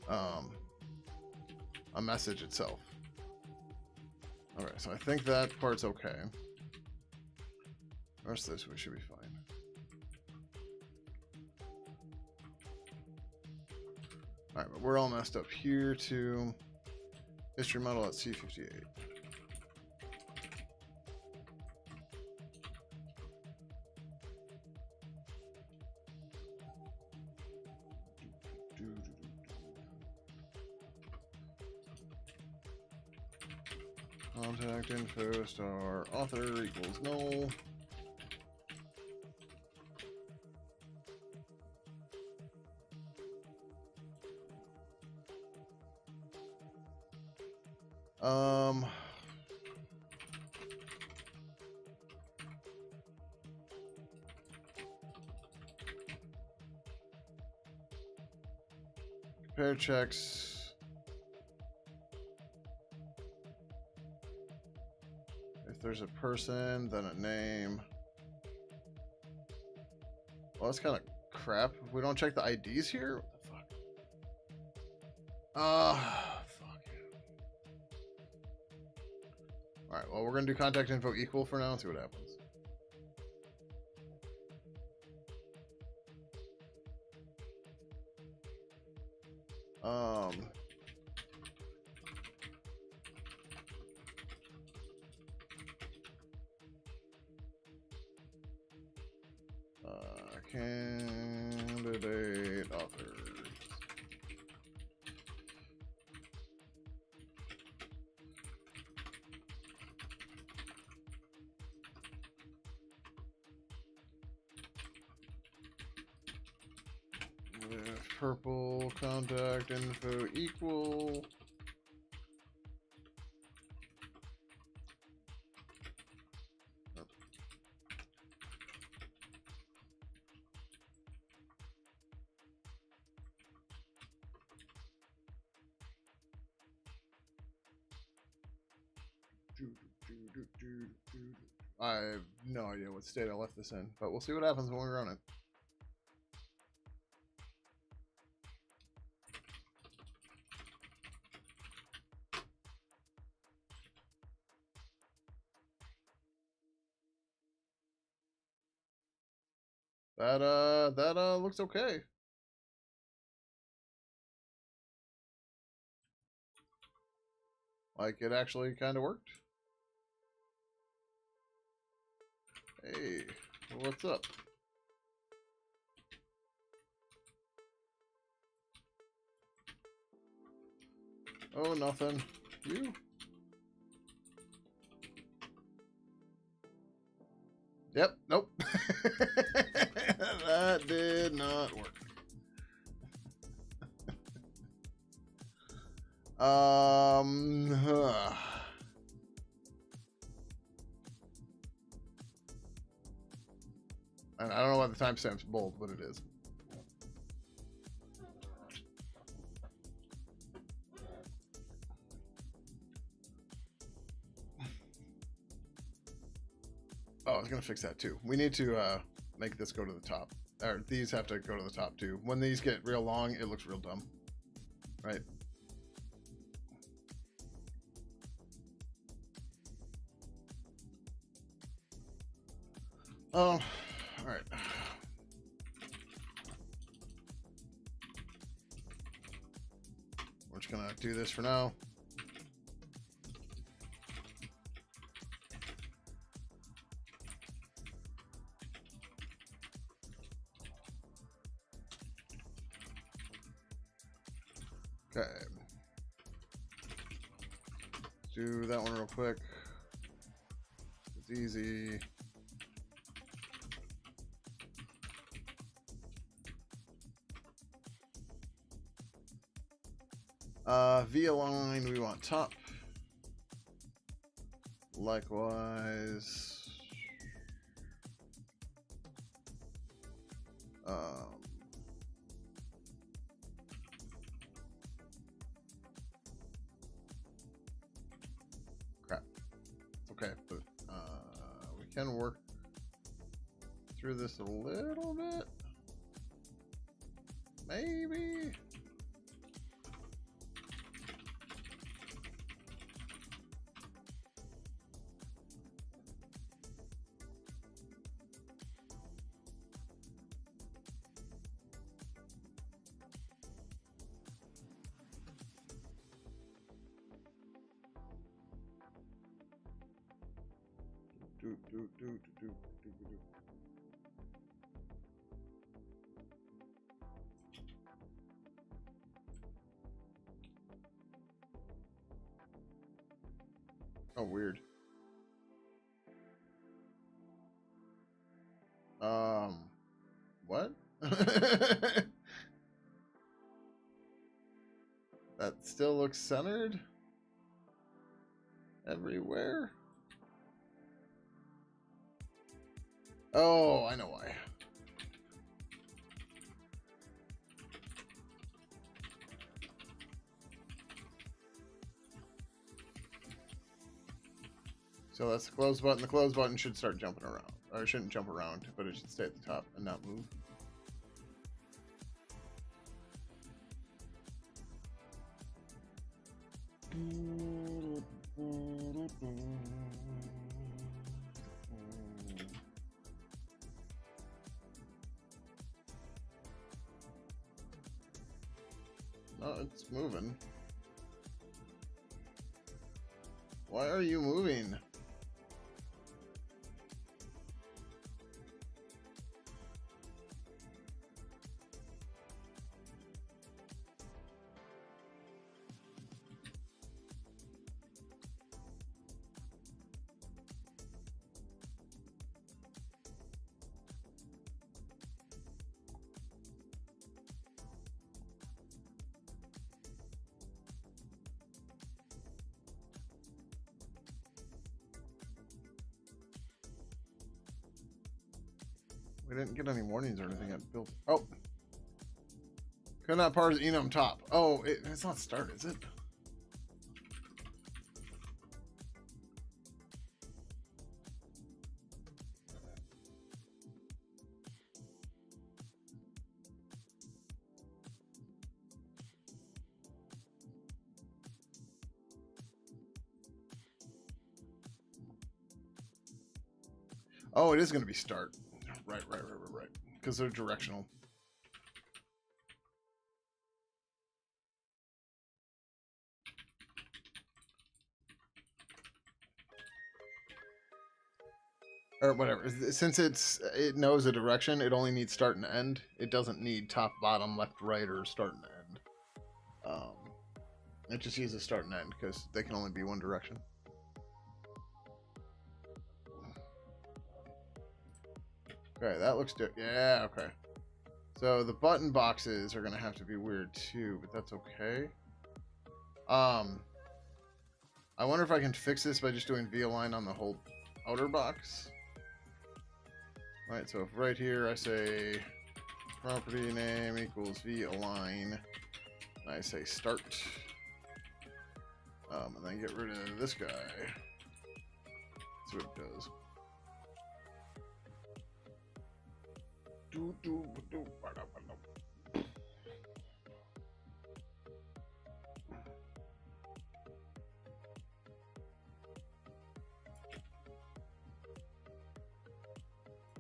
a message itself. Okay, so I think that part's okay. The rest of this we should be fine. Alright, but we're all messed up here too. History model at C58. Contact info star author equals null. Compare checks. If there's a person, then a name. Well, that's kind of crap. We don't check the IDs here? What the fuck? Fuck. Alright, well, we're going to do contact info equal for now and see what happens. Um, candidate authors. With purple contact info equal. I have no idea what state I left this in, but we'll see what happens when we run it. That looks okay. Like it actually kind of worked. Hey, what's up? Oh, nothing. You? Yep, nope. That did not work. And I don't know why the timestamp's bold, but it is. Oh, I was gonna fix that too. We need to make this go to the top. Or these have to go to the top too. When these get real long, it looks real dumb. Right? Oh, alright. We're just gonna do this for now. Okay. Let's do that one real quick. It's easy. Via line, we want top. Likewise. Crap. Okay, but we can work through this a little bit. Maybe. Do. Oh, weird. What? That still looks centered everywhere. Oh, I know why. So that's the close button. The close button should start jumping around. Or it shouldn't jump around, but it should stay at the top and not move. No, it's moving. Why are you moving? We didn't get any warnings or anything at built. Oh, could not parse enum top. Oh, it's not start, is it? Oh, it is going to be start. Right. Because they're directional. Or whatever. Since it knows a direction, it only needs start and end. It doesn't need top, bottom, left, right, or start and end. It just uses start and end because they can only be one direction. Okay, that looks good. Yeah, okay. So the button boxes are gonna have to be weird too, but that's okay. I wonder if I can fix this by just doing V-align on the whole outer box. Alright, so if right here I say property name equals V-align, and I say start, and then get rid of this guy. That's what it does.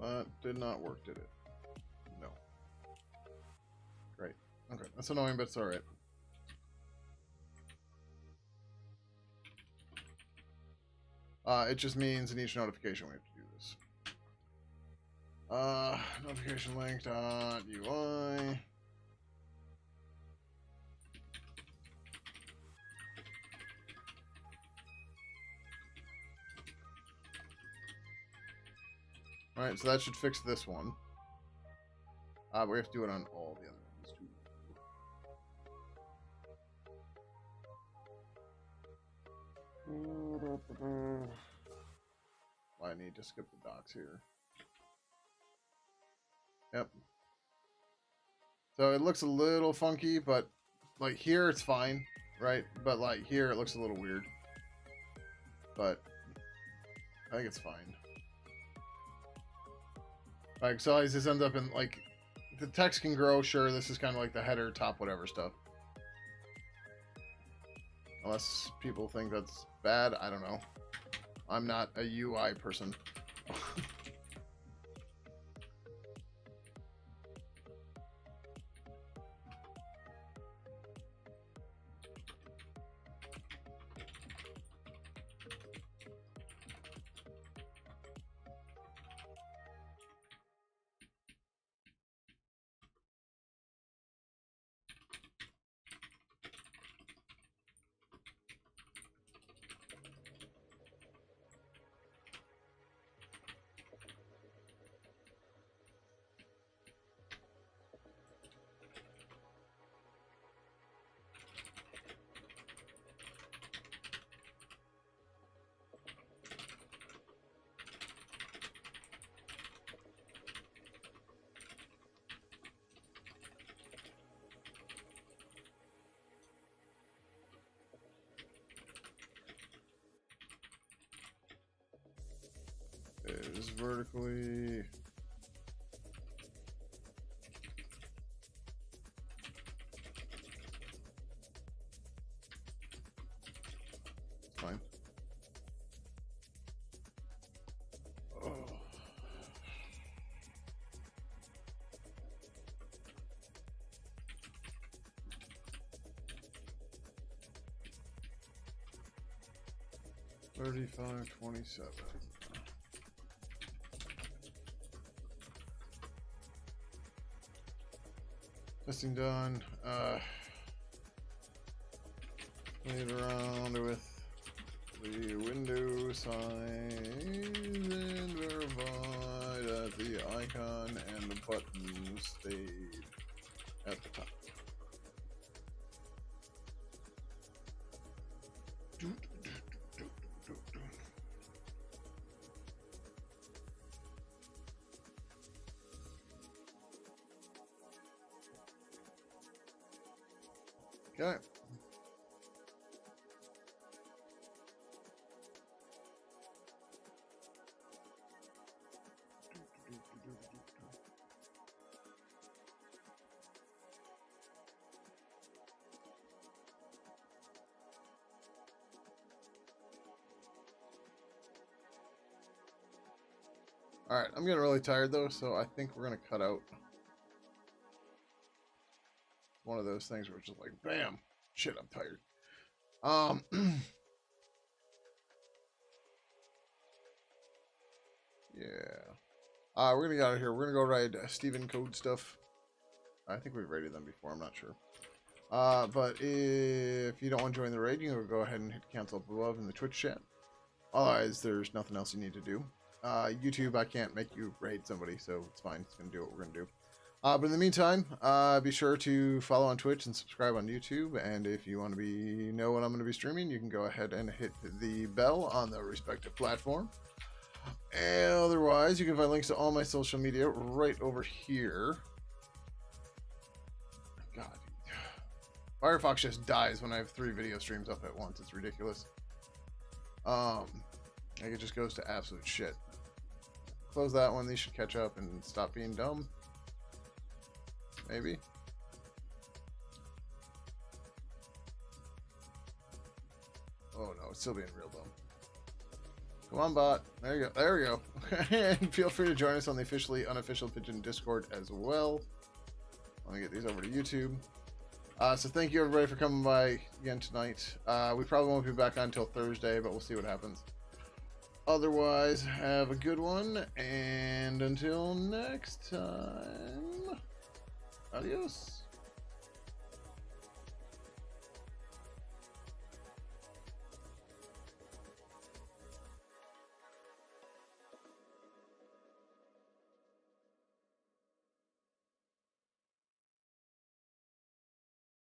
That did not work, did it? No. Great. Okay, that's annoying, but it's alright. It just means in each notification we have to do this. Notification link dot UI. Alright, so that should fix this one. But we have to do it on all the other ones too. I need to skip the docs here. Yep. So it looks a little funky, but like here it's fine, right? But like here it looks a little weird. But I think it's fine. Like, so this ends up in like the text can grow. Sure, this is kind of like the header, top, whatever stuff. Unless people think that's bad, I don't know. I'm not a UI person. Is vertically. Fine. Oh. 3527. Testing done. Played around with the window size and verified that the icon and the button stayed at the top. Okay. Alright, I'm getting really tired though, so I think we're gonna cut out. One of those things where it's just like, bam, shit, I'm tired. Yeah. We're gonna get out of here. We're gonna go ride Steven Code stuff. I think we've raided them before, I'm not sure. But if you don't want to join the raid, you can go ahead and hit cancel up above in the Twitch chat. Otherwise, there's nothing else you need to do. YouTube, I can't make you raid somebody, so it's fine. It's going to do what we're going to do. But in the meantime, be sure to follow on Twitch and subscribe on YouTube. And if you want to know when I'm going to be streaming, you can go ahead and hit the bell on the respective platform. And otherwise, you can find links to all my social media right over here. God. Firefox just dies when I have 3 video streams up at once. It's ridiculous. Like it just goes to absolute shit. Close that one. These should catch up and stop being dumb. Maybe. Oh no, it's still being real dumb. Come on, bot. There you go. There we go. And feel free to join us on the officially unofficial Pidgin Discord as well. Let me get these over to YouTube. So thank you everybody for coming by again tonight. We probably won't be back on until Thursday, but we'll see what happens. Otherwise, have a good one, and until next time, adios.